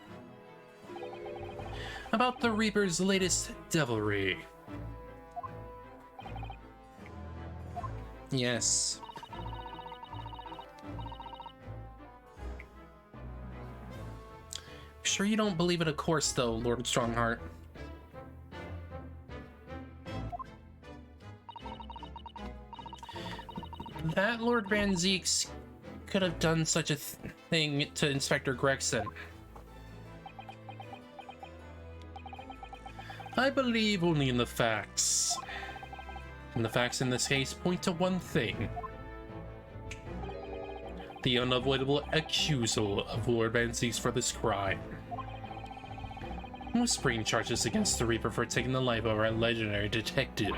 about the Reaper's latest devilry. Yes. Sure you don't believe it, of course, though, Lord Strongheart. That Lord Van Zieks could have done such a thing to Inspector Gregson. I believe only in the facts. And the facts in this case point to one thing. The unavoidable accusal of Lord Van Zieks for this crime. No spring charges against the Reaper for taking the life of our legendary detective.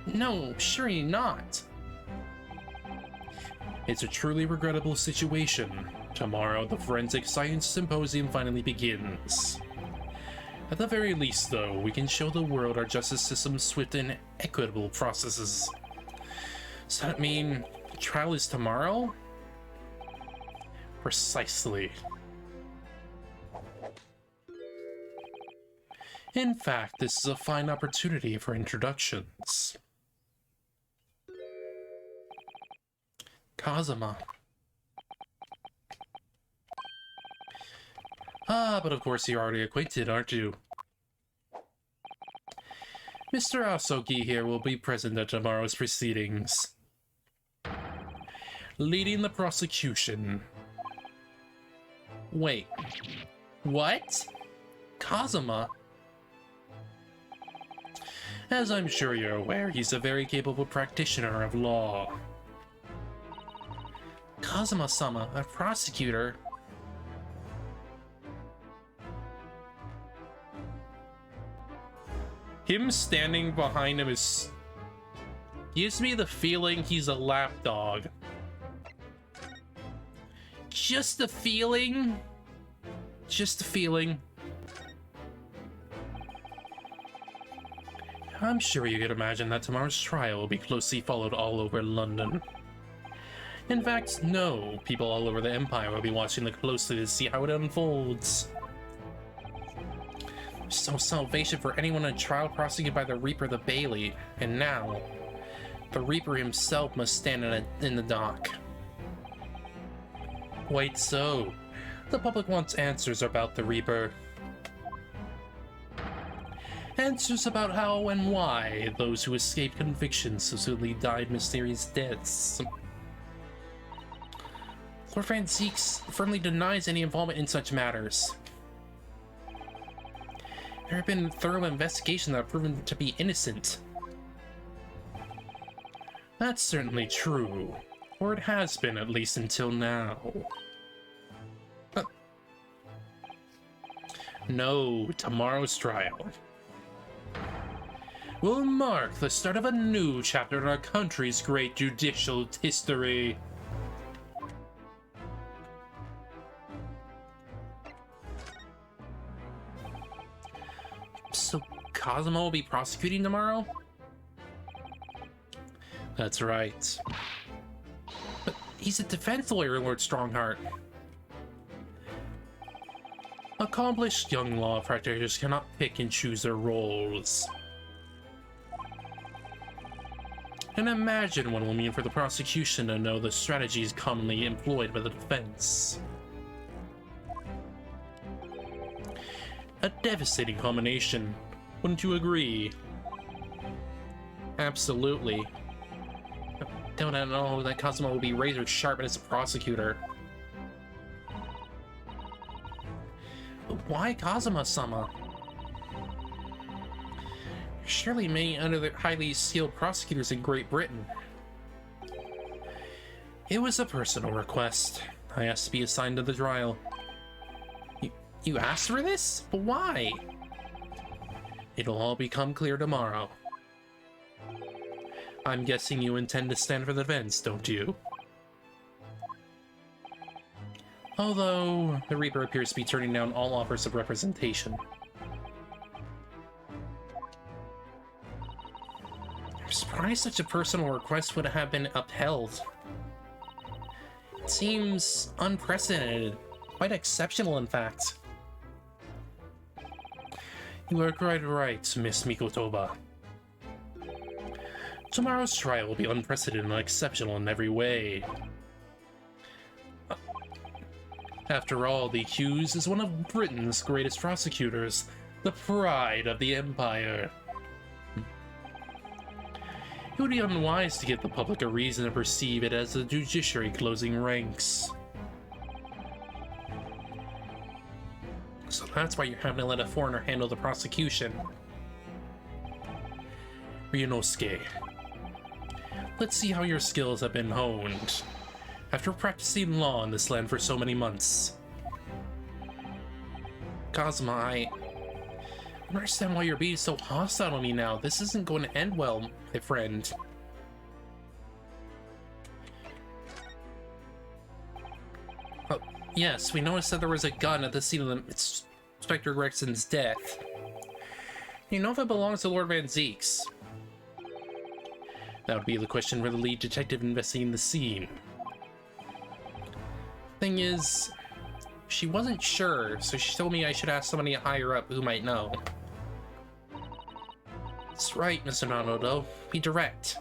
No, surely not. It's a truly regrettable situation. Tomorrow, the Forensic Science Symposium finally begins. At the very least, though, we can show the world our justice system's swift and equitable processes. Does that mean the trial is tomorrow? Precisely. In fact, this is a fine opportunity for introductions. Kazuma. Ah, but of course you're already acquainted, aren't you? Mr. Asogi here will be present at tomorrow's proceedings, leading the prosecution. Wait, what? Kazuma? As I'm sure you're aware, he's a very capable practitioner of law. Kazuma-sama, a prosecutor? Him standing behind him gives me the feeling he's a lapdog. Just a feeling. Just a feeling. I'm sure you could imagine that tomorrow's trial will be closely followed all over London. In fact, no, people all over the Empire will be watching it closely to see how it unfolds. There's no salvation for anyone in a trial prosecuted by the Reaper the Bailey, and now, the Reaper himself must stand in the dock. Quite so. The public wants answers about the Reaper. Answers about how and why those who escaped conviction so soonly died mysterious deaths. Lord Van Zieks firmly denies any involvement in such matters. There have been thorough investigations that have proven to be innocent. That's certainly true. Or it has been, at least until now. No, tomorrow's trial will mark the start of a new chapter in our country's great judicial history. So Cosmo will be prosecuting tomorrow? That's right. But he's a defense lawyer, Lord Strongheart. Accomplished young law practitioners cannot pick and choose their roles. And imagine what it will mean for the prosecution to know the strategies commonly employed by the defense. A devastating combination, wouldn't you agree? Absolutely. Don't I know that Cosmo will be razor sharp as a prosecutor. But why Kazuma-sama? Surely many other highly skilled prosecutors in Great Britain. It was a personal request. I asked to be assigned to the trial. You asked for this? But why? It'll all become clear tomorrow. I'm guessing you intend to stand for the defense, don't you? Although, the Reaper appears to be turning down all offers of representation. I'm surprised such a personal request would have been upheld. It seems unprecedented, quite exceptional in fact. You are quite right, Miss Mikotoba. Tomorrow's trial will be unprecedented and exceptional in every way. After all, the accused is one of Britain's greatest prosecutors, the pride of the Empire. It would be unwise to give the public a reason to perceive it as the judiciary closing ranks. So that's why you're having to let a foreigner handle the prosecution. Ryunosuke, let's see how your skills have been honed. After practicing law in this land for so many months. Kazuma, I don't understand why you're being so hostile to me now. This isn't going to end well, my friend. Oh, yes, we noticed that there was a gun at the scene of Inspector Gregson's death. You know if it belongs to Lord Van Zeeks? That would be the question for the lead detective investigating the scene. Thing is, she wasn't sure, so she told me I should ask somebody higher up who might know. That's right, Mr. Naruto. Be direct.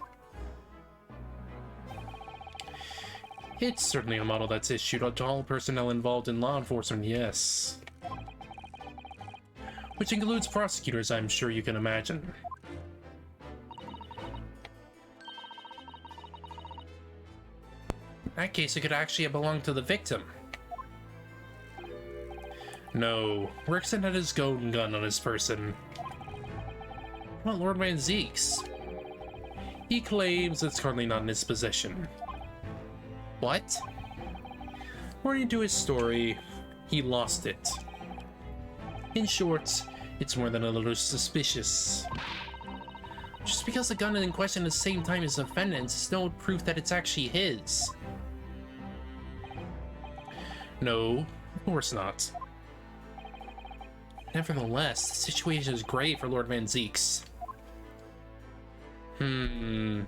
It's certainly a model that's issued to all personnel involved in law enforcement, yes. Which includes prosecutors, I'm sure you can imagine. In that case, it could actually have belonged to the victim. No, Gregson had his own gun on his person. Well, Lord Van Zeeks. He claims it's currently not in his possession. What? According to his story, he lost it. In short, it's more than a little suspicious. Just because the gun is in question at the same time as the defendant is no proof that it's actually his. No, of course not. Nevertheless, the situation is grave for Lord Van Zeeks. Hmm.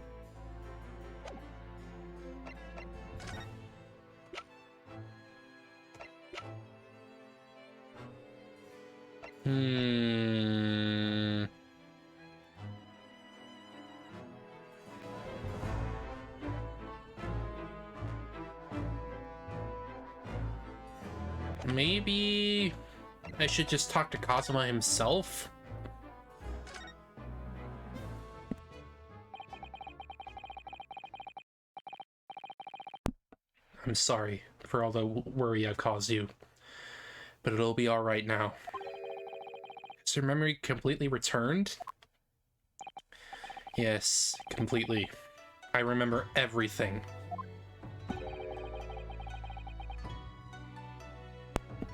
Maybe I should just talk to Kazuma himself? I'm sorry for all the worry I've caused you, but it'll be alright now. Is your memory completely returned? Yes, completely. I remember everything.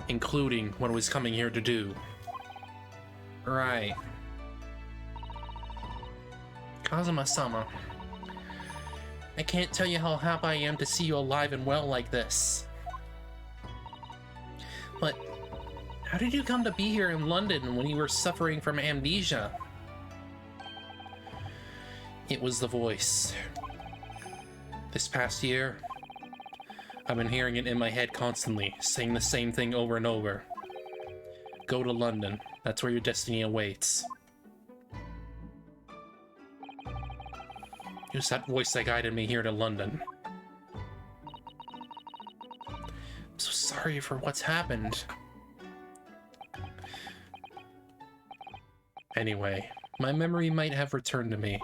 Including what I was coming here to do. Right. Kazuma-sama. I can't tell you how happy I am to see you alive and well like this. But how did you come to be here in London when you were suffering from amnesia? It was the voice. This past year, I've been hearing it in my head constantly, saying the same thing over and over. Go to London. That's where your destiny awaits. It was that voice that guided me here to London. I'm so sorry for what's happened. Anyway, my memory might have returned to me.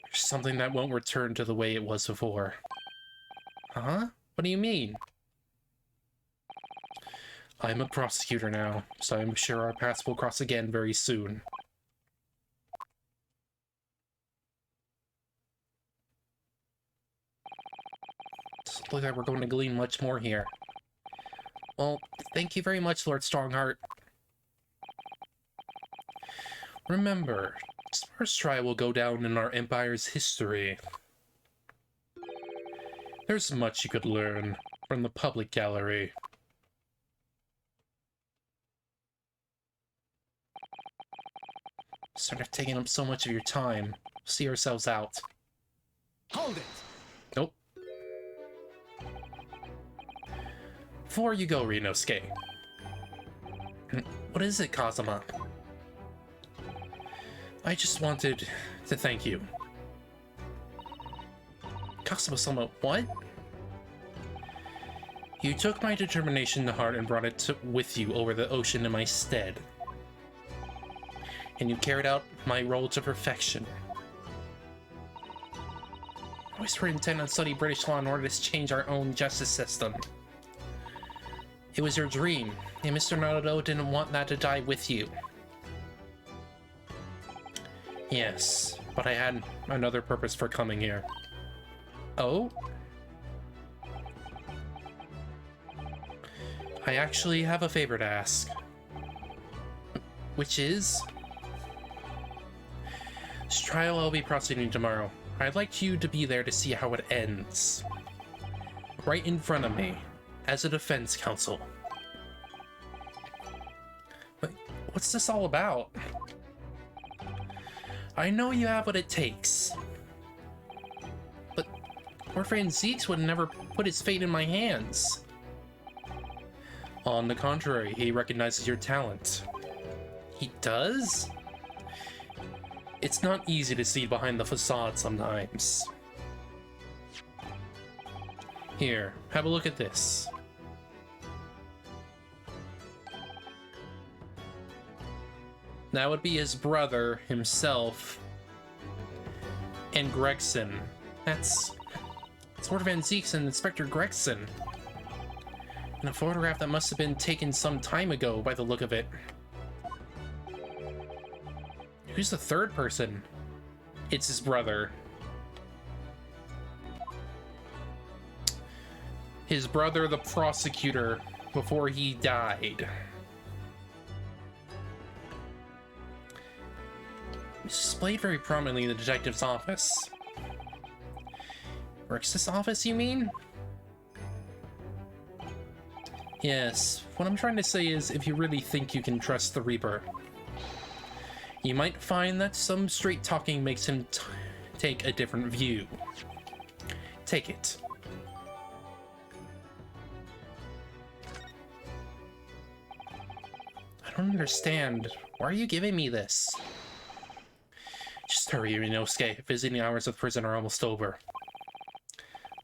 There's something that won't return to the way it was before. Huh? What do you mean? I'm a prosecutor now, so I'm sure our paths will cross again very soon. Doesn't look like we're going to glean much more here. Well, thank you very much, Lord Strongheart. Remember, this first trial will go down in our Empire's history. There's much you could learn from the public gallery. Sorry for taking up so much of your time. See ourselves out. Hold it! Nope. Before you go, Rinosuke. What is it, Kazuma? I just wanted to thank you. Kazuma-sama, what? You took my determination to heart and brought it with you over the ocean in my stead. And you carried out my role to perfection. I always were intent on studying British law in order to change our own justice system. It was your dream, and Mr. Naruto didn't want that to die with you. Yes, but I had another purpose for coming here. Oh? I actually have a favor to ask. Which is? This trial I'll be prosecuting tomorrow. I'd like you to be there to see how it ends. Right in front of me, as a defense counsel. But what's this all about? I know you have what it takes. But Lord Van Zieks would never put his fate in my hands. On the contrary, he recognizes your talent. He does? It's not easy to see behind the facade sometimes. Here, have a look at this. That would be his brother himself and Gregson. That's Lord Van Zieks and Inspector Gregson. In a photograph that must have been taken some time ago by the look of it. Who's the third person? It's his brother. His brother, the prosecutor, before he died. Displayed very prominently in the detective's office. Works this office, you mean? Yes, what I'm trying to say is, if you really think you can trust the Reaper, you might find that some straight talking makes him take a different view. Take it. I don't understand. Why are you giving me this? Just hurry, Inosuke. Visiting hours with prison are almost over.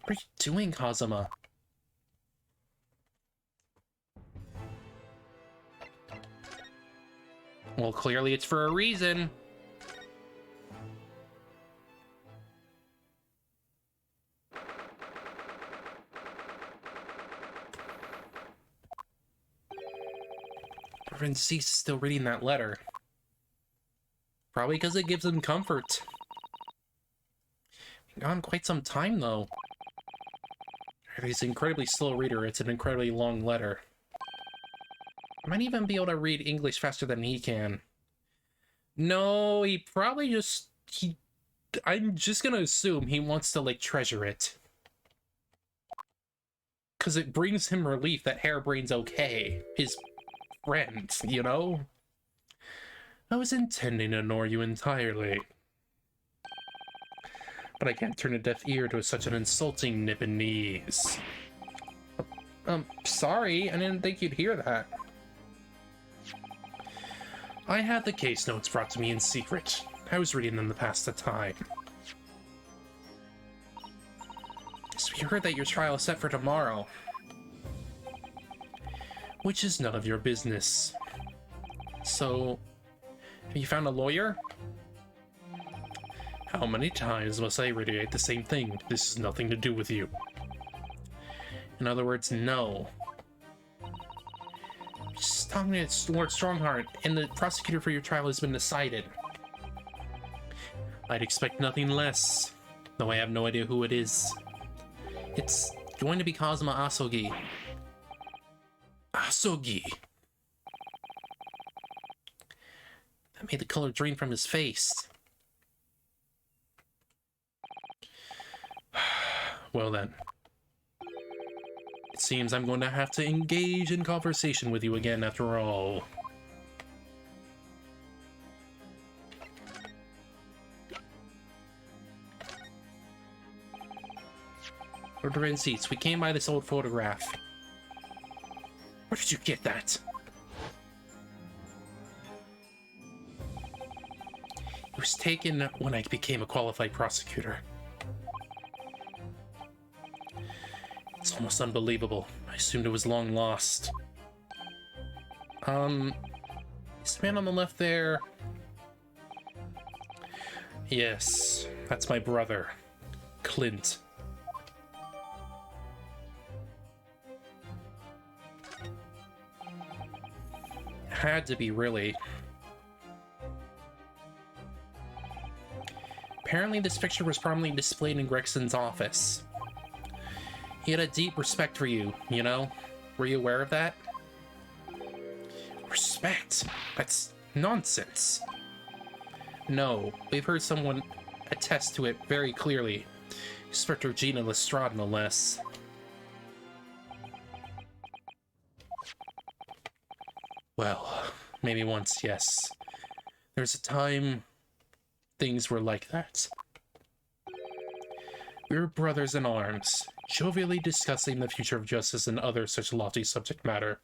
What are you doing, Kazuma? Well, clearly it's for a reason. Rensis is still reading that letter. Probably because it gives him comfort. Been gone quite some time, though. He's an incredibly slow reader. It's an incredibly long letter. I might even be able to read English faster than he can. No, he probably just... I'm just gonna assume he wants to, like, treasure it. Because it brings him relief that Harebraine's okay. His friend, you know? I was intending to ignore you entirely. But I can't turn a deaf ear to such an insulting Nipponese. Sorry, I didn't think you'd hear that. I had the case notes brought to me in secret. I was reading them to pass the time. So we heard that your trial is set for tomorrow. Which is none of your business. So, have you found a lawyer? How many times must I reiterate the same thing? This has nothing to do with you. In other words, no. Just tell me it's Lord Strongheart, and the prosecutor for your trial has been decided. I'd expect nothing less, though I have no idea who it is. It's going to be Kazuma Asogi. Asogi! That made the color drain from his face. Well then. It seems I'm going to have to engage in conversation with you again after all. Lord Rensis, we came by this old photograph. Where did you get that? It was taken when I became a qualified prosecutor. It's almost unbelievable. I assumed it was long lost. Is the man on the left there? Yes, that's my brother, Clint. Had to be, really. Apparently this picture was prominently displayed in Gregson's office. He had a deep respect for you, you know? Were you aware of that? Respect? That's nonsense. No, we've heard someone attest to it very clearly. Inspector Gina Lestrade, no less. Well, maybe once, yes. There's a time things were like that. We were brothers in arms, jovially discussing the future of justice and other such lofty subject matter.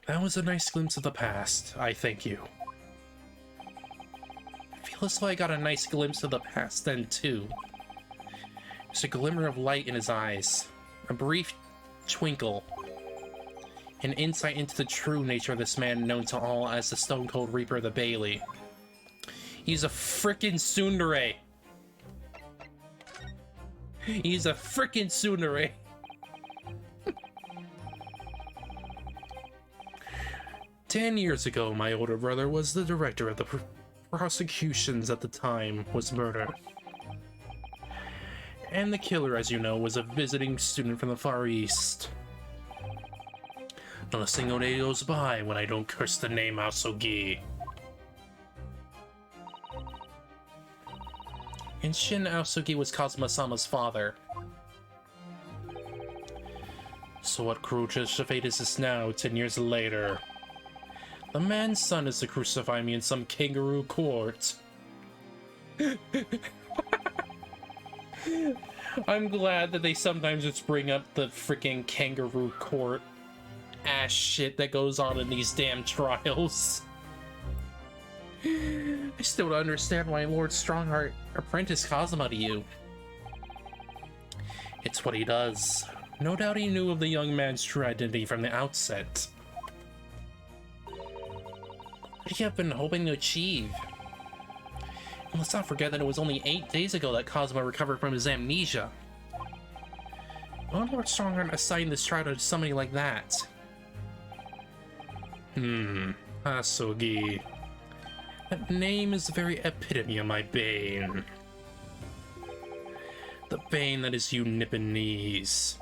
That was a nice glimpse of the past, I thank you. I feel as though I got a nice glimpse of the past then, too. There's a glimmer of light in his eyes, a brief twinkle, an insight into the true nature of this man known to all as the Stone Cold Reaper of the Bailey. He's a frickin' tsundere. He's a frickin' tsundere. 10 years ago, my older brother was the director of the prosecutions at the time was murdered. And the killer, as you know, was a visiting student from the Far East. Not a single day goes by when I don't curse the name Asogi. And Shin Aosugi was Kazuma-sama's father. So what cruel twist of fate is this now, 10 years later? The man's son is to crucify me in some kangaroo court. I'm glad that they sometimes just bring up the freaking kangaroo court ass shit that goes on in these damn trials. I still don't understand why Lord Strongheart apprenticed Kazuma to you. It's what he does. No doubt he knew of the young man's true identity from the outset. What do you have been hoping to achieve? And let's not forget that it was only 8 days ago that Kazuma recovered from his amnesia. Why would Lord Strongheart assign this trial to somebody like that? Asogi. That name is the very epitome of my bane. The bane that is you Nipponese.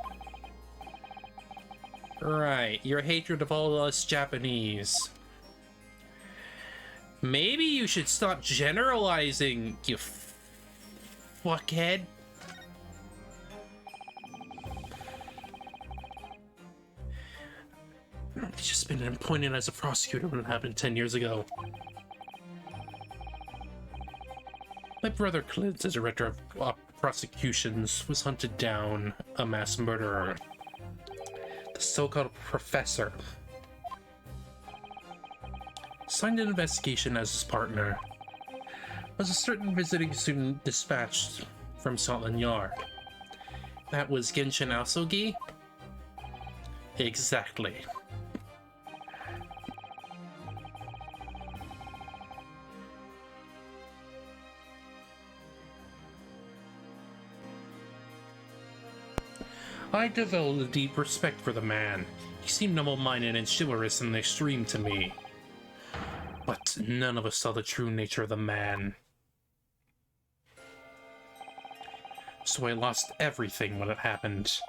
Right, your hatred of all us Japanese. Maybe you should stop generalizing, you fuckhead. He's just been appointed as a prosecutor when it happened 10 years ago. My brother Clint, as director of prosecutions, was hunted down, a mass murderer. The so-called professor signed an investigation as his partner. Was a certain visiting student dispatched from Scotland Yard. That was Genshin Asogi? Exactly. I developed a deep respect for the man. He seemed noble-minded and chivalrous in the extreme to me. But none of us saw the true nature of the man. So I lost everything when it happened.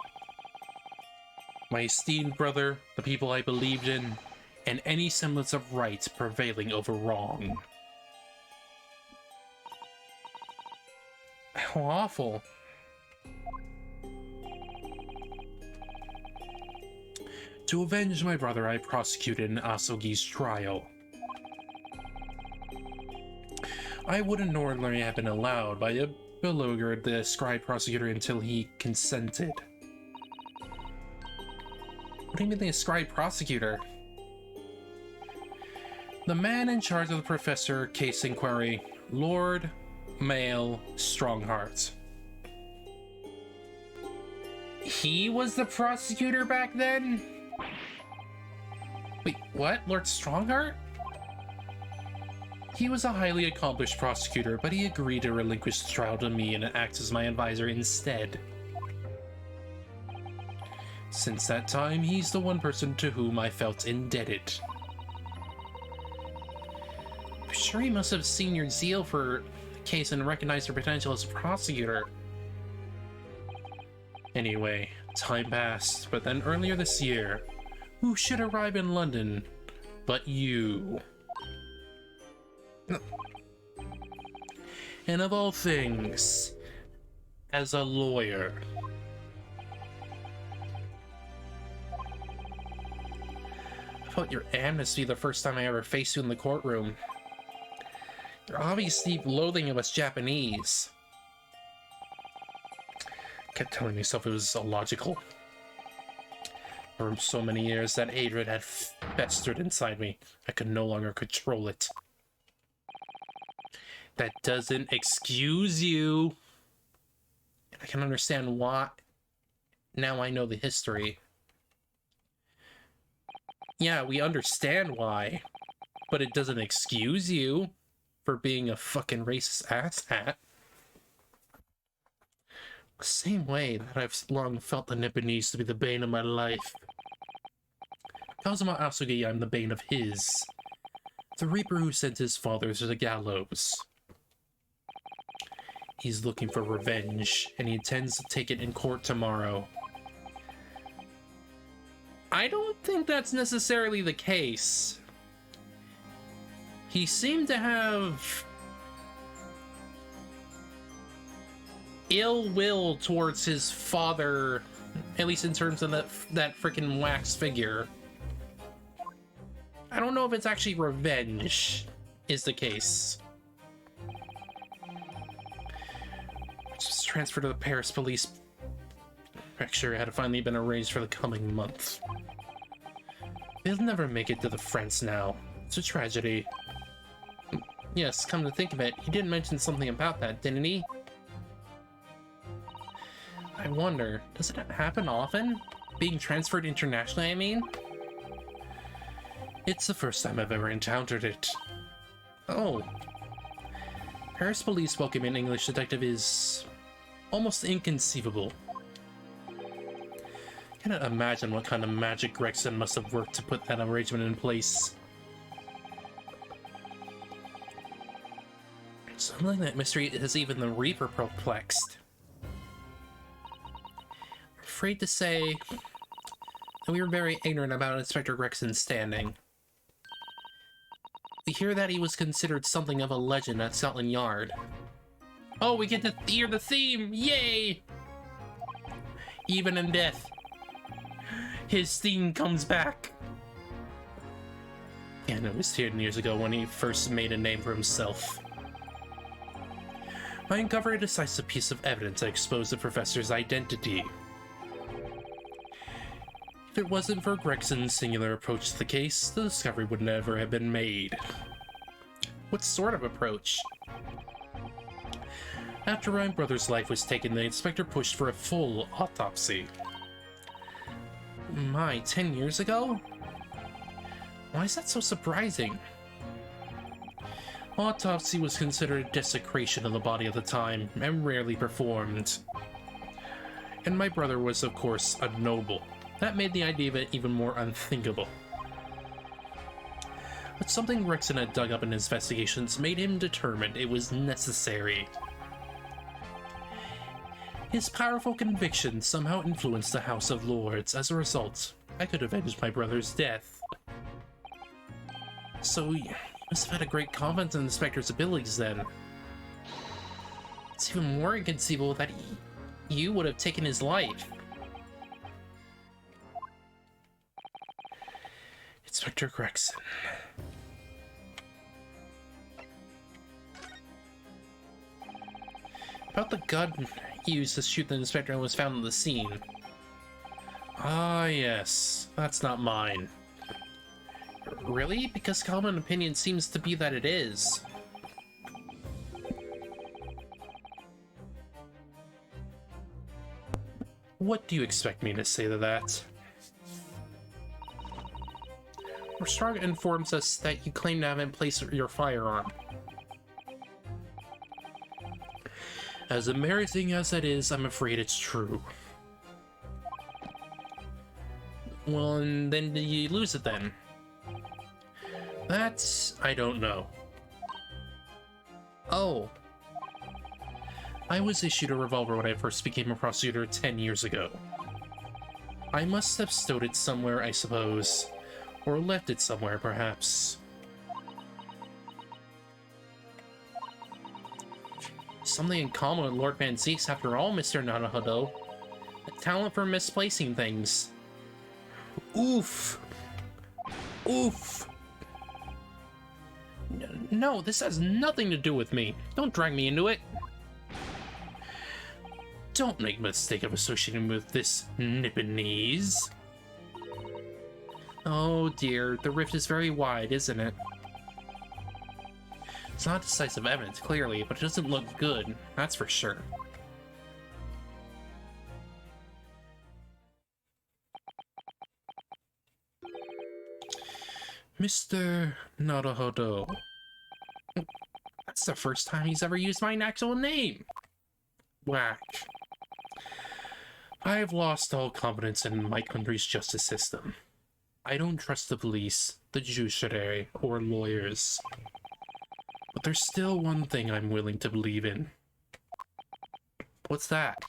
My esteemed brother, the people I believed in, and any semblance of right prevailing over wrong. How awful. To avenge my brother, I prosecuted Asogi's trial. I wouldn't normally have been allowed by a beleaguered the scribe prosecutor until he consented. What do you mean the scribe prosecutor? The man in charge of the professor case inquiry, Lord Male Strongheart. He was the prosecutor back then? Wait, what? Lord Strongheart? He was a highly accomplished prosecutor, but he agreed to relinquish the trial to me and act as my advisor instead. Since that time, he's the one person to whom I felt indebted. I'm sure he must have seen your zeal for the case and recognized your potential as a prosecutor. Anyway, time passed, but then earlier this year, who should arrive in London but you? And of all things, as a lawyer. I felt your amnesty the first time I ever faced you in the courtroom. Your obvious deep loathing of us Japanese. I kept telling myself it was illogical. For so many years, that hatred had festered inside me. I could no longer control it. That doesn't excuse you. I can understand why. Now I know the history. Yeah, we understand why. But it doesn't excuse you for being a fucking racist asshat. The same way that I've long felt the Nipponese to be the bane of my life. Kazuma Asogi, I'm the bane of his. The Reaper who sent his father to the gallows. He's looking for revenge, and he intends to take it in court tomorrow. I don't think that's necessarily the case. He seemed to have ill will towards his father, at least in terms of that freaking wax figure. I don't know if it's actually revenge is the case. Just transferred to the Paris police. Prefecture had finally been arranged for the coming month. They'll never make it to the fronts now. It's a tragedy. Yes, come to think of it, he did mention something about that, didn't he? I wonder, does it happen often? Being transferred internationally, I mean? It's the first time I've ever encountered it. Oh. Paris police welcome an English detective is almost inconceivable. I cannot imagine what kind of magic Gregson must have worked to put that arrangement in place. Something that mystery has even the Reaper perplexed. I'm afraid to say that we were very ignorant about Inspector Gregson's standing. We hear that he was considered something of a legend at Scotland Yard. Oh, we get to hear the theme! Yay! Even in death, his theme comes back. And it was 10 years ago when he first made a name for himself. I uncovered a decisive piece of evidence that exposed the professor's identity. If it wasn't for Gregson's singular approach to the case, the discovery would never have been made. What sort of approach? After my brother's life was taken, the inspector pushed for a full autopsy. My, 10 years ago? Why is that so surprising? Autopsy was considered a desecration of the body at the time, and rarely performed. And my brother was, of course, a noble. That made the idea of it even more unthinkable. But something Gregson had dug up in his investigations made him determined it was necessary. His powerful conviction somehow influenced the House of Lords. As a result, I could avenge my brother's death. So, you must have had a great confidence in the Inspector's abilities then. It's even more inconceivable that you would have taken his life. Inspector Gregson. About the gun used to shoot the inspector was found on the scene. Ah, yes. That's not mine. Really? Because common opinion seems to be that it is. What do you expect me to say to that? Restrada informs us that you claim to have in place your firearm. As embarrassing as that is, I'm afraid it's true. Well, and then did you lose it then? That's... I don't know. Oh. I was issued a revolver when I first became a prosecutor 10 years ago. I must have stowed it somewhere, I suppose. Or left it somewhere, perhaps. Something in common with Lord Van Zieks after all, Mr. Naruhodo. A talent for misplacing things. Oof. Oof. No, this has nothing to do with me. Don't drag me into it. Don't make the mistake of associating with this Nipponese. Oh dear, the rift is very wide, isn't it? It's not decisive evidence, clearly, but it doesn't look good, that's for sure. Mr. Naruhodo. That's the first time he's ever used my actual name. Whack. I have lost all confidence in my country's justice system. I don't trust the police, the judiciary, or lawyers. But there's still one thing I'm willing to believe in. What's that?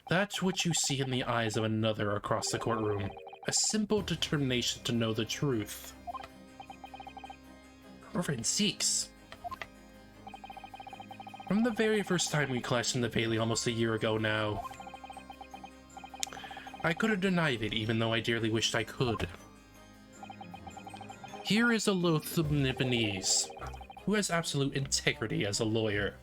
That's what you see in the eyes of another across the courtroom. A simple determination to know the truth. Reverend Zeeks. From the very first time we clashed in the Valley almost a year ago now, I could have denied it even though I dearly wished I could. Here is a loathsome Nipponese, who has absolute integrity as a lawyer.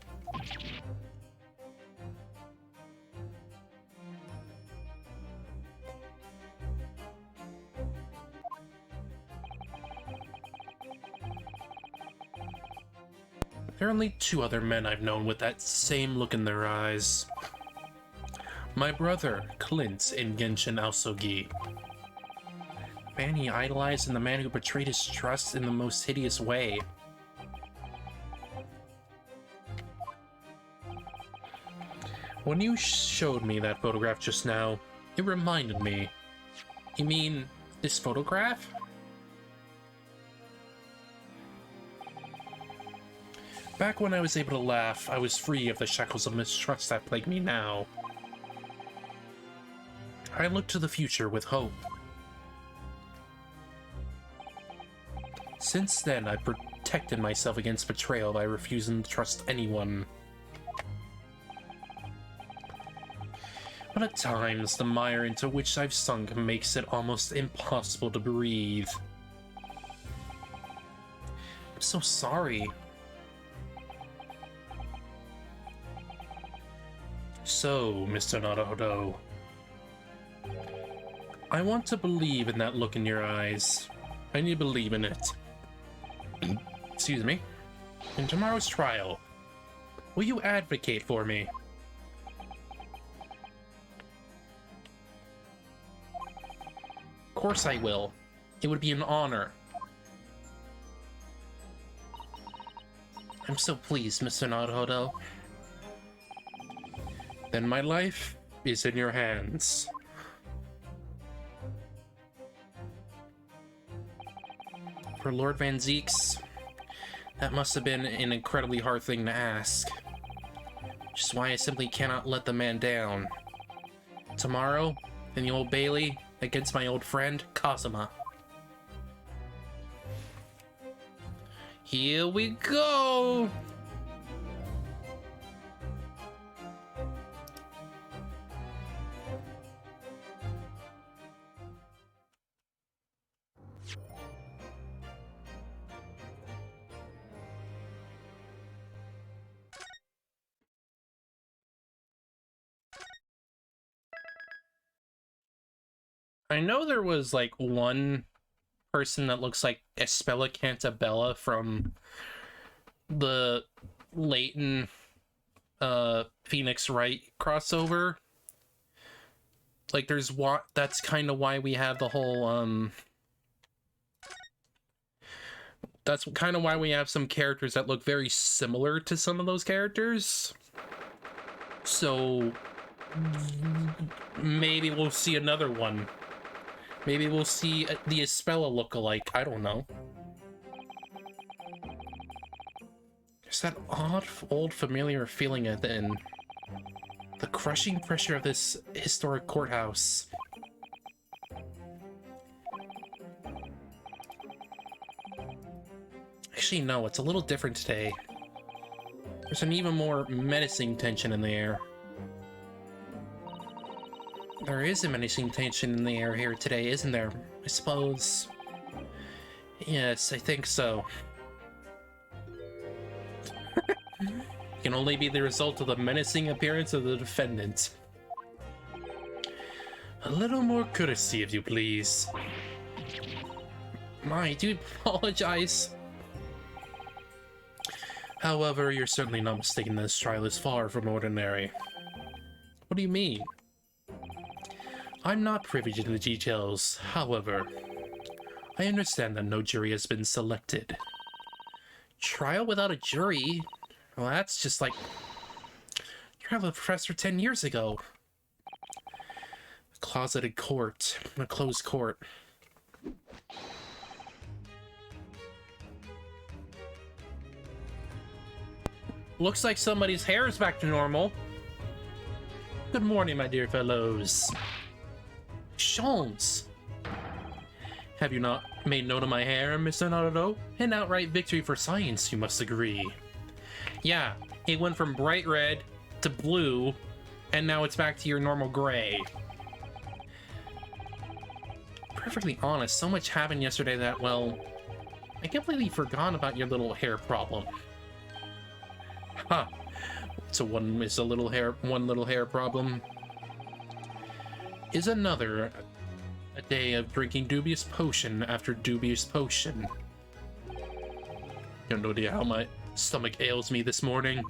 There are only two other men I've known with that same look in their eyes. My brother, Clint, in Genshin Aosogi. The man he idolized and the man who betrayed his trust in the most hideous way. When you showed me that photograph just now, it reminded me. You mean this photograph? Back when I was able to laugh, I was free of the shackles of mistrust that plague me now. I look to the future with hope. Since then, I've protected myself against betrayal by refusing to trust anyone. But at times, the mire into which I've sunk makes it almost impossible to breathe. I'm so sorry. So, Mr. Naruhodo, I want to believe in that look in your eyes. I need to believe in it. Excuse me. In tomorrow's trial, will you advocate for me? Of course I will. It would be an honor. I'm so pleased, Mr. Naruhodo. Then my life is in your hands. For Lord Van Zieks, that must have been an incredibly hard thing to ask. Which is why I simply cannot let the man down. Tomorrow, in the Old Bailey, against my old friend, Kazuma. Here we go! I know there was like one person that looks like Espella Cantabella from the Leighton Phoenix Wright crossover. Like there's what that's kind of why we have the whole that's kind of why we have some characters that look very similar to some of those characters. So maybe we'll see another one. Maybe we'll see the Espella look-alike. I don't know. There's that odd, old, familiar feeling at the end. The crushing pressure of this historic courthouse. Actually, no, it's a little different today. There's an even more menacing tension in the air. There is a menacing tension in the air here today, isn't there? I suppose. Yes, I think so. It can only be the result of the menacing appearance of the defendant. A little more courtesy, if you please. I do apologize. However, you're certainly not mistaken. This trial is far from ordinary. What do you mean? I'm not privy to the details. However, I understand that no jury has been selected. Trial without a jury? Well, that's just like trial of the professor 10 years ago. A closeted court, a closed court. Looks like somebody's hair is back to normal. Good morning, my dear fellows. Sholmes! Have you not made note of my hair, Mr. Naruto? An outright victory for science, you must agree. Yeah, it went from bright red to blue, and now it's back to your normal gray. Perfectly honest, so much happened yesterday that, well, I completely forgot about your little hair problem. Huh. So one little hair problem is another a day of drinking dubious potion after dubious potion. You have no idea how my stomach ails me this morning.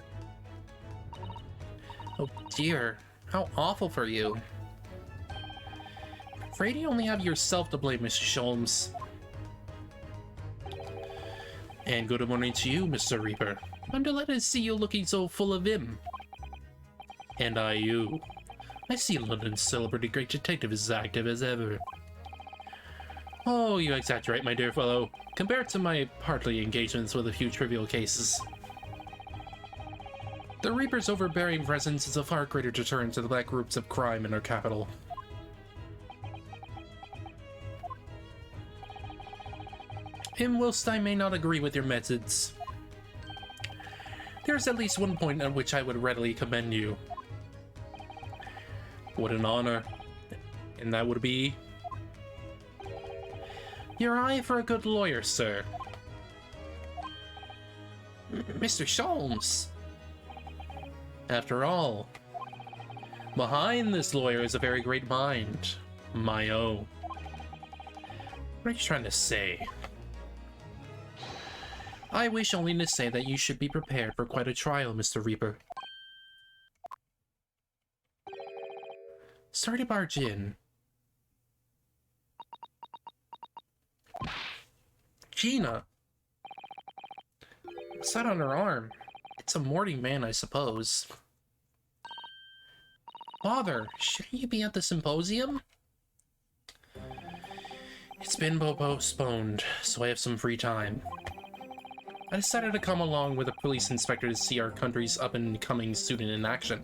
Oh dear, how awful for you. I'm afraid you only have yourself to blame, Mr. Sholmes. And good morning to you, Mr. Reaper. I'm delighted to see you looking so full of vim. And you. I see London's celebrated great detective is as active as ever. Oh, you exaggerate, my dear fellow. Compared to my partly engagements with a few trivial cases. The Reaper's overbearing presence is a far greater deterrent to the black groups of crime in our capital. And whilst I may not agree with your methods, there's at least one point on which I would readily commend you. What an honor. And that would be... your eye for a good lawyer, sir. Mr. Sholmes! After all, behind this lawyer is a very great mind. My own. What are you trying to say? I wish only to say that you should be prepared for quite a trial, Mr. Reaper. Sorry to barge in. Gina! What's that on her arm? It's a morning man, I suppose. Father, shouldn't you be at the symposium? It's been postponed, so I have some free time. I decided to come along with a police inspector to see our country's up-and-coming student in action.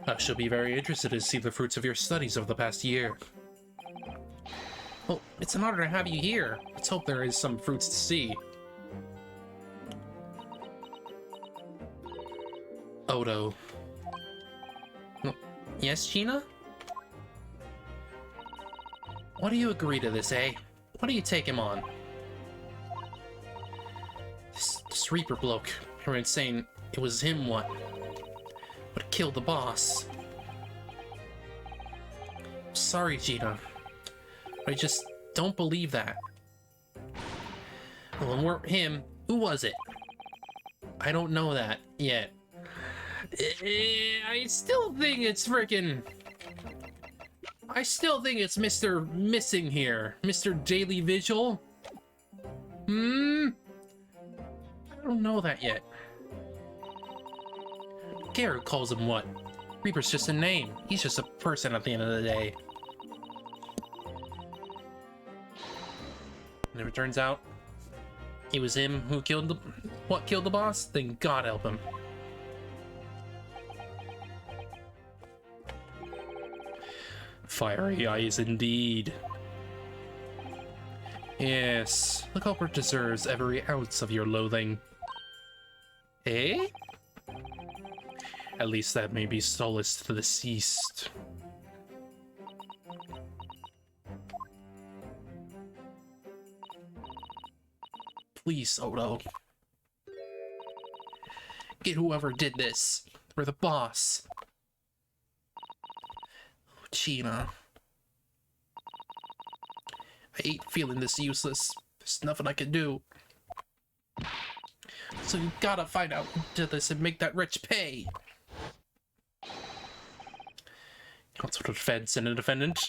I shall be very interested to see the fruits of your studies over the past year. Well, it's an honor to have you here. Let's hope there is some fruits to see. Odo. Oh, yes, Gina? Why do you agree to this, eh? Why do you take him on? This Reaper bloke. Everyone's saying it was him what killed the boss. Sorry, Gina. I just don't believe that. Well, it weren't him. Who was it? I don't know that yet. I still think it's freaking... I still think it's Mr. Missing here. Mr. Daily Vigil? I don't know that yet. Garrett calls him what? Reaper's just a name. He's just a person at the end of the day. And if it turns out it was him who killed the boss, then God help him. Fiery eyes indeed. Yes, the culprit deserves every ounce of your loathing. Eh? At least that may be solace to the deceased. Please, Odo. Get whoever did this. We're the boss. Oh, Gina. I hate feeling this useless. There's nothing I can do. So you gotta find out who did this and make that rich pay. Consult the defense and a defendant.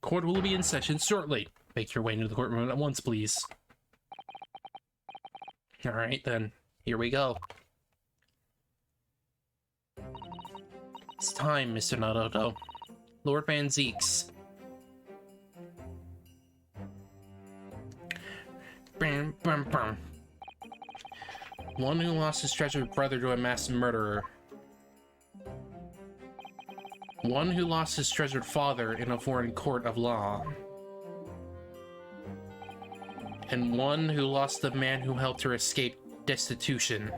Court will be in session shortly. Make your way into the courtroom at once, please. Alright then, here we go. It's time, Mr. Naruto. Lord Van Zeeks. Bam, bam, bam. One who lost his treasured brother to a mass murderer. One who lost his treasured father in a foreign court of law. And one who lost the man who helped her escape destitution.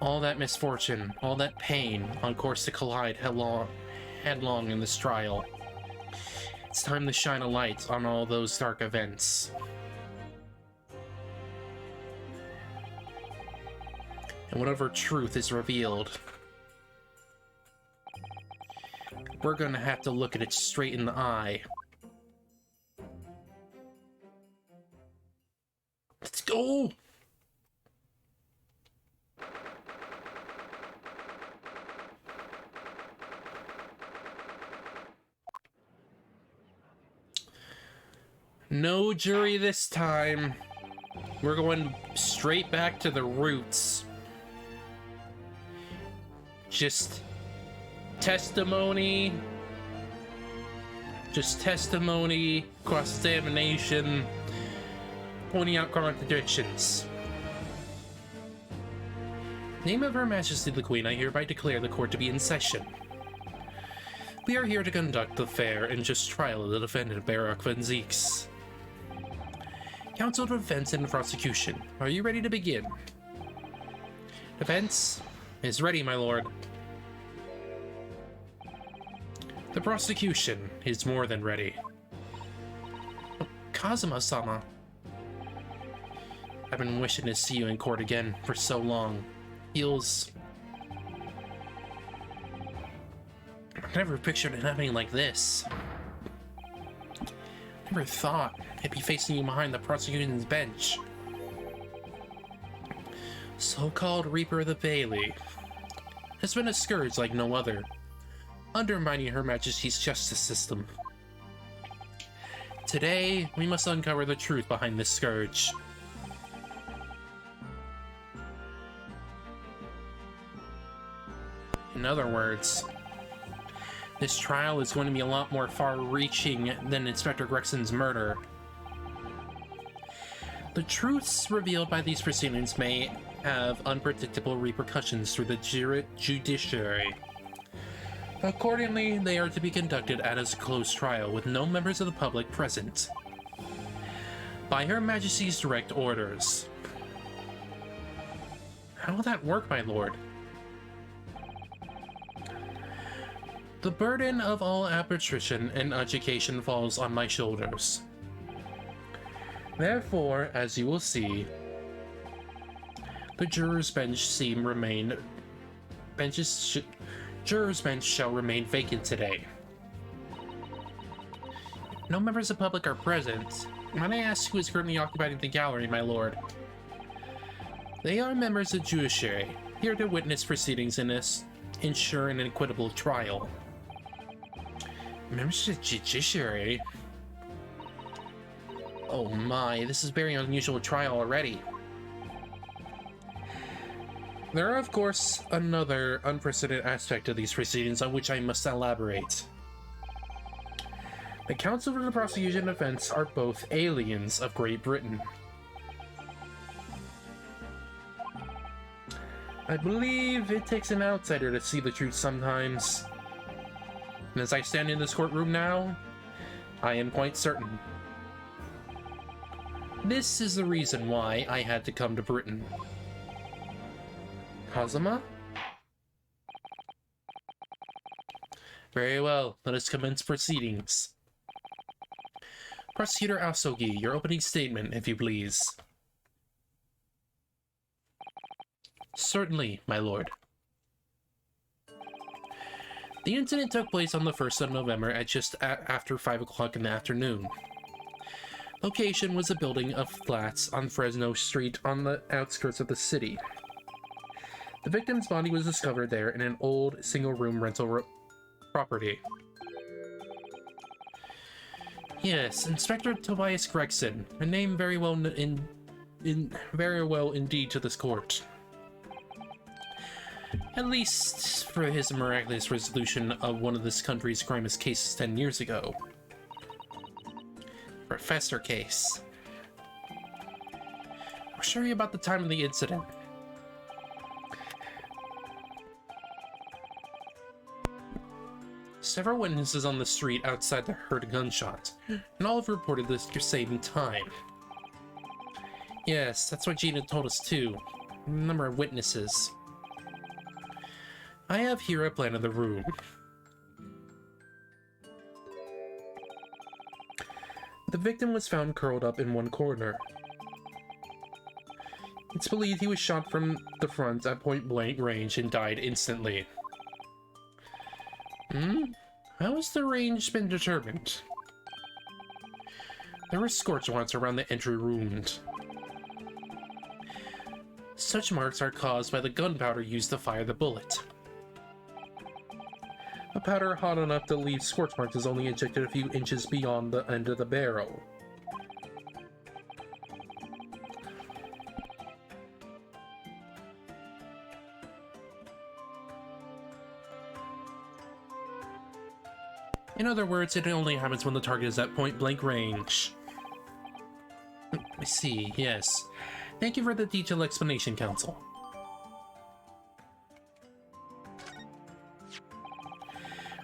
All that misfortune, all that pain, on course to collide headlong in this trial. It's time to shine a light on all those dark events. And whatever truth is revealed, we're gonna have to look at it straight in the eye. Let's go! No jury this time. We're going straight back to the roots. Just testimony, cross-examination, pointing out contradictions. Name of Her Majesty the Queen, I hereby declare the court to be in session. We are here to conduct the fair and just trial of the defendant, Barak Van Zieks. Counsel of Defense and Prosecution, are you ready to begin? Defense is ready, my lord. The prosecution is more than ready. Oh, Kazuma-sama. I've been wishing to see you in court again for so long. Feels... I never pictured it happening like this. Never thought I'd be facing you behind the prosecution's bench. So-called Reaper of the Bailey has been a scourge like no other, undermining Her Majesty's justice system. Today, we must uncover the truth behind this scourge. In other words, this trial is going to be a lot more far-reaching than Inspector Gregson's murder. The truths revealed by these proceedings may have unpredictable repercussions through the judiciary. Accordingly, they are to be conducted as a closed trial with no members of the public present. By Her Majesty's direct orders. How will that work, my lord? The burden of all arbitration and education falls on my shoulders. Therefore, as you will see, the jurors' bench shall remain vacant today. No members of the public are present. Might I ask who is currently occupying the gallery, my lord? They are members of the judiciary, here to witness proceedings and ensure an equitable trial. Members of the judiciary? Oh my, this is a very unusual trial already. There are, of course, another unprecedented aspect of these proceedings on which I must elaborate. The counsel for the prosecution and defense are both aliens of Great Britain. I believe it takes an outsider to see the truth sometimes. And as I stand in this courtroom now, I am quite certain. This is the reason why I had to come to Britain. Kazuma? Very well, let us commence proceedings. Prosecutor Aosogi, your opening statement, if you please. Certainly, my lord. The incident took place on the 1st of November at just after 5 o'clock in the afternoon. Location was a building of flats on Fresno Street on the outskirts of the city. The victim's body was discovered there in an old single-room rental property. Yes, Inspector Tobias Gregson, a name very well indeed to this court. At least for his miraculous resolution of one of this country's grimest cases 10 years ago. Professor case. I'll show you about the time of the incident. Several witnesses on the street outside heard a gunshot, and all have reported the same time. Yes, that's what Gina told us too. A number of witnesses. I have here a plan of the room. The victim was found curled up in one corner. It's believed he was shot from the front at point-blank range and died instantly. How has the range been determined? There were scorch marks around the entry wound. Such marks are caused by the gunpowder used to fire the bullet. A powder hot enough to leave scorch marks is only injected a few inches beyond the end of the barrel. In other words, it only happens when the target is at point-blank range. I see, yes. Thank you for the detailed explanation, Counsel.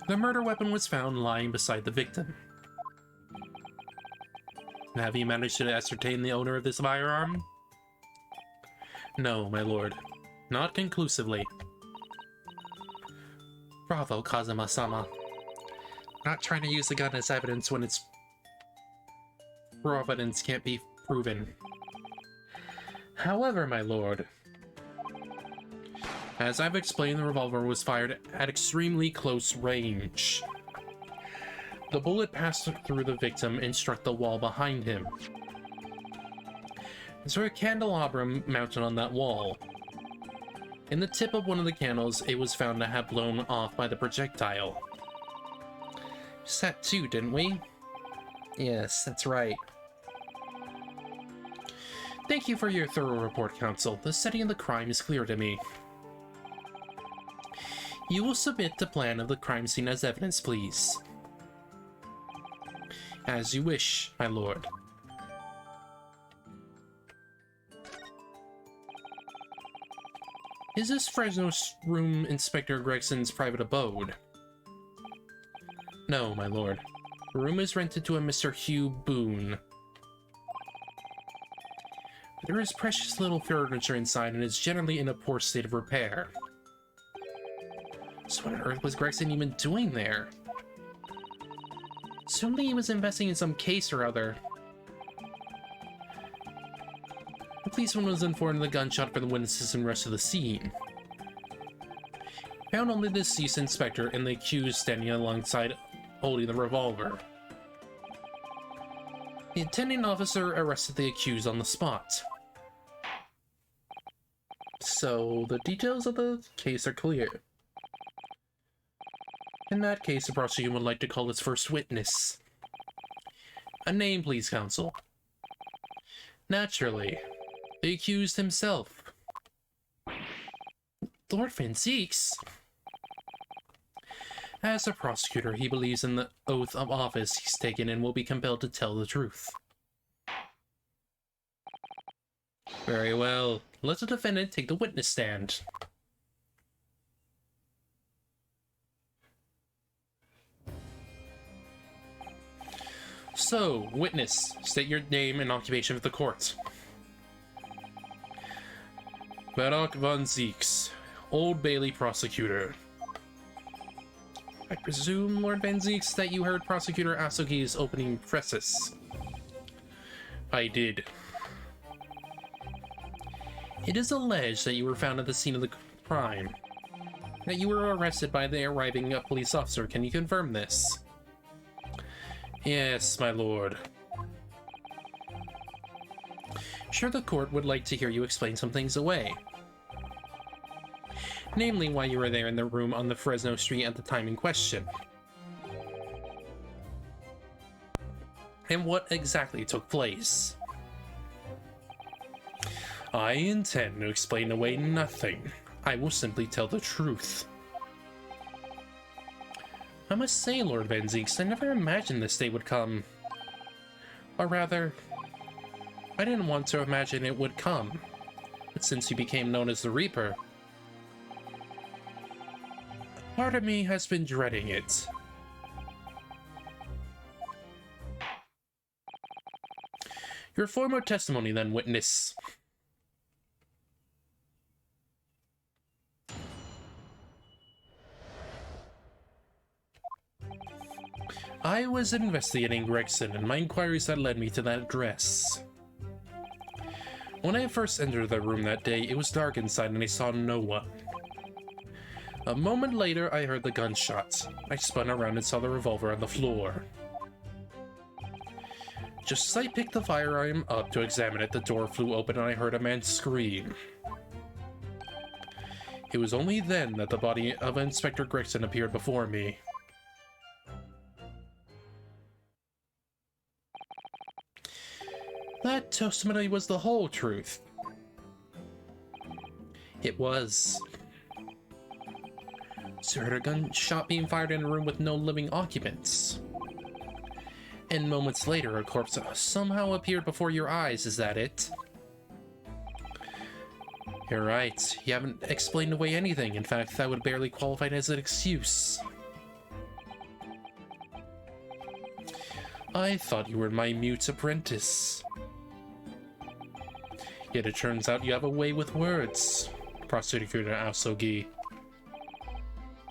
The murder weapon was found lying beside the victim. Have you managed to ascertain the owner of this firearm? No, my lord. Not conclusively. Bravo, Kazuma-sama. Not trying to use the gun as evidence when its provenance can't be proven. However, my lord, as I've explained, the revolver was fired at extremely close range. The bullet passed through the victim and struck the wall behind him. There's a candelabrum mounted on that wall. In the tip of one of the candles, it was found to have blown off by the projectile. Set 2, didn't we? Yes, that's right. Thank you for your thorough report, Counsel. The setting of the crime is clear to me. You will submit the plan of the crime scene as evidence, please. As you wish, my lord. Is this Fresno room Inspector Gregson's private abode? No, my lord. The room is rented to a Mr. Hugh Boone. There is precious little furniture inside and is generally in a poor state of repair. So what on earth was Gregson even doing there? Certainly he was investing in some case or other. The policeman was informed of the gunshot from the witnesses and rushed to the scene. Found only the deceased inspector and the accused standing alongside, holding the revolver. The attending officer arrested the accused on the spot. So, the details of the case are clear. In that case, the prosecution would like to call its first witness. A name, please, Counsel. Naturally. The accused himself. Lord Van Zieks? As a prosecutor, he believes in the oath of office he's taken and will be compelled to tell the truth. Very well. Let the defendant take the witness stand. So, witness, state your name and occupation for the court. Barak Van Zieks, Old Bailey prosecutor. I presume, Lord Van Zieks, that you heard Prosecutor Asogi's opening preface. I did. It is alleged that you were found at the scene of the crime. That you were arrested by the arriving police officer. Can you confirm this? Yes, my lord. Sure, the court would like to hear you explain some things away. Namely, why you were there in the room on the Fresno Street at the time in question. And what exactly took place. I intend to explain away nothing. I will simply tell the truth. I must say, Lord Van Zieks, I never imagined this day would come. Or rather, I didn't want to imagine it would come. But since you became known as the Reaper, part of me has been dreading it. Your former testimony, then, witness. I was investigating Gregson, and my inquiries had led me to that address. When I first entered the room that day, it was dark inside and I saw no one. A moment later, I heard the gunshot. I spun around and saw the revolver on the floor. Just as I picked the firearm up to examine it, the door flew open and I heard a man scream. It was only then that the body of Inspector Gregson appeared before me. That testimony was the whole truth. It was. So you heard a gunshot being fired in a room with no living occupants. And moments later, a corpse somehow appeared before your eyes. Is that it? You're right. You haven't explained away anything. In fact, that would barely qualify as an excuse. I thought you were my mute apprentice. Yet it turns out you have a way with words, Prosecutor Aosogi.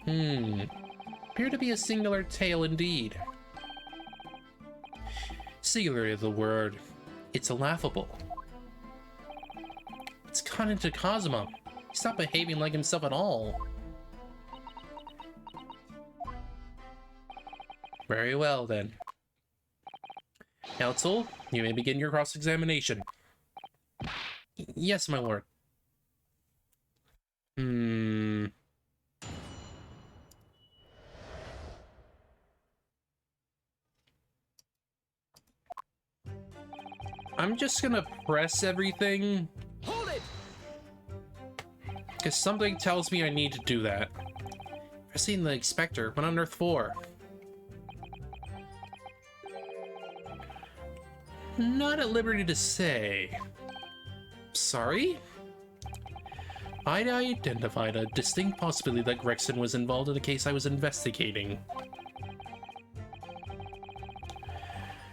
Appear to be a singular tale indeed. Singular is the word. It's laughable. It's gone into Kazuma. He's not behaving like himself at all. Very well, then. Counsel, you may begin your cross-examination. Yes, my lord. I'm just gonna press everything. Hold it! Because something tells me I need to do that. I've seen the Inspector. What on earth for? Not at liberty to say. Sorry? I'd identified a distinct possibility that Gregson was involved in a case I was investigating.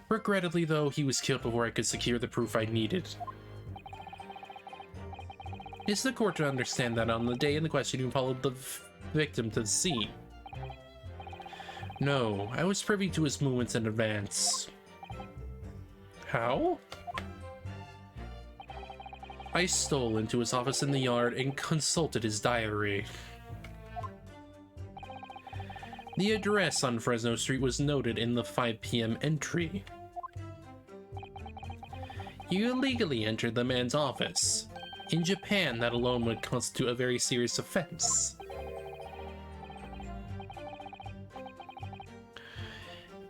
Regrettably, though, he was killed before I could secure the proof I needed. Is the court to understand that on the day in the question you followed the victim to the scene? No, I was privy to his movements in advance. How? I stole into his office in the yard and consulted his diary. The address on Fresno Street was noted in the 5 p.m. entry. You illegally entered the man's office. In Japan, that alone would constitute a very serious offense.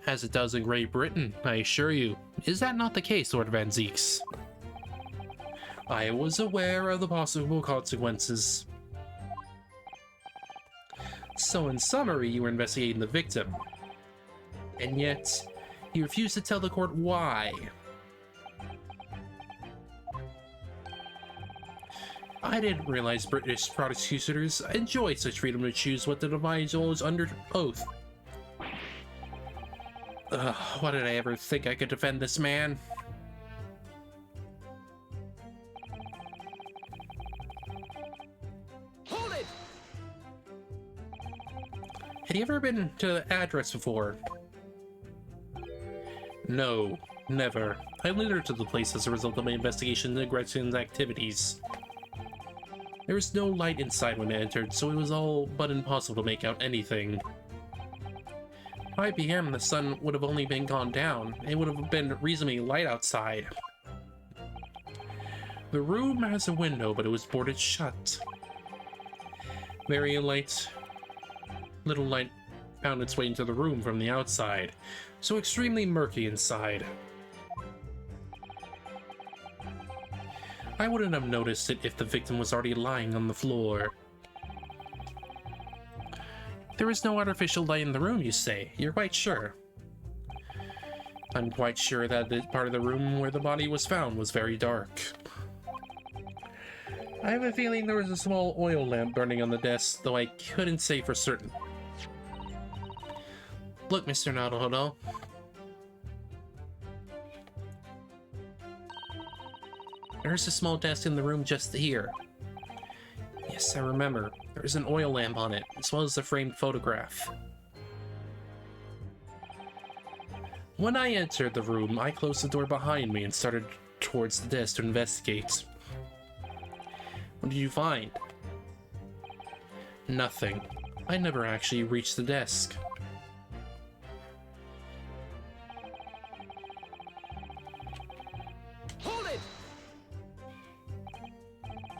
As it does in Great Britain, I assure you. Is that not the case, Lord Van Zieks? I was aware of the possible consequences. So in summary, you were investigating the victim. And yet, you refused to tell the court why. I didn't realize British prosecutors enjoy such freedom to choose what to divulge under oath. Why did I ever think I could defend this man? Hold it! Had you ever been to the address before? No, never. I lingered to the place as a result of my investigation into Gregson's activities. There was no light inside when I entered, so it was all but impossible to make out anything. 5 p.m. the sun would have only been gone down. It would have been reasonably light outside. The room has a window, but it was boarded shut. Very little light found its way into the room from the outside, so extremely murky inside. I wouldn't have noticed it if the victim was already lying on the floor. There is no artificial light in the room, you say? You're quite sure? I'm quite sure that the part of the room where the body was found was very dark. I have a feeling there was a small oil lamp burning on the desk, though I couldn't say for certain. Look, Mr. Naruhodo. There's a small desk in the room just here. Yes, I remember. There's an oil lamp on it, as well as a framed photograph. When I entered the room, I closed the door behind me and started towards the desk to investigate. What did you find? Nothing. I never actually reached the desk. Hold it!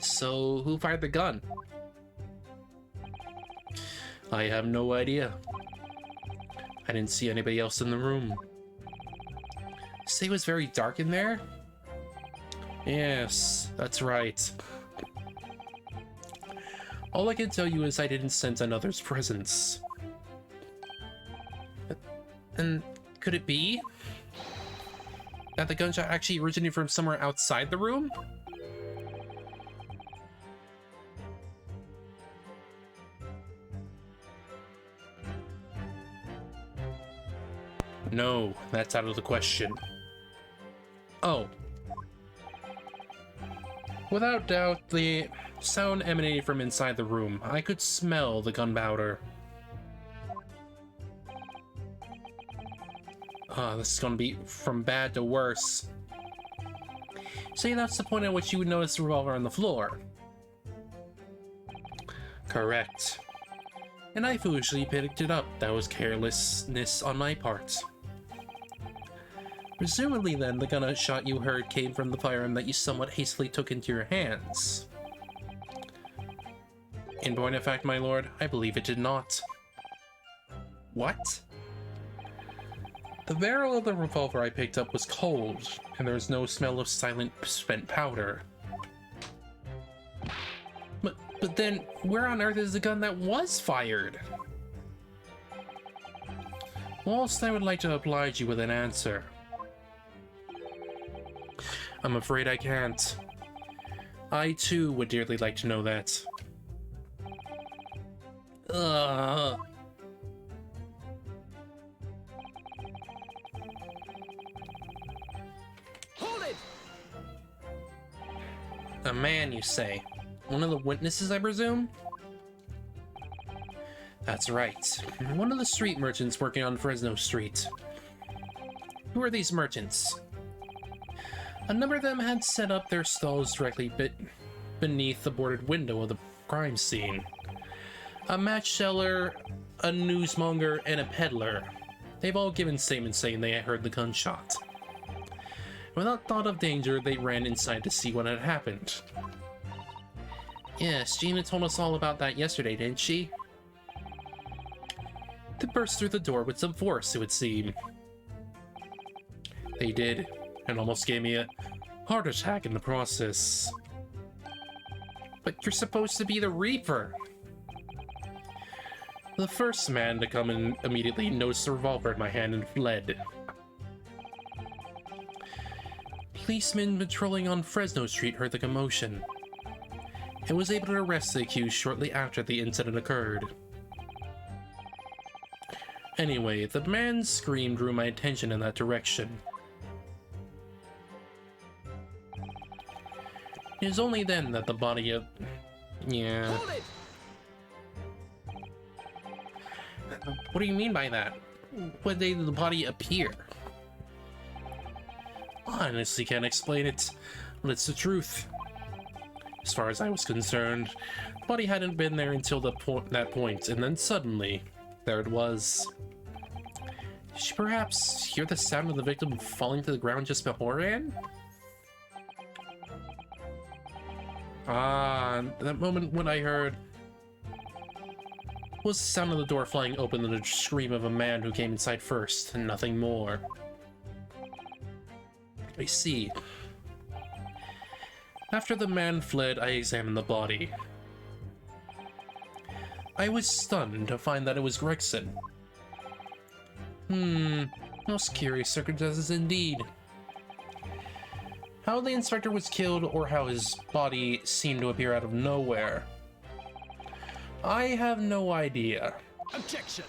So, who fired the gun? I have no idea. I didn't see anybody else in the room. Say it was very dark in there? Yes, that's right. All I can tell you is I didn't sense another's presence. And could it be that the gunshot actually originated from somewhere outside the room? No, that's out of the question. Oh. Without doubt, the sound emanated from inside the room. I could smell the gunpowder. This is gonna be from bad to worse. Say that's the point at which you would notice the revolver on the floor. Correct. And I foolishly picked it up. That was carelessness on my part. Presumably then, the gunshot you heard came from the firearm that you somewhat hastily took into your hands. In point of fact, my lord, I believe it did not. What? The barrel of the revolver I picked up was cold, and there was no smell of silent spent powder. But then, where on earth is the gun that was fired? Whilst I would like to oblige you with an answer, I'm afraid I can't. I too would dearly like to know that. Hold it! A man, you say? One of the witnesses, I presume? That's right. One of the street merchants working on Fresno Street. Who are these merchants? A number of them had set up their stalls directly beneath the boarded window of the crime scene. A match seller, a newsmonger, and a peddler. They've all given statements saying they had heard the gunshot. Without thought of danger, they ran inside to see what had happened. Yes, Gina told us all about that yesterday, didn't she? They burst through the door with some force, it would seem. They did, and almost gave me a heart attack in the process. But you're supposed to be the Reaper. The first man to come in immediately noticed the revolver in my hand and fled. Policemen patrolling on Fresno Street heard the commotion and was able to arrest the accused shortly after the incident occurred. Anyway, the man's scream drew my attention in that direction. It was only then that the body of... Yeah. What do you mean by that? When did the body appear? Honestly, can't explain it, but it's the truth. As far as I was concerned, the body hadn't been there until that point, and then suddenly, there it was. Did she perhaps hear the sound of the victim falling to the ground just beforehand? That moment when I heard was the sound of the door flying open and the scream of a man who came inside first, and nothing more. I see. After the man fled, I examined the body. I was stunned to find that it was Gregson. Most curious circumstances indeed. How the inspector was killed or how his body seemed to appear out of nowhere, I have no idea. Objection!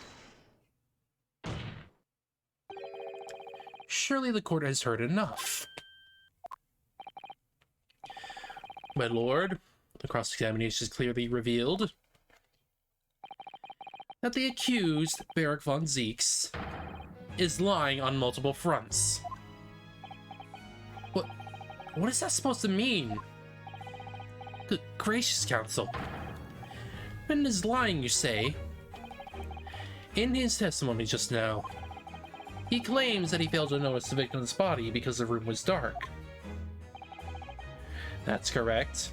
Surely the court has heard enough. My lord, the cross-examination has clearly revealed that the accused, Barrick von Zeeks, is lying on multiple fronts. What is that supposed to mean? Good gracious, counsel. Ben is lying, you say? In his testimony just now, he claims that he failed to notice the victim's body because the room was dark. That's correct.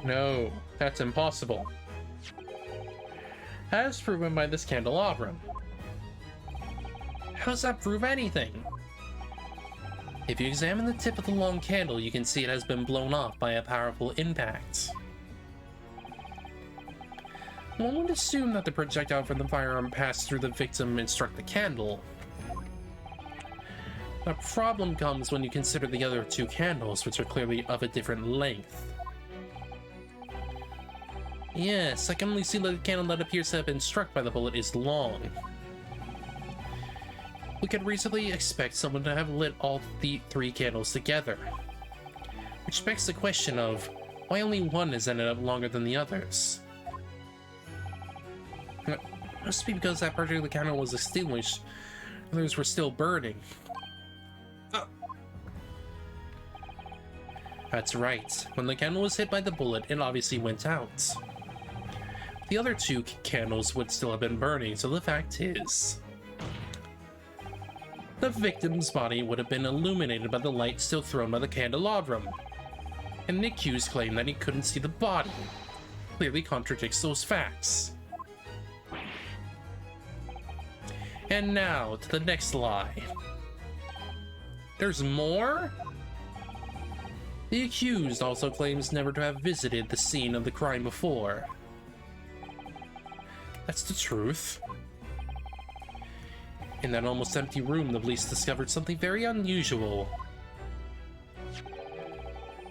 No, that's impossible. As proven by this candelabrum. How does that prove anything? If you examine the tip of the long candle, you can see it has been blown off by a powerful impact. One would assume that the projectile from the firearm passed through the victim and struck the candle. The problem comes when you consider the other two candles, which are clearly of a different length. Yes, I can only see that the candle that appears to have been struck by the bullet is long. We could reasonably expect someone to have lit all the 3 candles together. Which begs the question of, why only one has ended up longer than the others? It must be because that particular candle was extinguished, others were still burning. That's right. When the candle was hit by the bullet, it obviously went out. The other 2 candles would still have been burning, so the fact is, the victim's body would have been illuminated by the light still thrown by the candelabrum. And the accused claim that he couldn't see the body clearly contradicts those facts. And now to the next lie. There's more? The accused also claims never to have visited the scene of the crime before. That's the truth. In that almost empty room, the police discovered something very unusual.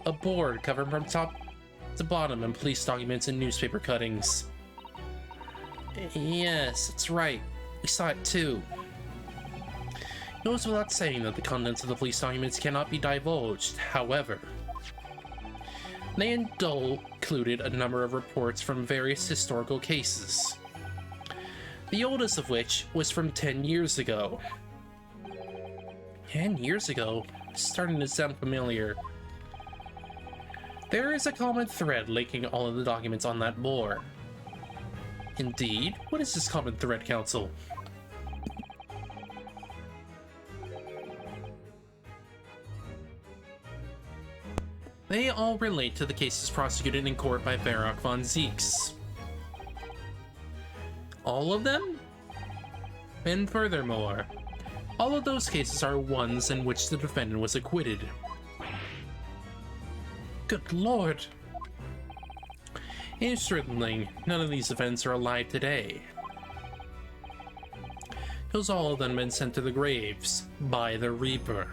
A board covered from top to bottom in police documents and newspaper cuttings. Yes, that's right. We saw it too. It goes without saying that the contents of the police documents cannot be divulged. However, they included a number of reports from various historical cases. The oldest of which was from 10 years ago. 10 years ago? It's starting to sound familiar. There is a common thread linking all of the documents on that board. Indeed? What is this common thread, Counsel? They all relate to the cases prosecuted in court by Varrock von Zieks. All of them? And furthermore, all of those cases are ones in which the defendant was acquitted. Good lord! Interestingly, none of these events are alive today. Those all of them been sent to the graves by the Reaper.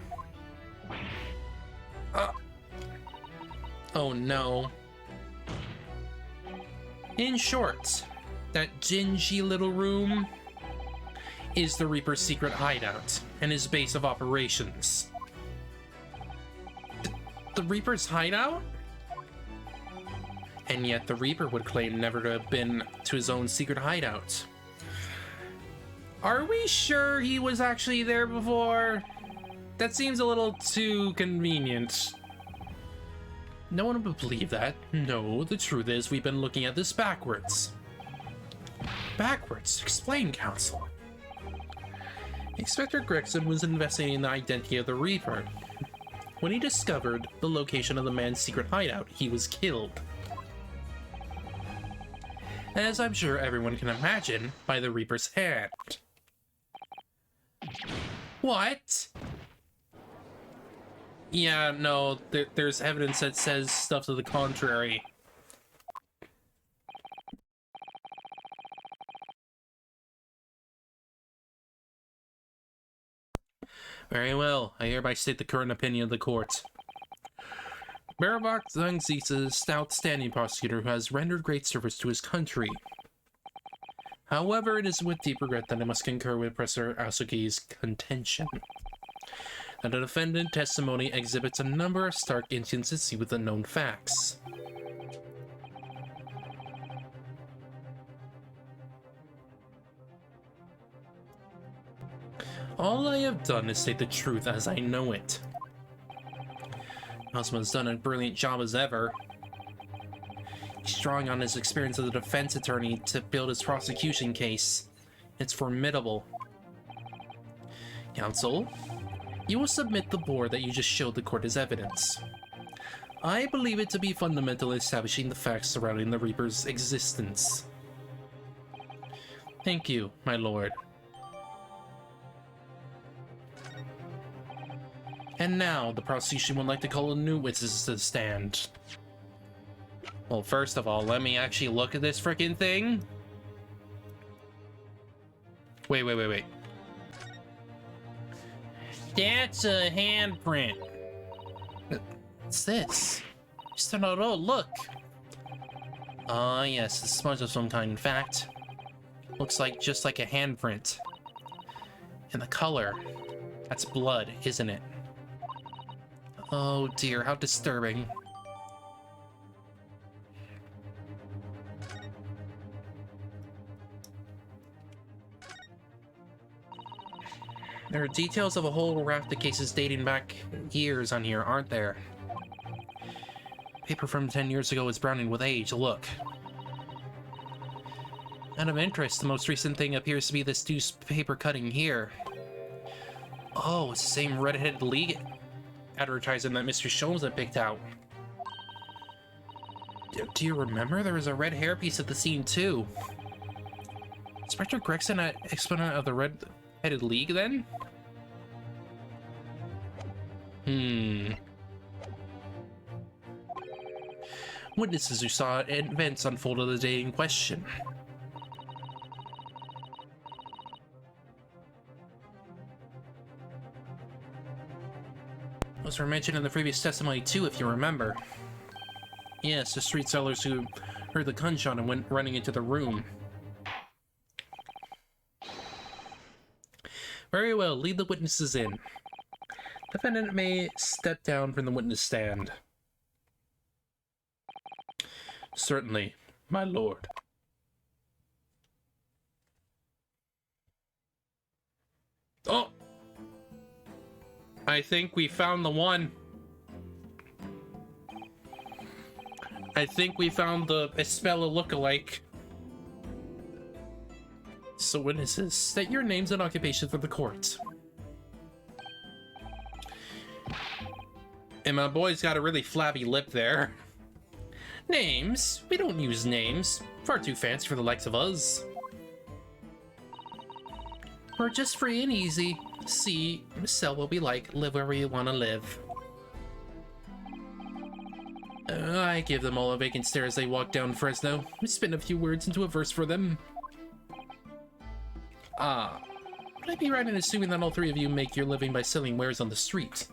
Oh no. In short, that dingy little room is the Reaper's secret hideout and his base of operations. The Reaper's hideout? And yet the Reaper would claim never to have been to his own secret hideout. Are we sure he was actually there before? That seems a little too convenient. No one would believe that. No, the truth is we've been looking at this backwards. Backwards? Explain, Counsel. Inspector Gregson was investigating the identity of the Reaper. When he discovered the location of the man's secret hideout, he was killed. As I'm sure everyone can imagine, by the Reaper's hand. What? Yeah, no, there's evidence that says stuff to the contrary. Very well, I hereby state the current opinion of the court. Varrock von Zieks is an outstanding prosecutor who has rendered great service to his country. However, it is with deep regret that I must concur with Professor Aosuke's contention that the defendant's testimony exhibits a number of stark inconsistencies with the known facts. All I have done is state the truth as I know it. Houseman's done a brilliant job as ever. He's drawing on his experience as a defense attorney to build his prosecution case. It's formidable. Counsel, you will submit the board that you just showed the court as evidence. I believe it to be fundamental in establishing the facts surrounding the Reaper's existence. Thank you, my lord. And now, the prosecution would like to call new witnesses to the stand. Well, first of all, let me actually look at this frickin' thing. Wait. That's a handprint. What's this? Mr. Noto, look. Ah, yes, a smudge of some kind. In fact, looks like just like a handprint. And the color, that's blood, isn't it? Oh dear, how disturbing. There are details of a whole raft of cases dating back years on here, aren't there? Paper from 10 years ago is browning with age, look. Out of interest, the most recent thing appears to be this newspaper cutting here. Oh, it's the same Red-Headed League advertising that Mr. Sholmes had picked out. Do you remember? There was a red hairpiece at the scene, too. Inspector Gregson, an exponent of the Red-Headed League, then? Witnesses who saw events unfold on the day in question. Those were mentioned in the previous testimony too, if you remember. Yes, the street sellers who heard the gunshot and went running into the room. Very well, lead the witnesses in. Defendant may step down from the witness stand. Certainly, my lord. Oh! I think we found the one. I think we found the Espella lookalike. So witnesses, state your names and occupations for the court. And my boy's got a really flabby lip there. Names? We don't use names. Far too fancy for the likes of us. We're just free and easy. See, sell what we like, live wherever you want to live. I give them all a vacant stare as they walk down Fresno. Spin a few words into a verse for them. Ah, would I be right in assuming that all three of you make your living by selling wares on the street?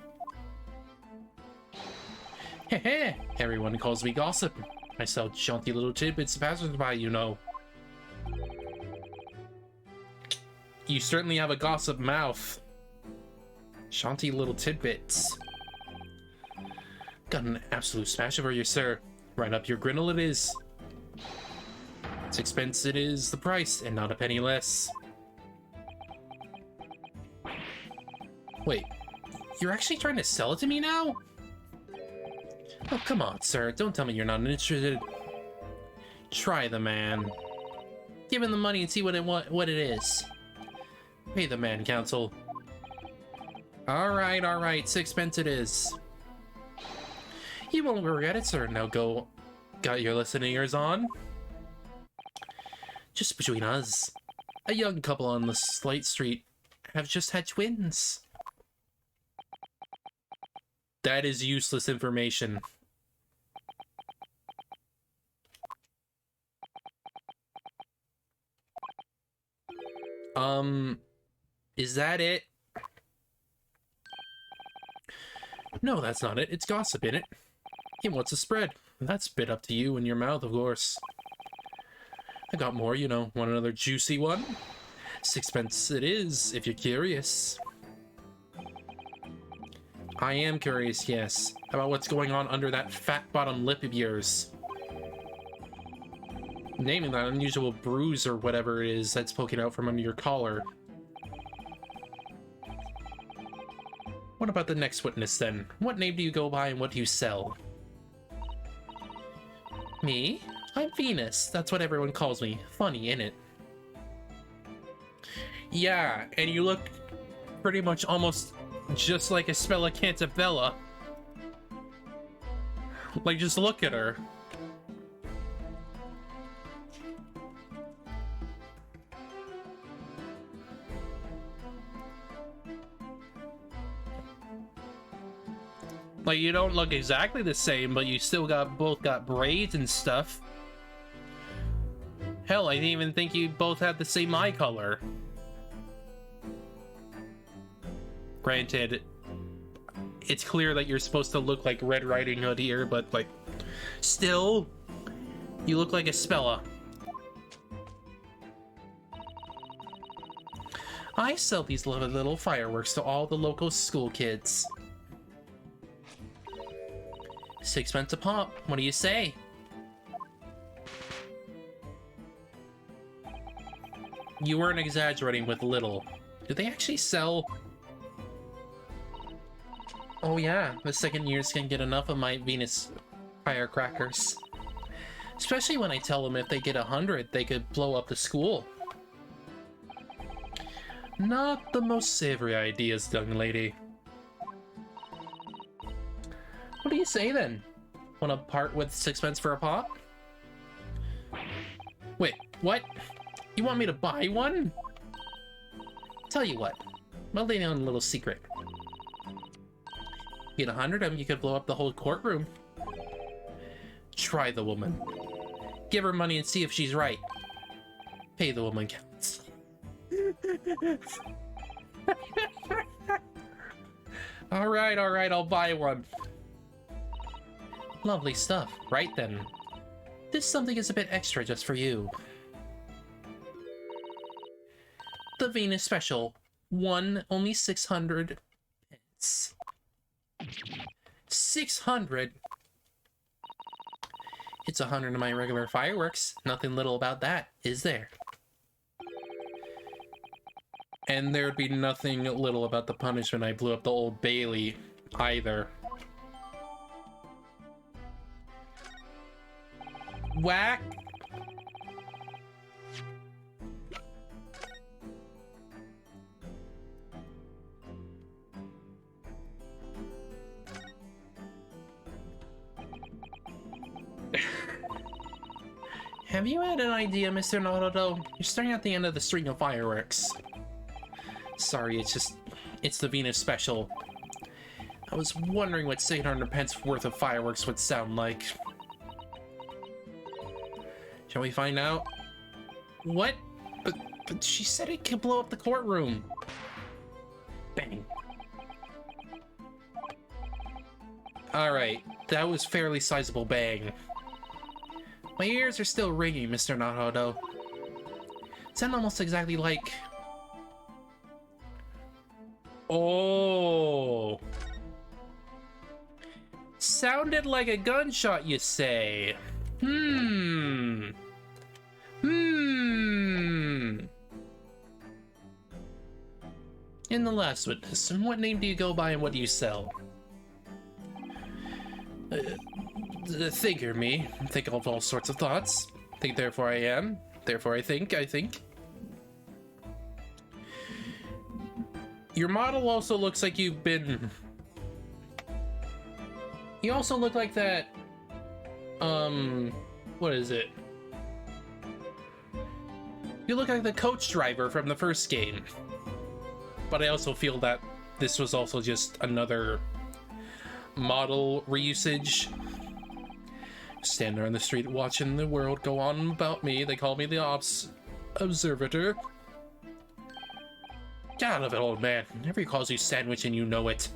Heh, everyone calls me Gossip. I sell jaunty little tidbits to passersby, you know. You certainly have a gossip mouth. Jaunty little tidbits. Got an absolute smash over you, sir. Right up your grinnell it is. 6 pence it is the price, and not a penny less. Wait, you're actually trying to sell it to me now? Oh, come on, sir. Don't tell me you're not interested. Try the man. Give him the money and see what it is. Pay the man, counsel. Alright. 6 pence it is. You won't regret it, sir. Now go. Got your listening ears on? Just between us, a young couple on the Slight Street have just had twins. That is useless information. Is that it? No, that's not it. It's gossip in it. He wants a spread. That's a bit up to you and your mouth, of course. I got more, you know. Want another juicy one? 6 pence it is, if you're curious. I am curious, yes, about what's going on under that fat bottom lip of yours. Naming that unusual bruise or whatever it is that's poking out from under your collar. What about the next witness, then? What name do you go by and what do you sell? Me? I'm Venus. That's what everyone calls me. Funny, innit? Yeah, and you look pretty much almost just like Espella Cantabella. Like, just look at her. Like, you don't look exactly the same, but you still both got braids and stuff. Hell, I didn't even think you both had the same eye color. Granted, it's clear that you're supposed to look like Red Riding Hood here, but like, still, you look like a Spella. I sell these little fireworks to all the local school kids. 6 cents a pop. What do you say? You weren't exaggerating with little. Do they actually sell? Oh yeah, the second years can get enough of my Venus firecrackers. Especially when I tell them if they get 100, they could blow up the school. Not the most savory ideas, young lady. What do you say then? Want to part with 6 cents for a pop? Wait, what? You want me to buy one? Tell you what, I'll lay down a little secret. Get 100 of them, you could blow up the whole courtroom. Try the woman. Give her money and see if she's right. Pay the woman counts. Alright, I'll buy one. Lovely stuff. Right then. This something is a bit extra just for you. The Venus Special. One, only 600 pence. 600? It's 100 of my regular fireworks. Nothing little about that, is there? And there'd be nothing little about the punishment I blew up the Old Bailey, either. Whack! Have you had an idea, Mr. Naruto? You're staring at the end of the string of fireworks. Sorry, it's the Venus Special. I was wondering what 600 pence worth of fireworks would sound like. Shall we find out? What? But she said it could blow up the courtroom. Bang. Alright, that was fairly sizable bang. My ears are still ringing, Mr. Naruto. Sound almost exactly like... Oh. Sounded like a gunshot, you say? In the last witness, what name do you go by and what do you sell? Think of me. Think of all sorts of thoughts. Think, therefore I am. Therefore I think. Your model also looks like you've been... You also look like that... What is it? You look like the coach driver from the first game. But I also feel that this was also just another model reusage. Stand there on the street watching the world go on about me. They call me the Ops Observator. Get out of it, old man. Never calls you sandwich and you know it.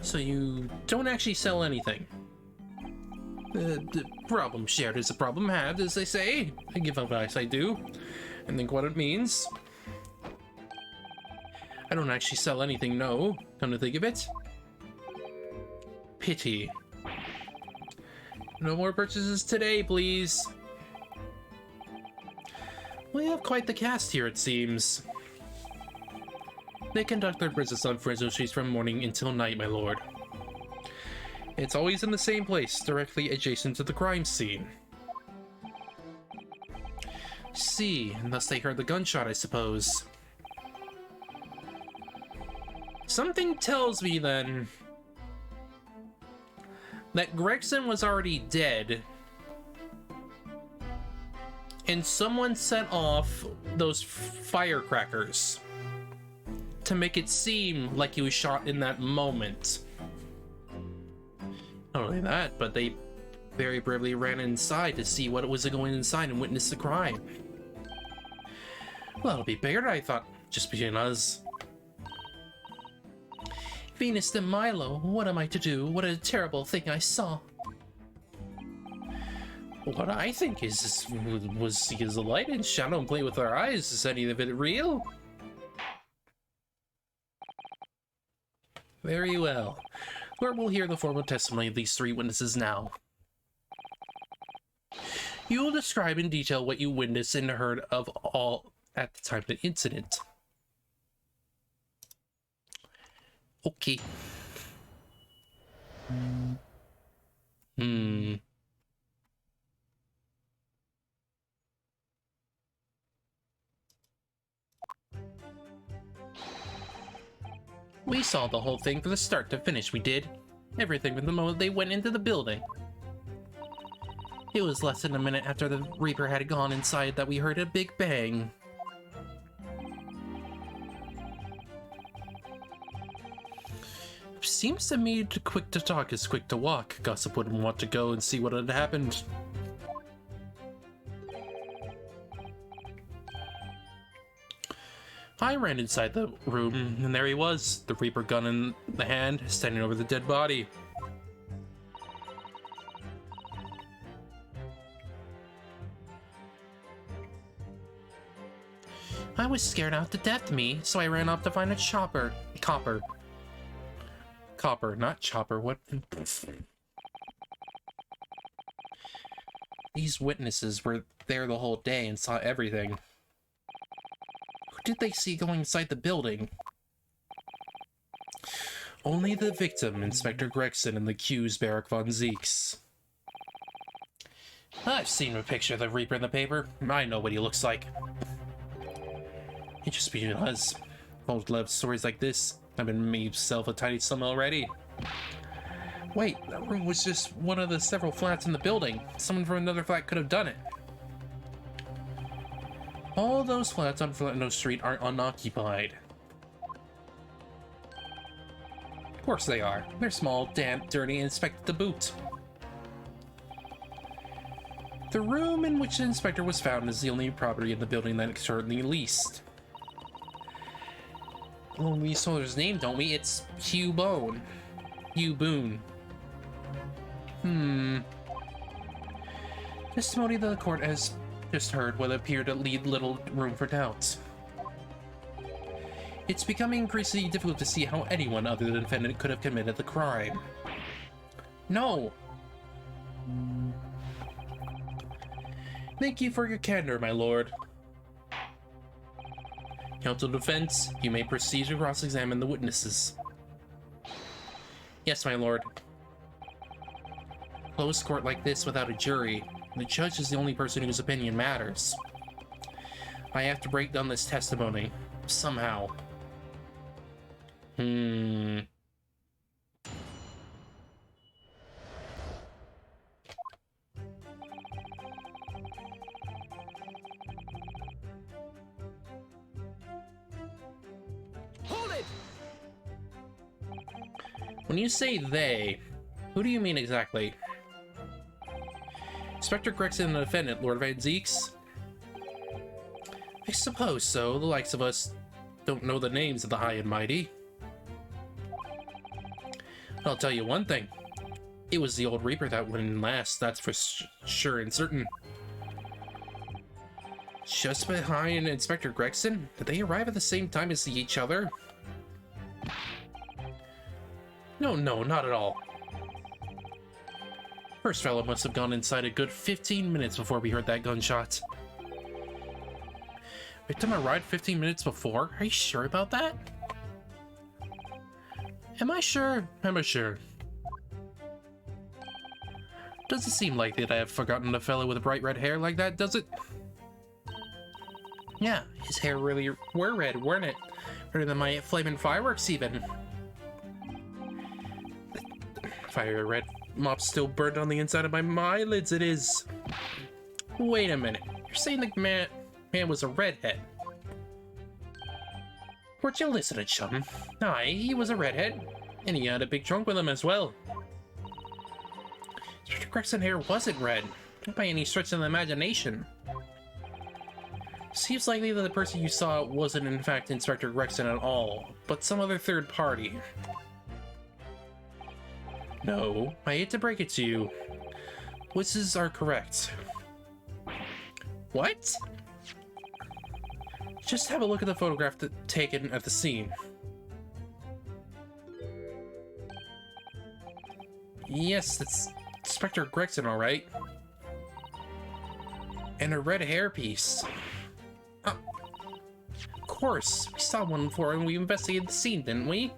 So you don't actually sell anything. The problem shared is a problem had, as they say. I give advice, I do. And think what it means. I don't actually sell anything, no. Come to think of it. Pity. No more purchases today, please. We have quite the cast here, it seems. They conduct their business on Fresno Street from morning until night, my lord. It's always in the same place, directly adjacent to the crime scene. See, and thus they heard the gunshot, I suppose. Something tells me, then, that Gregson was already dead, and someone set off those firecrackers to make it seem like he was shot in that moment. Not only that, but they very bravely ran inside to see what was going inside and witness the crime. Well, it'll be bigger than I thought, just between us. Venus de Milo, what am I to do? What a terrible thing I saw. What I think is the light and shadow and play with our eyes. Is any of it real? Very well. Lord will hear the formal testimony of these three witnesses now. You will describe in detail what you witnessed and heard of all at the time of the incident. Okay. We saw the whole thing from the start to finish, we did. Everything from the moment they went into the building. It was less than a minute after the Reaper had gone inside that we heard a big bang. Seems to me quick to talk is quick to walk. Gossip wouldn't want to go and see what had happened. I ran inside the room, and there he was, the Reaper gun in the hand, standing over the dead body. I was scared out to death, so I ran off to find a copper, not chopper, what? These witnesses were there the whole day and saw everything. Who did they see going inside the building? Only the victim, Inspector Gregson, and the accused, Barak von Zeeks. I've seen a picture of the Reaper in the paper. I know what he looks like. It just because I've loved stories like this. I've been made myself a tiny sum already. Wait, that room was just one of the several flats in the building. Someone from another flat could have done it. All those flats on Flatno Street are unoccupied. Of course they are. They're small, damp, dirty, and inspected to boot. The room in which the inspector was found is the only property in the building that is currently leased. Well, we saw his name, don't we? It's Hugh Boone. Hugh Boone. Testimony that the court has just heard will appear to leave little room for doubt. It's becoming increasingly difficult to see how anyone other than the defendant could have committed the crime. No! Thank you for your candor, my lord. Counsel defense, you may proceed to cross-examine the witnesses. Yes, my lord. Closed court like this without a jury, the judge is the only person whose opinion matters. I have to break down this testimony. Somehow. Hold it! When you say they, who do you mean exactly? Inspector Gregson and the defendant, Lord Van Zeeks? I suppose so. The likes of us don't know the names of the high and mighty. I'll tell you one thing. It was the old Reaper that went in last, that's for sure and certain. Just behind Inspector Gregson? Did they arrive at the same time as each other? No, not at all. First fellow must have gone inside a good 15 minutes before we heard that gunshot. Victim arrived 15 minutes before? Are you sure about that? Am I sure? Am I sure? Doesn't seem likely that I have forgotten a fellow with bright red hair like that, does it? Yeah, his hair really were red, weren't it? Redder than my flaming fireworks, even. Fire red mop still burned on the inside of my eyelids, it is. Wait a minute. You're saying the man was a redhead? Weren't you listening, chum? Aye, he was a redhead. And he had a big trunk with him as well. Inspector Gregson hair wasn't red, not by any stretch of the imagination. Seems likely that the person you saw wasn't in fact Inspector Gregson at all, but some other third party. No, I hate to break it to you. Witnesses are correct. What? Just have a look at the photograph taken at the scene. Yes, it's Inspector Gregson, all right. And a red hairpiece. Of course, we saw one before and we investigated the scene, didn't we?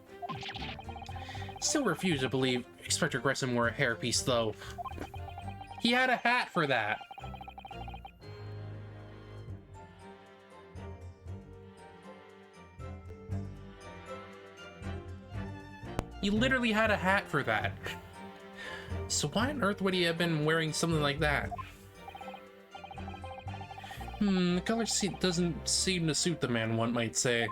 Still refuse to believe Inspector Gregson wore a hairpiece, though. He had a hat for that. He literally had a hat for that. So why on earth would he have been wearing something like that? The color doesn't seem to suit the man, one might say.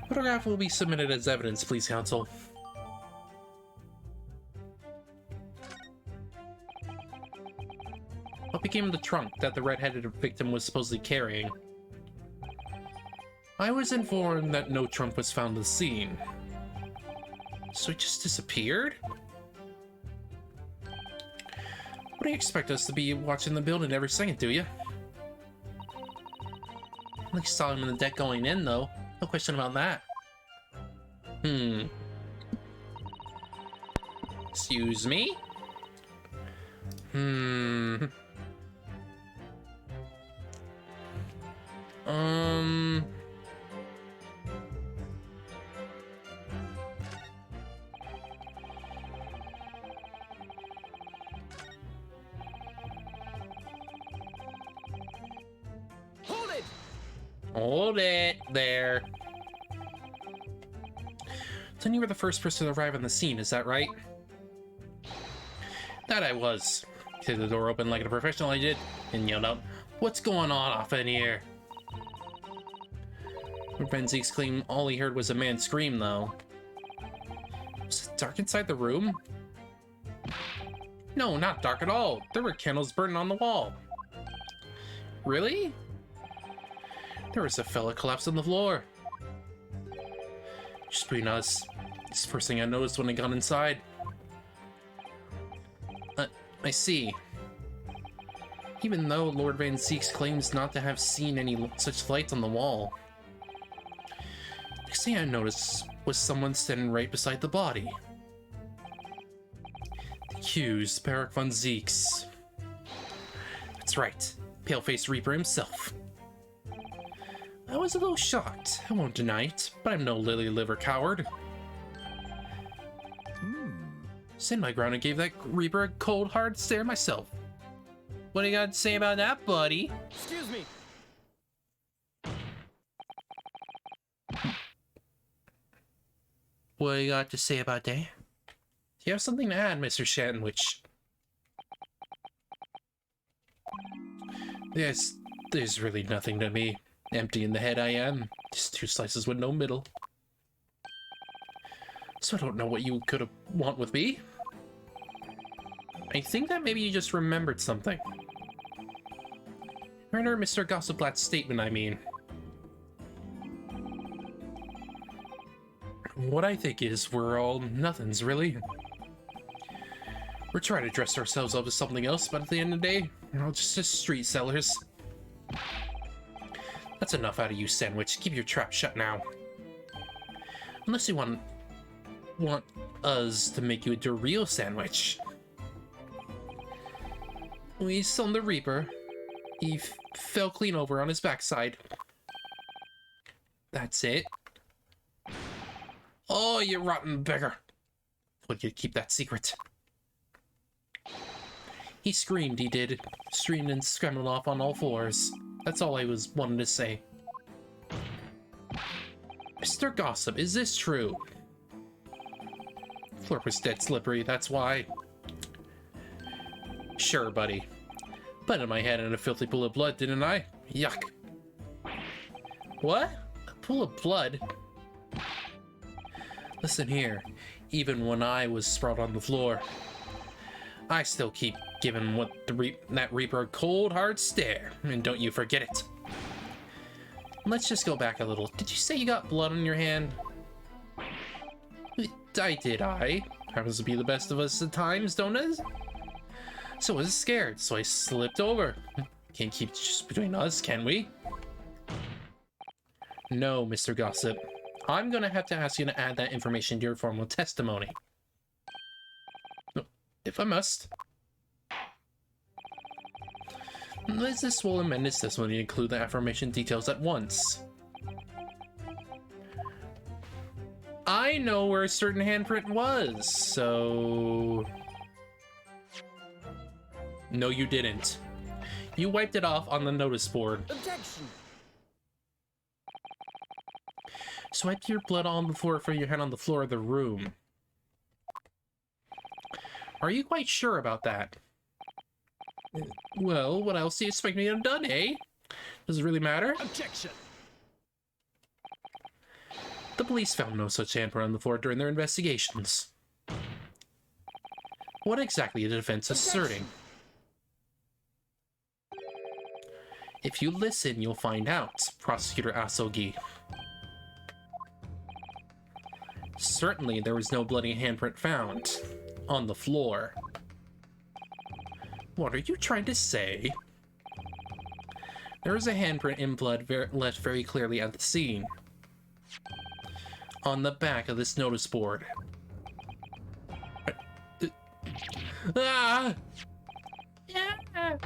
Photograph will be submitted as evidence, please, counsel. What became of the trunk that the red-headed victim was supposedly carrying? I was informed that no trunk was found at the scene. So it just disappeared? What do you expect us to be watching the building every second, do you? At least saw him in the deck going in, though. No question about that. Excuse me? Hold it there. Then you were the first person to arrive on the scene, is that right? That I was. Kicked the door open like a professional I did, and yelled out, "What's going on off in here?" When Ben Zeke's claimed all he heard was a man scream, though. Was it dark inside the room? No, not dark at all. There were candles burning on the wall. Really? There was a fella collapsed on the floor. Just between us, it's the first thing I noticed when I got inside. I see. Even though Lord Van Zeeks claims not to have seen any such lights on the wall. Next thing I noticed was someone standing right beside the body. The accused, Barak Van Zeeks. That's right, Pale-Faced Reaper himself. I was a little shocked, I won't deny it, but I'm no lily-liver coward. Stood my ground and gave that Reaper a cold, hard stare myself. What do you got to say about that, buddy? Excuse me. What do you got to say about that? Do you have something to add, Mr. Sandwich? Yes, there's really nothing to me. Empty in the head I am. Just two slices with no middle. So I don't know what you could want with me. I think that maybe you just remembered something. Remember Mr. Gossipblatt's statement, I mean. What I think is we're all nothings, really. We're trying to dress ourselves up as something else, but at the end of the day, we're all just street sellers. That's enough out of you, Sandwich. Keep your trap shut now. Unless you want us to make you into a real sandwich. We saw the Reaper. He fell clean over on his backside. That's it. Oh, you rotten beggar. Would you keep that secret? He screamed, he did. Screamed and scrambled off on all fours. That's all I was wanting to say. Mr. Gossip, is this true? Floor was dead slippery, that's why. Sure, buddy. Planted my head in a filthy pool of blood, didn't I? Yuck. What? A pool of blood? Listen here. Even when I was sprawled on the floor, I still keep giving that Reaper a cold, hard stare, and don't you forget it. Let's just go back a little. Did you say you got blood on your hand? I did. Happens to be the best of us at times, don't it? So I was scared, so I slipped over. Can't keep it just between us, can we? No, Mr. Gossip. I'm gonna have to ask you to add that information to your formal testimony. If I must. This will amend its testimony to include the affirmation details at once. I know where a certain handprint was, so... No, you didn't. You wiped it off on the notice board. Objection! Swipe your blood on the floor for your hand on the floor of the room. Are you quite sure about that? Well, what else do you expect me to have done, eh? Does it really matter? Objection! The police found no such handprint on the floor during their investigations. What exactly is the defense asserting? If you listen, you'll find out, Prosecutor Asogi. Certainly, there was no bloody handprint found on the floor. What are you trying to say? There is a handprint in blood left very clearly at the scene. On the back of this notice board. Ah! Yeah!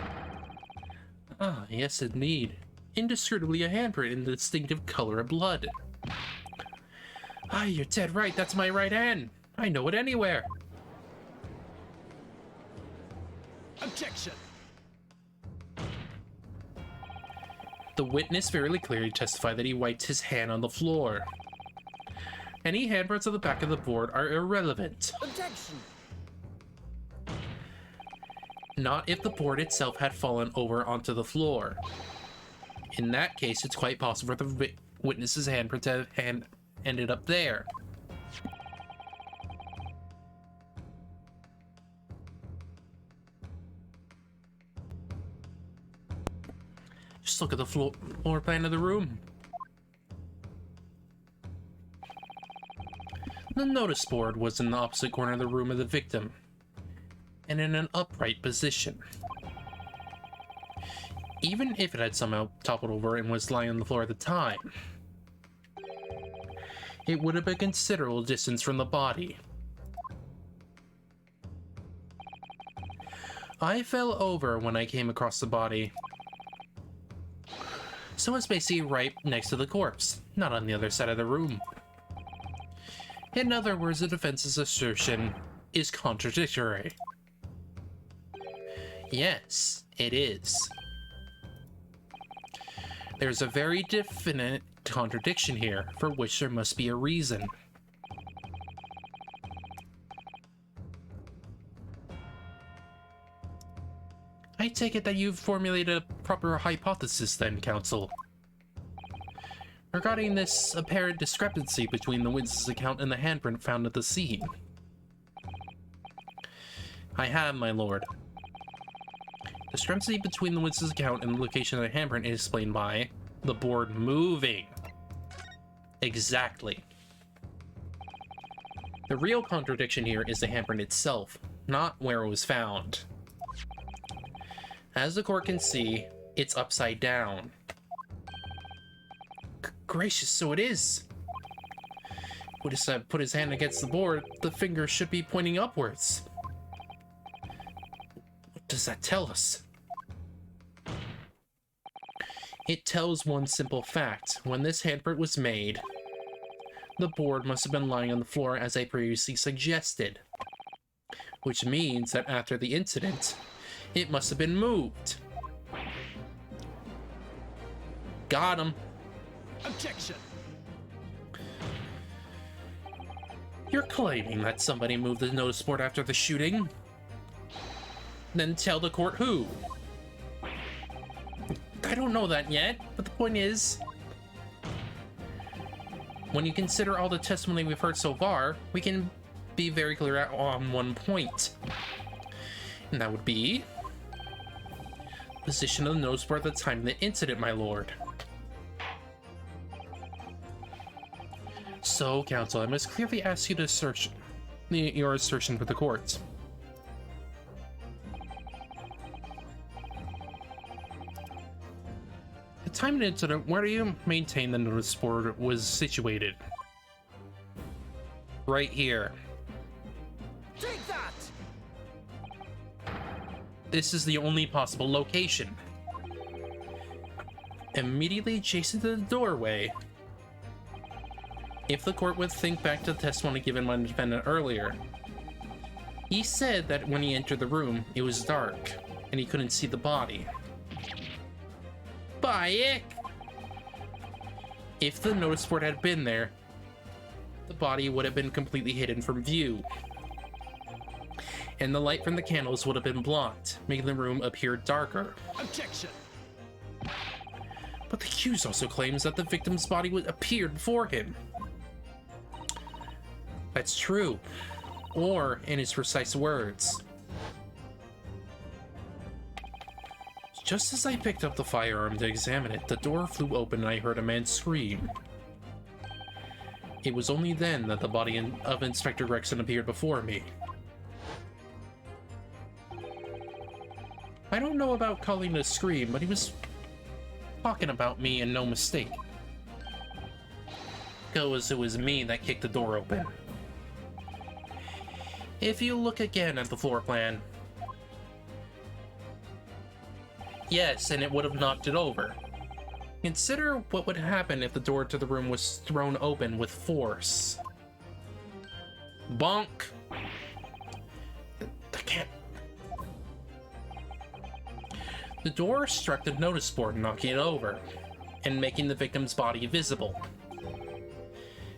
Ah, yes indeed. Indisputably a handprint in the distinctive color of blood. Ah, you're dead right, that's my right hand. I know it anywhere. Objection! The witness very clearly testified that he wiped his hand on the floor. Any handprints on the back of the board are irrelevant. Objection! Not if the board itself had fallen over onto the floor. In that case, it's quite possible for the witness's handprint to have ended up there. Just look at the floor plan of the room. The notice board was in the opposite corner of the room of the victim, and in an upright position. Even if it had somehow toppled over and was lying on the floor at the time, it would have been a considerable distance from the body. I fell over when I came across the body, so it's basically right next to the corpse, not on the other side of the room. In other words, the defense's assertion is contradictory. Yes, it is. There's a very definite contradiction here, for which there must be a reason. I take it that you've formulated a proper hypothesis then, Counsel, regarding this apparent discrepancy between the witness's account and the handprint found at the scene. I have, my lord. The discrepancy between the witness's account and the location of the handprint is explained by the board moving. Exactly. The real contradiction here is the handprint itself, not where it was found. As the court can see, it's upside down. Gracious, so it is. Would have put his hand against the board, the finger should be pointing upwards. What does that tell us? It tells one simple fact. When this handprint was made, the board must have been lying on the floor as I previously suggested. Which means that after the incident, it must have been moved. Got him. Objection! You're claiming that somebody moved the notice board after the shooting? Then tell the court who. I don't know that yet, but the point is, when you consider all the testimony we've heard so far, we can be very clear on one point. And that would be position of the nose board at the time of the incident, my lord. So, counsel, I must clearly ask you to search your assertion for the court. The time of the incident, where do you maintain the notice board was situated? Right here. Take that! This is the only possible location. Immediately adjacent to the doorway. If the court would think back to the testimony given by the defendant earlier, he said that when he entered the room, it was dark, and he couldn't see the body. Bayek! If the notice board had been there, the body would have been completely hidden from view, and the light from the candles would have been blocked, making the room appear darker. Objection! But the accused also claims that the victim's body appeared before him. That's true, or in his precise words. Just as I picked up the firearm to examine it, the door flew open and I heard a man scream. It was only then that the body of Inspector Gregson appeared before me. I don't know about calling it a scream, but he was talking about me and no mistake. Goes, it was me that kicked the door open. If you look again at the floor plan. Yes, and it would have knocked it over. Consider what would happen if the door to the room was thrown open with force. Bonk! The door struck the notice board, knocking it over, and making the victim's body visible.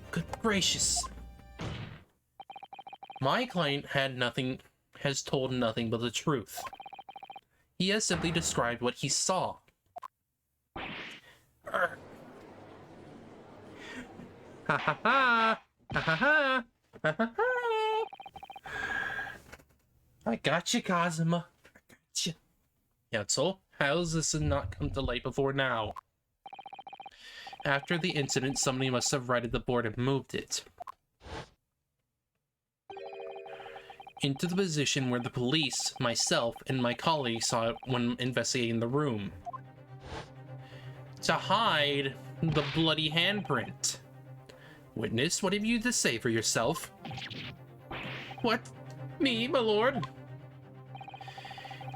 Good gracious. My client has told nothing but the truth. He has simply described what he saw. Ha ha ha! Ha ha ha! Ha ha ha! I got you, Kazuma. I got you. Counsel, how's this not come to light before now? After the incident, somebody must have righted the board and moved it into the position where the police, myself, and my colleagues saw it when investigating the room. To hide the bloody handprint. Witness, what have you to say for yourself? What? Me, my lord?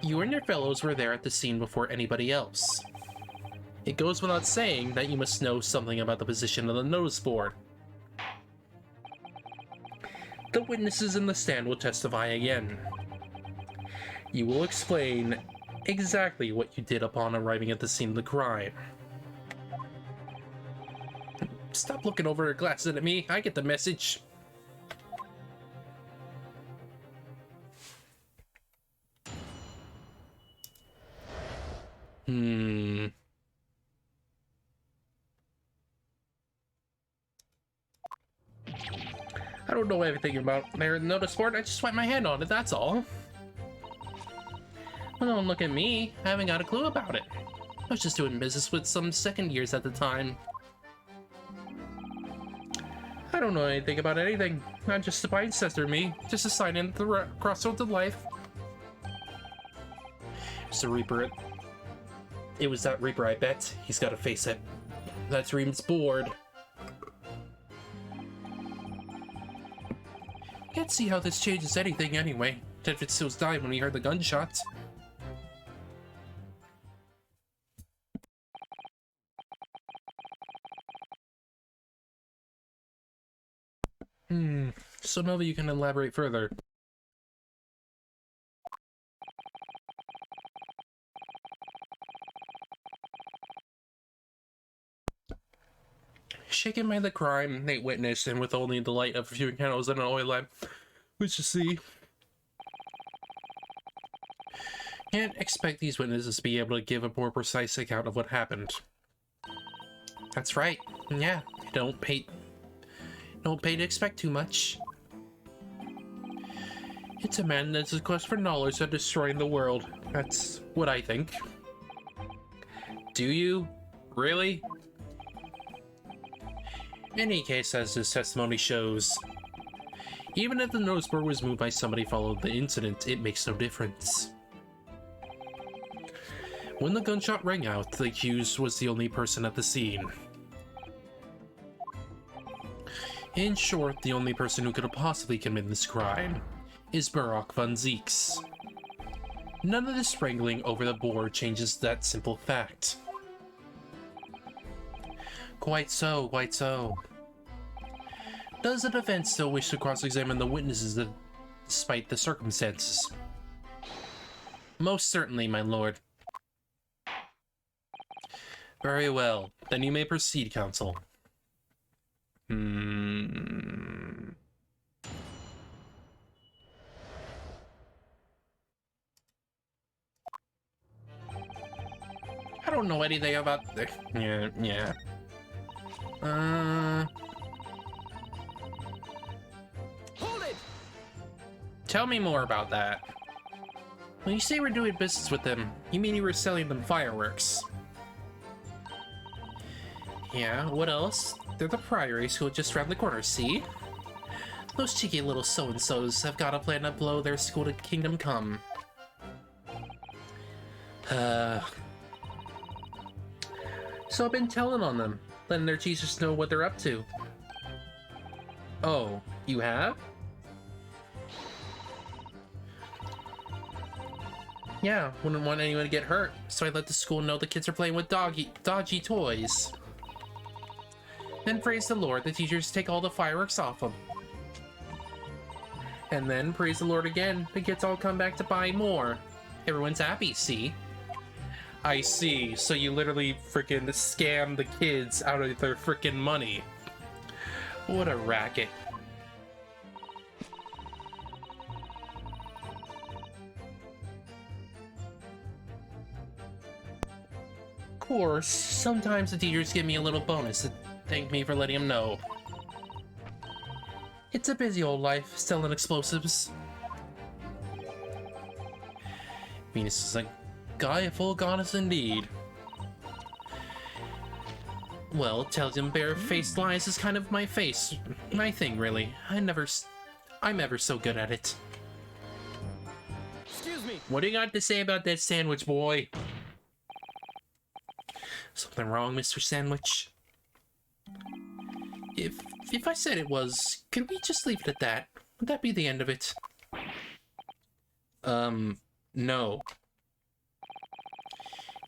You and your fellows were there at the scene before anybody else. It goes without saying that you must know something about the position of the notice board. The witnesses in the stand will testify again. You will explain exactly what you did upon arriving at the scene of the crime. Stop looking over your glasses at me. I get the message. I don't know everything about their notice board. I just wiped my hand on it, that's all. Well, don't look at me. I haven't got a clue about it. I was just doing business with some second years at the time. I don't know anything about anything. I'm just a ancestor, me. Just a sign in at the crossroads of life. It's the Reaper. It was that Reaper, I bet. He's got to face it. That's Reem's board. Can't see how this changes anything anyway. Tedford Stills died when he heard the gunshots. So Nova, you can elaborate further. Shaken by the crime they witnessed, and with only the light of a few candles and an oil lamp, which you see, can't expect these witnesses to be able to give a more precise account of what happened. That's right. Yeah, don't pay to expect too much. It's a man that's a quest for knowledge and destroying the world. That's what I think. Do you? Really? In any case, as his testimony shows, even if the notice board was moved by somebody following the incident, it makes no difference. When the gunshot rang out, the accused was the only person at the scene. In short, the only person who could have possibly committed this crime is Barak von Zeeks. None of this wrangling over the board changes that simple fact. Quite so, quite so. Does the defense still wish to cross-examine the witnesses despite the circumstances? Most certainly, my lord. Very well. Then you may proceed, counsel. I don't know anything about the... Yeah. Hold it! Tell me more about that. When you say we're doing business with them, you mean you were selling them fireworks? Yeah, what else? They're the Priory School just around the corner, see? Those cheeky little so-and-sos have got a plan to blow their school to kingdom come. So I've been telling on them, letting their teachers know what they're up to. Oh, you have? Yeah, wouldn't want anyone to get hurt, so I let the school know the kids are playing with dodgy toys. Then praise the Lord, the teachers take all the fireworks off them. And then praise the Lord again, the kids all come back to buy more. Everyone's happy, see? I see, so you literally freaking scam the kids out of their freaking money. What a racket. Of course, sometimes the teachers give me a little bonus to thank me for letting them know. It's a busy old life, selling explosives. Venus is a guy full of goddess indeed. Well, telling them bare-faced lies is kind of my thing, really. I'm ever so good at it. Excuse me. What do you got to say about that sandwich, boy? Something wrong, Mr. Sandwich? If I said it was, could we just leave it at that? Would that be the end of it? No.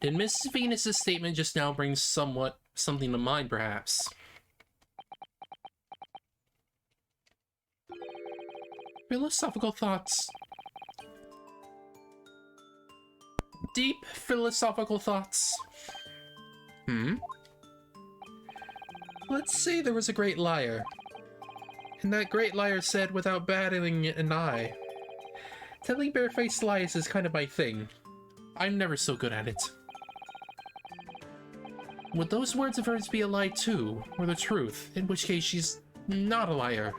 Did Mrs. Venus's statement just now bring something to mind, perhaps? Philosophical thoughts. Deep philosophical thoughts. Let's say there was a great liar. And that great liar said without batting an eye, telling barefaced lies is kind of my thing. I'm never so good at it. Would those words of hers be a lie too, or the truth, in which case she's not a liar?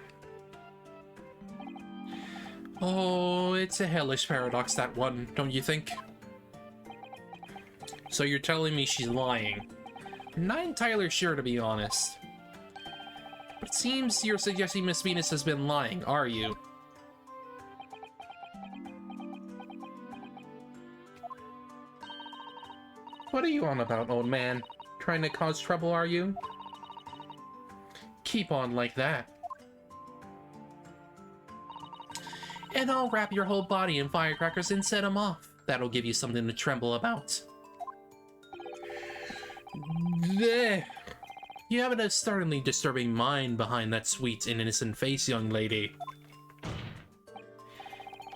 Oh, it's a hellish paradox, that one, don't you think? So you're telling me she's lying? I'm not entirely sure, to be honest. But it seems you're suggesting Miss Venus has been lying, are you? What are you on about, old man? Trying to cause trouble, are you? Keep on like that. And I'll wrap your whole body in firecrackers and set them off. That'll give you something to tremble about. There. You have a startlingly disturbing mind behind that sweet and innocent face, young lady.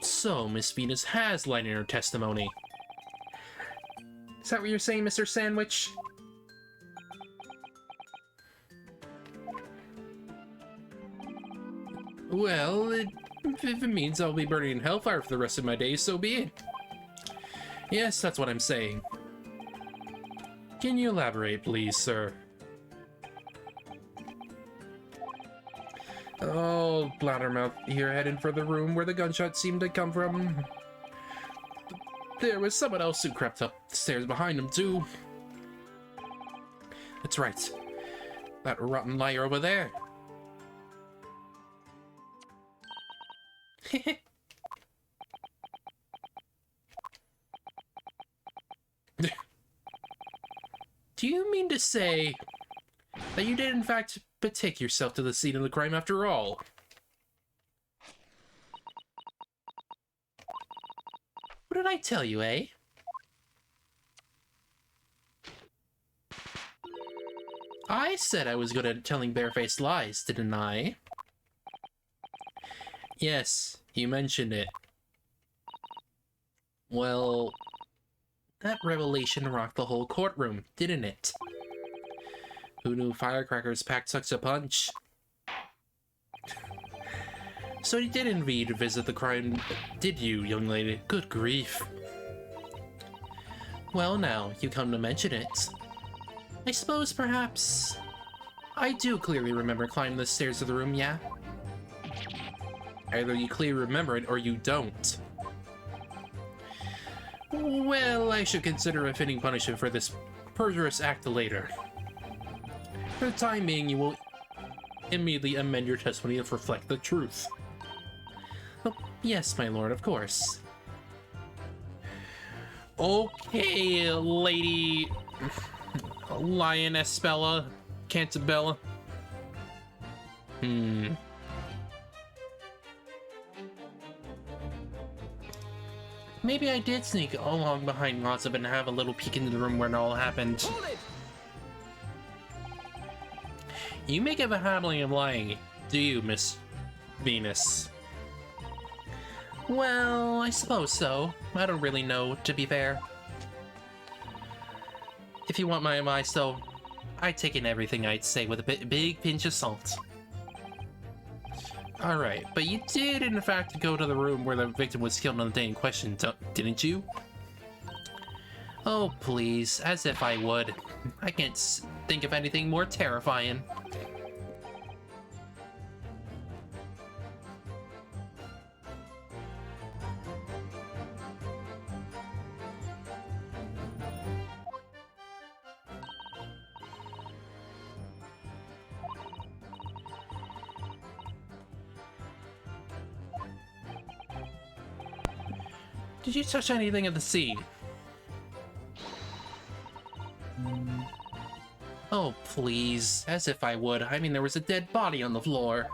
So, Miss Venus has lied in her testimony. Is that what you're saying, Mr. Sandwich? Well, if it means I'll be burning in hellfire for the rest of my days, so be it. Yes, that's what I'm saying. Can you elaborate, please, sir? Oh, Blabbermouth, you're heading for the room where the gunshot seemed to come from. There was someone else who crept up the stairs behind him, too. That's right. That rotten liar over there. Do you mean to say that you did in fact betake yourself to the scene of the crime after all? What did I tell you, eh? I said I was good at telling barefaced lies, didn't I? Yes, you mentioned it. Well, that revelation rocked the whole courtroom, didn't it? Who knew firecrackers packed such a punch? So you did indeed visit the crime, did you, young lady? Good grief. Well now, you come to mention it. I suppose perhaps... I do clearly remember climbing the stairs of the room, yeah? Either you clearly remember it or you don't. Well, I should consider a fitting punishment for this perjurous act later. For the time being, you will immediately amend your testimony to reflect the truth. Oh, yes, my lord, of course. Okay, Lady Lioness Bella, Cantabella. Maybe I did sneak along behind Gossip and have a little peek into the room where it all happened. Hold it! You make a habit of lying, do you, Miss Venus? Well, I suppose so. I don't really know, to be fair. If you want my advice, though, I'd take in everything I'd say with a big pinch of salt. Alright, but you did in fact go to the room where the victim was killed on the day in question, didn't you? Oh, please, as if I would. I can't think of anything more terrifying. Did you touch anything at the scene? Oh, please. As if I would. I mean, there was a dead body on the floor.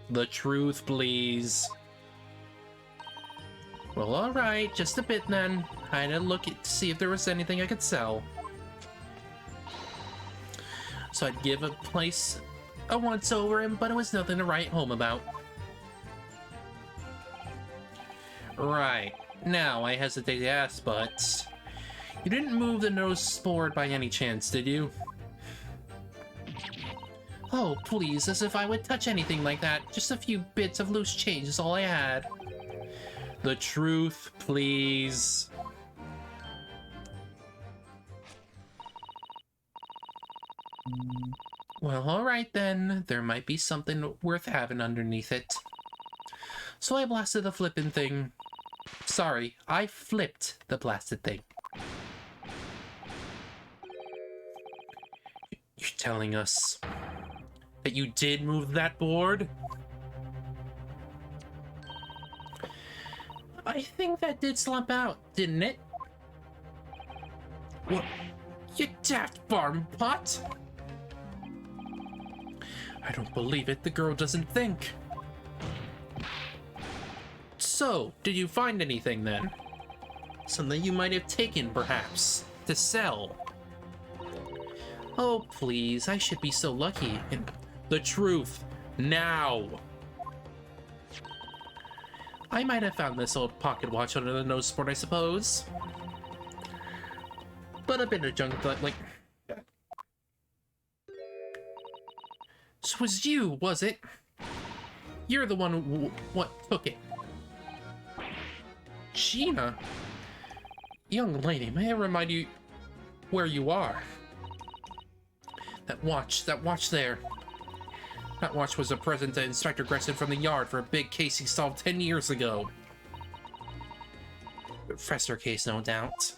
The truth, please. Well, alright. Just a bit, then. I had to look to see if there was anything I could sell. So I'd give a place a once-over, but it was nothing to write home about. Right. Now, I hesitate to ask, but... You didn't move the nose board by any chance, did you? Oh, please, as if I would touch anything like that. Just a few bits of loose change is all I had. The truth, please. Well, alright then. There might be something worth having underneath it. So I blasted the flippin' thing. Sorry, I flipped the blasted thing. You're telling us that you did move that board? I think that did slump out, didn't it? What? You daft barn pot! I don't believe it. The girl doesn't think. So, did you find anything then? Something you might have taken, perhaps, to sell? Oh, please, I should be so lucky. And the truth, now! I might have found this old pocket watch under the nose board, I suppose. But a bit of junk, like... So it was you, was it? You're the one who what took it. Gina? Young lady, may I remind you where you are? That watch there. That watch was a present to Inspector Gresson from the yard for a big case he solved 10 years ago. Professor case, no doubt.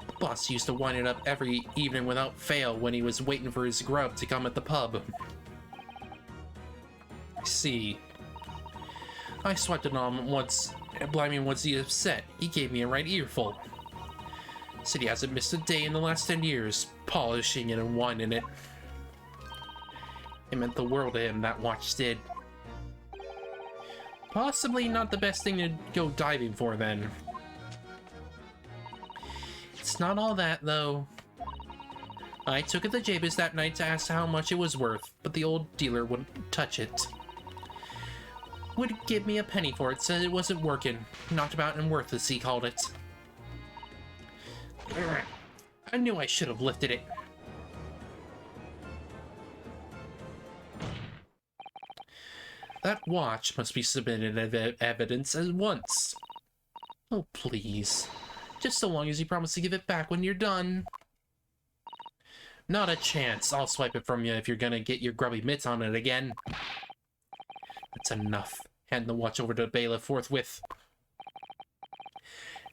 The boss used to wind it up every evening without fail when he was waiting for his grub to come at the pub. I see. I swiped it on him once, and blimey, was he upset? He gave me a right earful. Said he hasn't missed a day in the last 10 years, polishing it and winding it. It meant the world to him, that watch did. Possibly not the best thing to go diving for, then. It's not all that, though. I took it to Jabez that night to ask how much it was worth, but the old dealer wouldn't touch it. Would give me a penny for it, said it wasn't working. Knocked about and worthless, he called it. I knew I should have lifted it. That watch must be submitted as evidence at once. Oh, please. Just so long as you promise to give it back when you're done. Not a chance. I'll swipe it from you if you're gonna get your grubby mitts on it again. That's enough. Hand the watch over to the bailiff forthwith.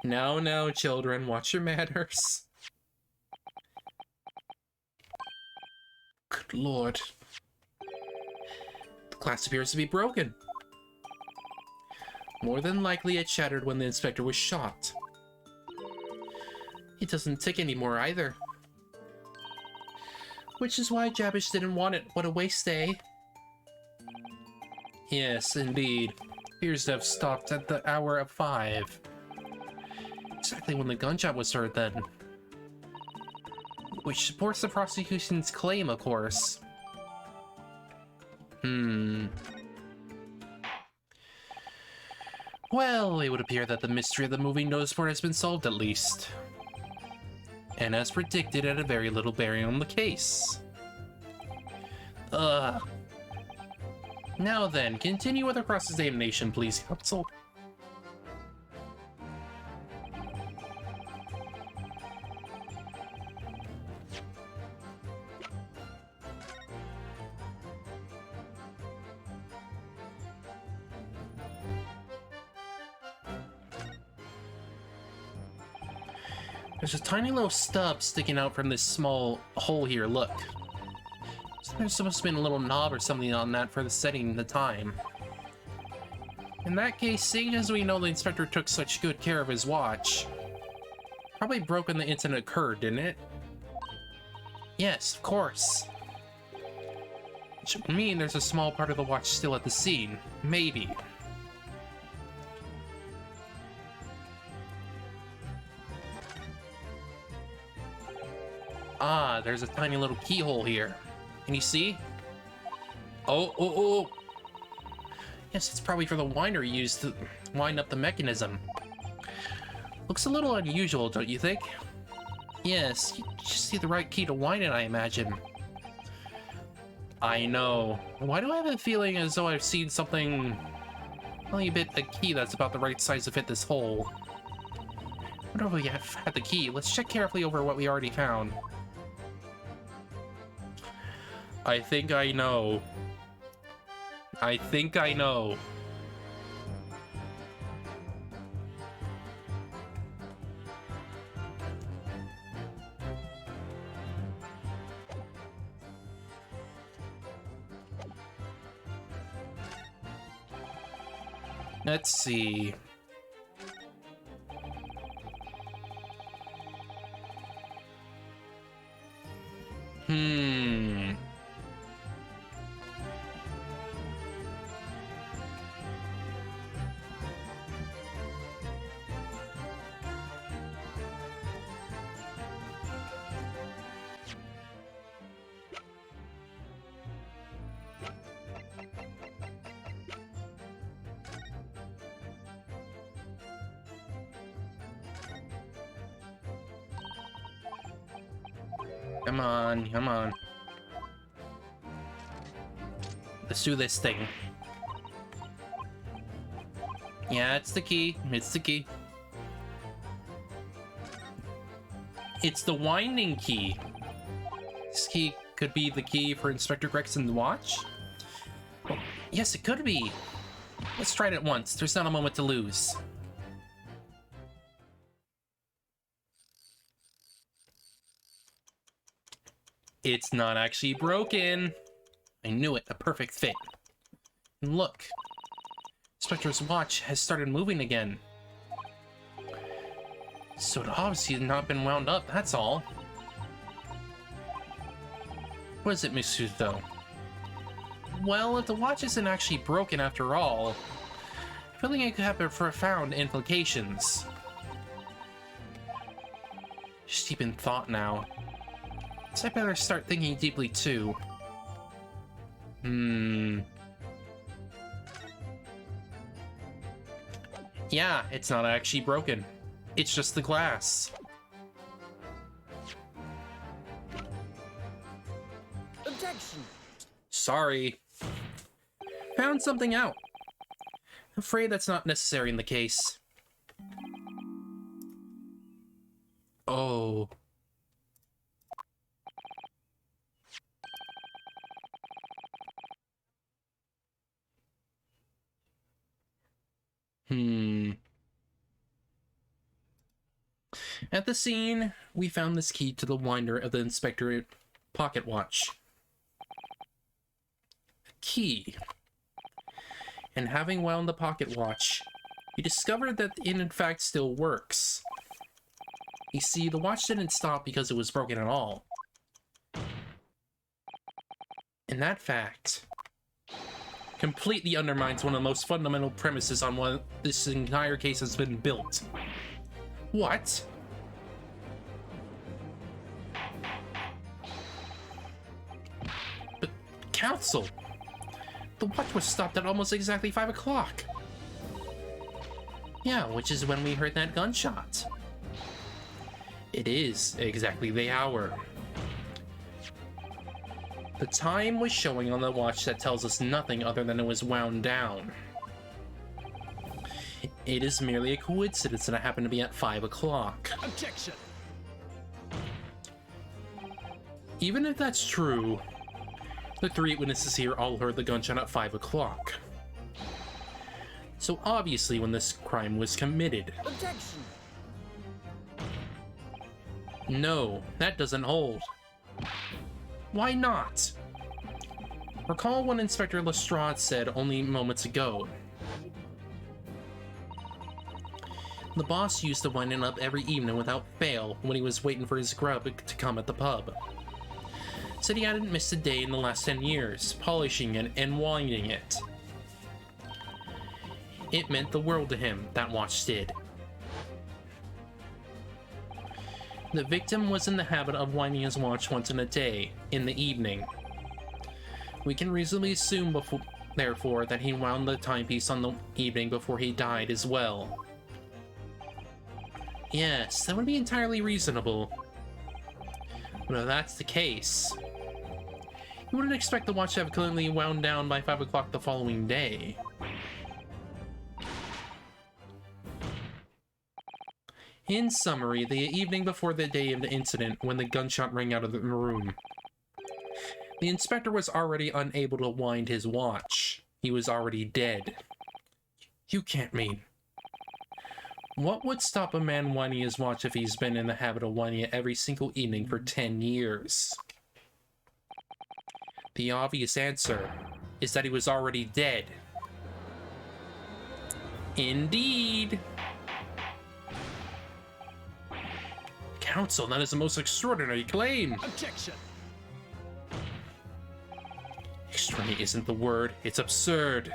Now, now, children, watch your manners. Good lord. The glass appears to be broken. More than likely it shattered when the inspector was shot. It doesn't tick anymore either. Which is why Jabez didn't want it. What a waste, eh? Yes, indeed. Appears to have stopped at the hour of 5. Exactly when the gunshot was heard then. Which supports the prosecution's claim, of course. Well, it would appear that the mystery of the moving notice board has been solved at least. And as predicted, had a very little bearing on the case. Now then, continue with the cross-examination, please, counsel. There's a tiny little stub sticking out from this small hole here, look. So there's supposed to be a little knob or something on that for the setting the time. In that case, seeing as we know the inspector took such good care of his watch, probably broke when the incident occurred, didn't it? Yes, of course. Which would mean there's a small part of the watch still at the scene. Maybe. Ah, there's a tiny little keyhole here. Can you see? Oh. Yes, it's probably for the winder used to wind up the mechanism. Looks a little unusual, don't you think? Yes, you just need the right key to wind it, I imagine. I know. Why do I have a feeling as though I've seen something... only a key that's about the right size to fit this hole. I wonder if we have had the key. Let's check carefully over what we already found. I think I know. I think I know. Let's see. Come on, come on. Let's do this thing. Yeah, it's the key. It's the key. It's the winding key. This key could be the key for Inspector Gregson's watch? Well, yes, it could be. Let's try it at once. There's not a moment to lose. It's not actually broken. I knew it. A perfect fit. And look. Inspector's watch has started moving again. So it obviously has not been wound up, that's all. What is it, Misuto? Well, if the watch isn't actually broken after all, I feel like it could have profound implications. Just deep in thought now. So I better start thinking deeply too. Yeah, it's not actually broken. It's just the glass. Objection! Sorry. Found something out. Afraid that's not necessary in the case. Oh. At the scene, we found this key to the winder of the Inspector pocket watch. A key. And having wound the pocket watch, he discovered that it in fact still works. You see, the watch didn't stop because it was broken at all. And that fact completely undermines one of the most fundamental premises on what this entire case has been built. What? But, Counsel, the watch was stopped at almost exactly 5 o'clock. Yeah, which is when we heard that gunshot. It is exactly the hour. The time was showing on the watch that tells us nothing other than it was wound down. It is merely a coincidence that it happened to be at 5 o'clock. Objection! Even if that's true, the 3 witnesses here all heard the gunshot at 5 o'clock. So obviously when this crime was committed. Objection! No, that doesn't hold. Why not? Recall what Inspector Lestrade said only moments ago. The boss used to wind it up every evening without fail when he was waiting for his grub to come at the pub. Said he hadn't missed a day in the last 10 years, polishing it and winding it. It meant the world to him, that watch did. The victim was in the habit of winding his watch once in a day, in the evening. We can reasonably assume, therefore, that he wound the timepiece on the evening before he died as well. Yes, that would be entirely reasonable. But if that's the case, you wouldn't expect the watch to have clearly wound down by 5 o'clock the following day. In summary, the evening before the day of the incident, when the gunshot rang out of the room, the inspector was already unable to wind his watch. He was already dead. You can't mean... What would stop a man winding his watch if he's been in the habit of winding it every single evening for 10 years? The obvious answer is that he was already dead. Indeed. Counsel, that is the most extraordinary claim. Objection! Extraordinary isn't the word, it's absurd.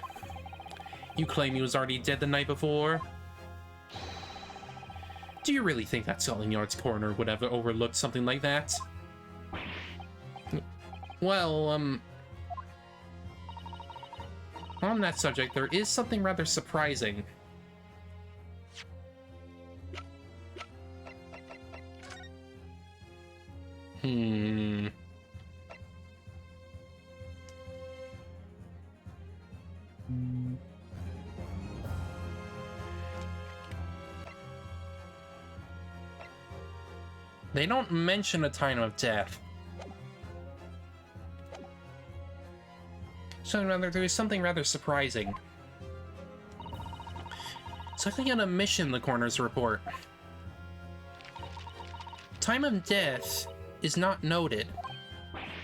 You claim he was already dead the night before? Do you really think that Scotland Yard's coroner would have overlooked something like that? Well, on that subject, there is something rather surprising. They don't mention a time of death. there was something rather surprising. Something on a mission, the coroner's report. Time of death is not noted.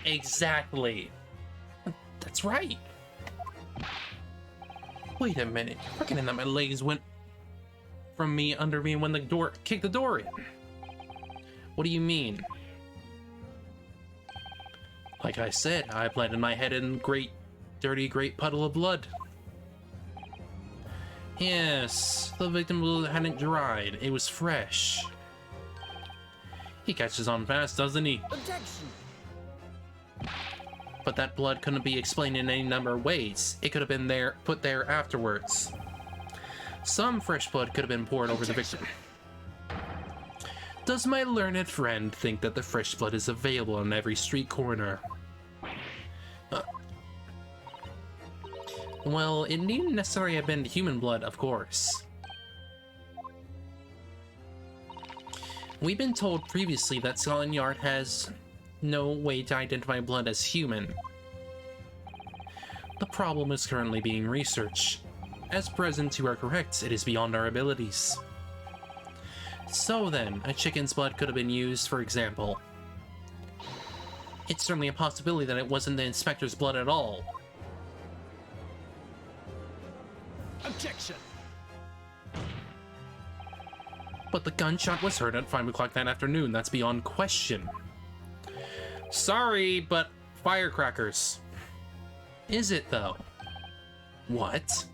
Exactly. That's right. Wait a minute. Reckoning that my legs went from me under me when the door kicked the door in. What do you mean? Like I said, I planted my head in dirty great puddle of blood. Yes, the victim blood hadn't dried. It was fresh. He catches on fast, doesn't he? Objection! But that blood couldn't be explained in any number of ways. It could have been put there afterwards. Some fresh blood could have been poured over the victim. Does my learned friend think that the fresh blood is available on every street corner? Well, it needn't necessarily have been human blood, of course. We've been told previously that Scotland Yard has no way to identify blood as human. The problem is currently being researched. As present, you are correct, it is beyond our abilities. So then, a chicken's blood could have been used, for example. It's certainly a possibility that it wasn't the inspector's blood at all. Objection! But the gunshot was heard at 5 o'clock that afternoon, that's beyond question. Sorry, but firecrackers. Is it, though? What?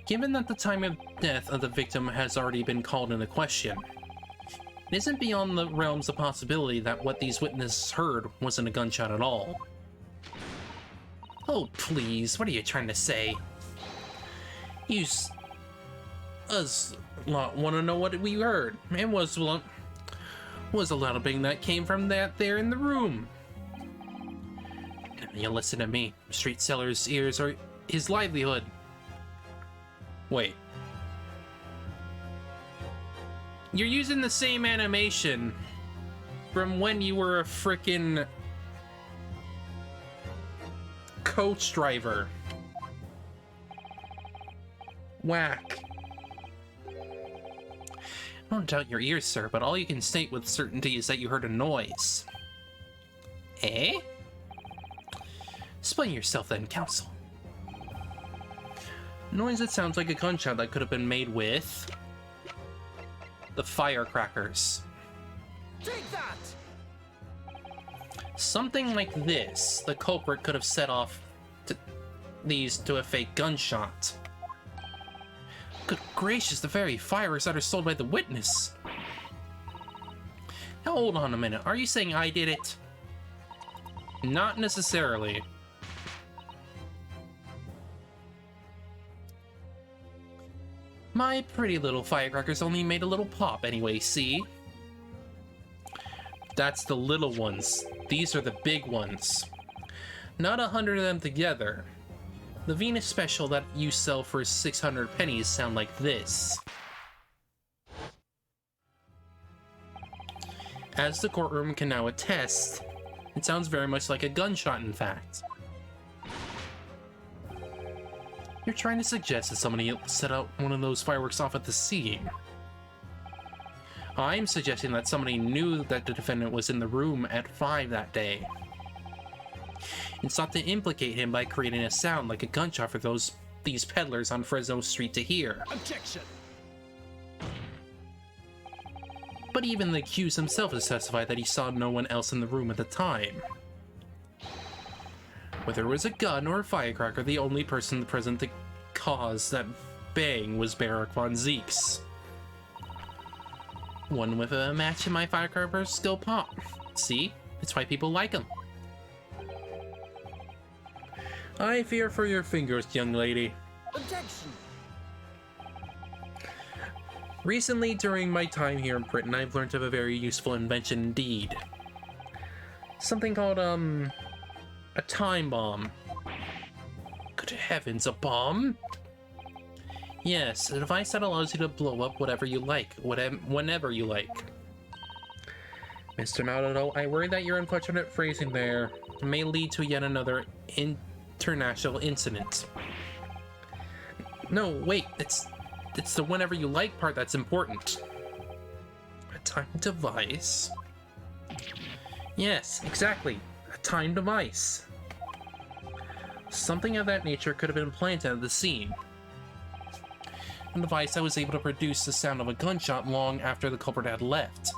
Given that the time of death of the victim has already been called into question, it isn't beyond the realms of possibility that what these witnesses heard wasn't a gunshot at all. Oh, please, what are you trying to say? You us lot want to know what we heard. It was a little thing that came from that there in the room. You listen to me. Street seller's ears are his livelihood. Wait. You're using the same animation from when you were a frickin' coach driver. Whack. I don't doubt your ears, sir, but all you can state with certainty is that you heard a noise. Eh? Explain yourself then, counsel. Noise that sounds like a gunshot that could have been made with the firecrackers. Take that! Something like this. The culprit could have set off these to a fake gunshot. Good gracious, the very fireworks that are sold by the witness. Now hold on a minute. Are you saying I did it? Not necessarily. My pretty little firecrackers only made a little pop anyway, see? That's the little ones. These are the big ones. Not 100 of them together. The Venus special that you sell for 600 pennies sound like this. As the courtroom can now attest, it sounds very much like a gunshot, in fact. You're trying to suggest that somebody set out one of those fireworks off at the scene. I'm suggesting that somebody knew that the defendant was in the room at 5 that day and sought to implicate him by creating a sound like a gunshot for these peddlers on Fresno Street to hear. Objection! But even the accused himself has testified that he saw no one else in the room at the time. Whether it was a gun or a firecracker, the only person present to cause that bang was Barak von Zeeks. One with a match in my firecrackers still pop. See? That's why people like them. I fear for your fingers, young lady. Objection! Recently, during my time here in Britain, I've learned of a very useful invention indeed. Something called, a time bomb. Good heavens, a bomb? Yes, a device that allows you to blow up whatever you like, whenever you like. Mr. Naruto, I worry that your unfortunate phrasing there may lead to yet another international incident. No, wait, it's the whenever you like part that's important. A timed device? Yes, exactly. A timed device. Something of that nature could have been planted at the scene. A device that was able to produce the sound of a gunshot long after the culprit had left.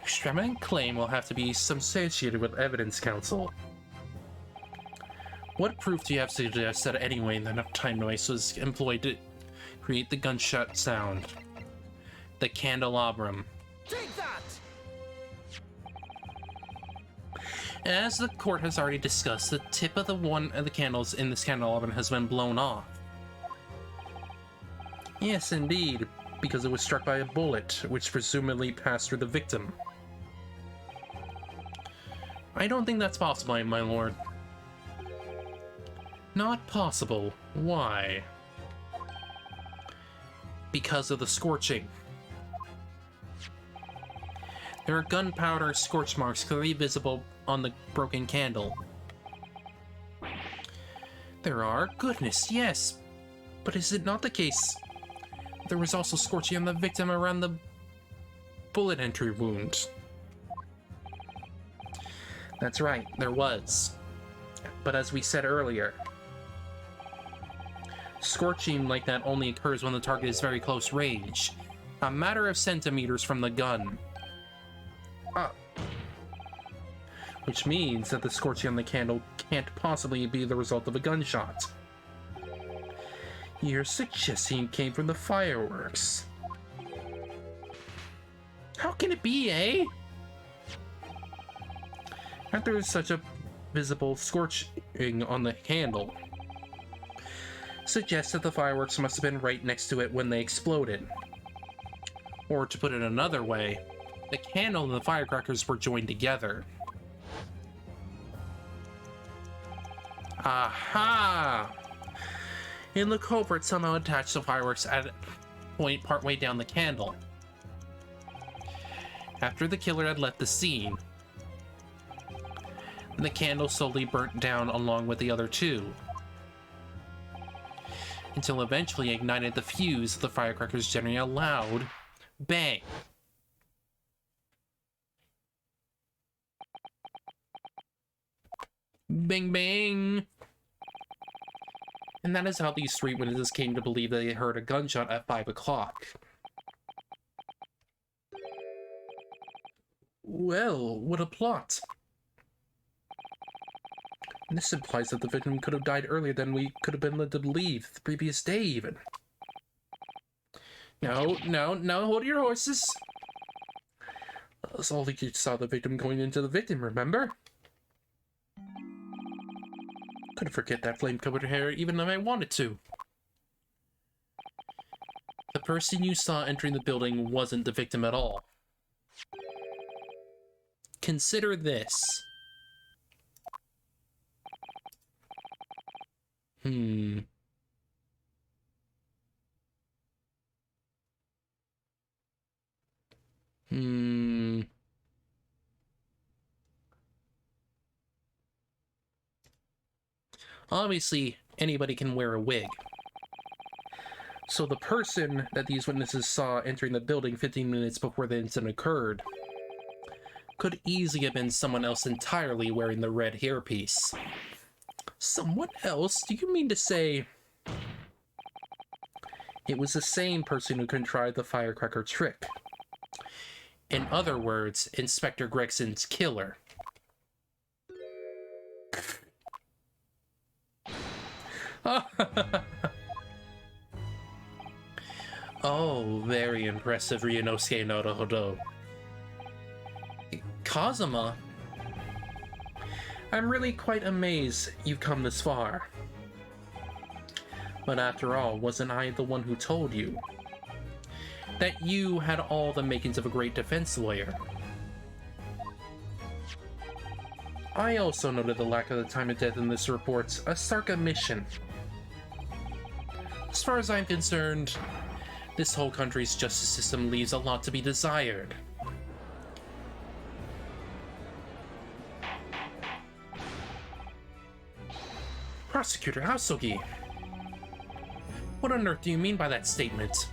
Extravagant claim will have to be substantiated with evidence, counsel. What proof do you have to suggest that anyway that enough time device was employed to create the gunshot sound? The candelabrum. Take that! As the court has already discussed, the tip of one of the candles in this candelabrum has been blown off. Yes, indeed, because it was struck by a bullet, which presumably passed through the victim. I don't think that's possible, my lord. Not possible. Why? Because of the scorching. There are gunpowder scorch marks clearly visible on the broken candle. There are? Goodness, yes. But is it not the case? There was also scorching on the victim around the bullet entry wound. That's right, there was. But as we said earlier, scorching like that only occurs when the target is very close range, a matter of centimeters from the gun. Which means that the scorching on the candle can't possibly be the result of a gunshot. You're suggesting it came from the fireworks. How can it be, eh? After there's such a visible scorching on the candle, suggests that the fireworks must have been right next to it when they exploded. Or to put it another way, the candle and the firecrackers were joined together. Aha! And the culprit somehow attached the fireworks at a point partway down the candle. After the killer had left the scene, the candle slowly burnt down along with the other two, until eventually ignited the fuse of the firecrackers, generating a loud bang. Bang bang! And that is how these three witnesses came to believe that they heard a gunshot at 5 o'clock. Well, what a plot. This implies that the victim could have died earlier than we could have been led to believe, the previous day even. No, hold your horses. That's all you saw the victim going into the victim, remember? Couldn't forget that flame-covered hair even if I wanted to. The person you saw entering the building wasn't the victim at all. Consider this. Obviously, anybody can wear a wig. So the person that these witnesses saw entering the building 15 minutes before the incident occurred could easily have been someone else entirely wearing the red hairpiece. Someone else? Do you mean to say it was the same person who contrived the firecracker trick? In other words, Inspector Gregson's killer. Oh, very impressive, Ryunosuke Naruhodo. Kazuma? I'm really quite amazed you've come this far. But after all, wasn't I the one who told you that you had all the makings of a great defense lawyer? I also noted the lack of the time of death in this report's a stark omission. As far as I'm concerned, This whole country's justice system leaves a lot to be desired. Prosecutor Hasogi, what on earth do you mean by that statement?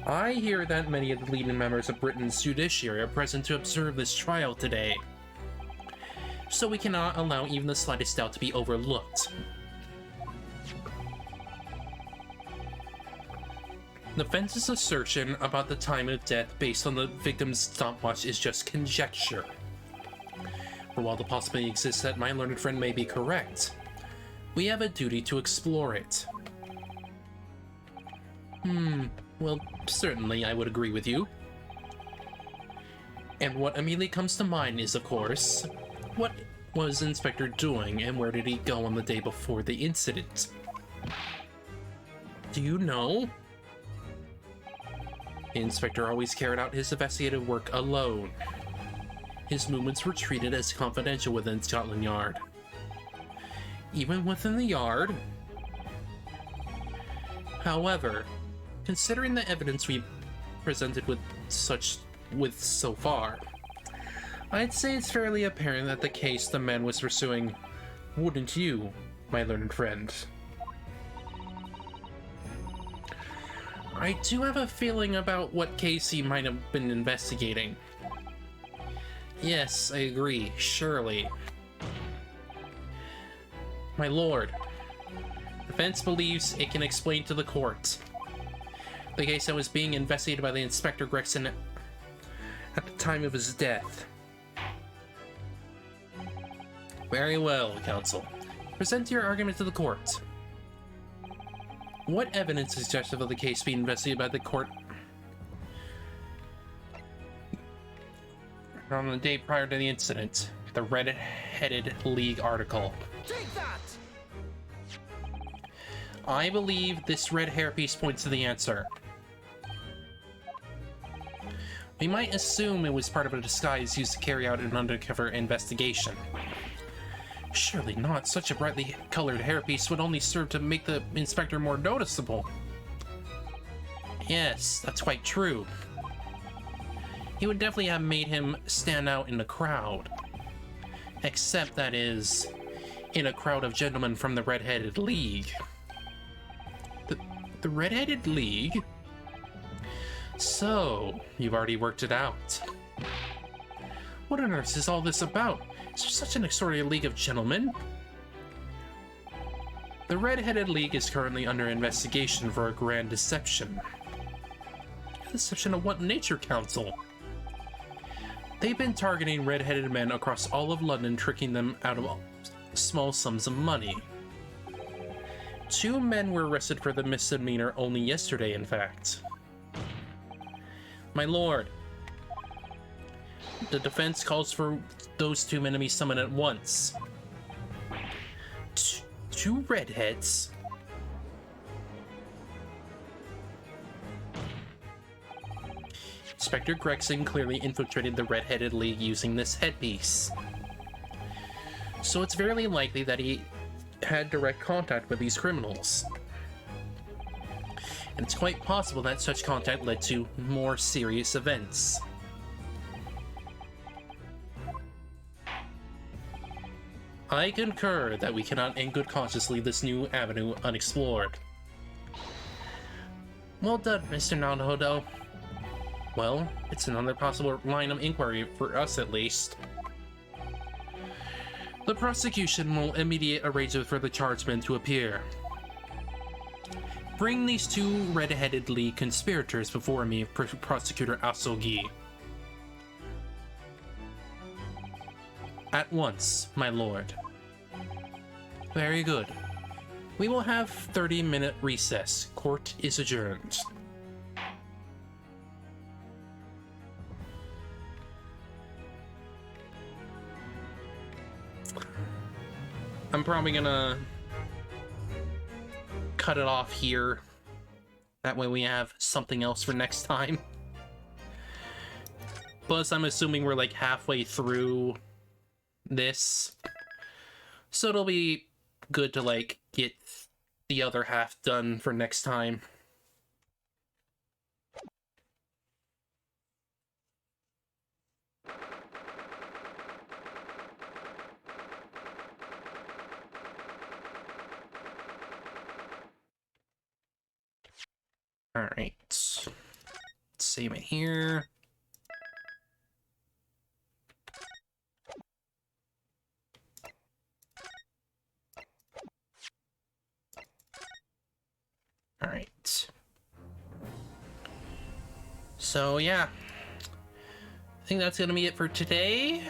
I hear that many of the leading members of Britain's judiciary are present to observe this trial today, so we cannot allow even the slightest doubt to be overlooked. The defense's assertion about the time of death based on the victim's stopwatch is just conjecture. For while the possibility exists that my learned friend may be correct, we have a duty to explore it. Well, certainly I would agree with you. And what immediately comes to mind is, of course, what was Inspector doing and where did he go on the day before the incident? Do you know? The Inspector always carried out his investigative work alone. His movements were treated as confidential within Scotland Yard. Even within the Yard. However, considering the evidence we presented with so far, I'd say it's fairly apparent that the case the man was pursuing, wouldn't you, my learned friend? I do have a feeling about what case he might have been investigating. Yes, I agree, surely. My lord, the defense believes it can explain to the court the case that was being investigated by the Inspector Gregson at the time of his death. Very well, counsel. Present your argument to the court. What evidence is suggestive of the case being investigated by the court on the day prior to the incident? The Red-Headed League article. Take that! I believe this red hairpiece points to the answer. We might assume it was part of a disguise used to carry out an undercover investigation. Surely not. Such a brightly colored hairpiece would only serve to make the inspector more noticeable. Yes, that's quite true. He would definitely have made him stand out in the crowd. Except, that is, in a crowd of gentlemen from the Red-Headed League. The Red-Headed League? So, you've already worked it out. What on earth is all this about? Is there such an extraordinary league of gentlemen? The Red-Headed League is currently under investigation for a grand deception. Deception of what nature, counsel? They've been targeting red-headed men across all of London, tricking them out of small sums of money. 2 men were arrested for the misdemeanor only yesterday, in fact. My lord, the defense calls for those 2 men to be summoned at once. 2 redheads? Inspector Gregson clearly infiltrated the Red-Headed League using this headpiece. So it's very likely that he had direct contact with these criminals. And it's quite possible that such contact led to more serious events. I concur that we cannot in good conscience leave this new avenue unexplored. Well done, Mr. Naruhodo. Well, it's another possible line of inquiry for us at least. The prosecution will immediately arrange for the chargemen to appear. Bring these 2 Red-Headed League conspirators before me, Prosecutor Asogi. At once, my lord. Very good. We will have 30-minute recess. Court is adjourned. I'm probably gonna cut it off here. That way we have something else for next time. Plus, I'm assuming we're like halfway through this. So it'll be good to like get the other half done for next time. Alright. Save it here. Alright. So, yeah. I think that's gonna be it for today.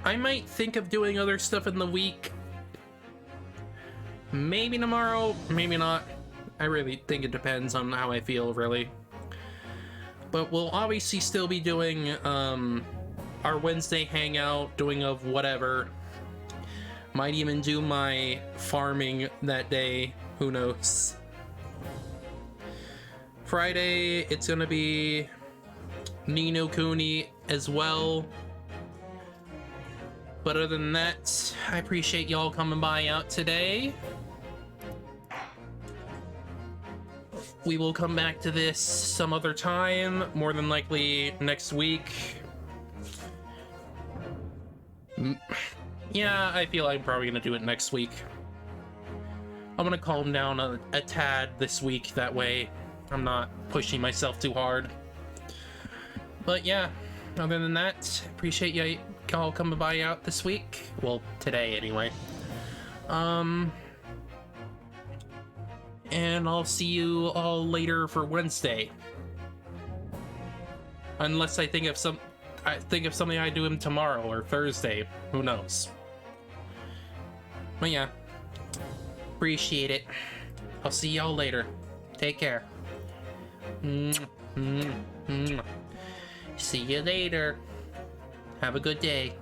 I might think of doing other stuff in the week. Maybe tomorrow, maybe not. I really think it depends on how I feel, really. But we'll obviously still be doing our Wednesday hangout, doing of whatever. Might even do my farming that day, who knows. Friday, it's gonna be Ni no Kuni as well. But other than that, I appreciate y'all coming by out today. We will come back to this some other time, more than likely next week. Yeah, I feel like I'm probably gonna do it next week. I'm gonna calm down a tad this week, that way I'm not pushing myself too hard. But yeah, other than that, appreciate y'all coming by out this week. Well, today anyway. And I'll see you all later for Wednesday. Unless I think of something I do him tomorrow or Thursday. Who knows? But yeah. Appreciate it. I'll see y'all later. Take care. See you later. Have a good day.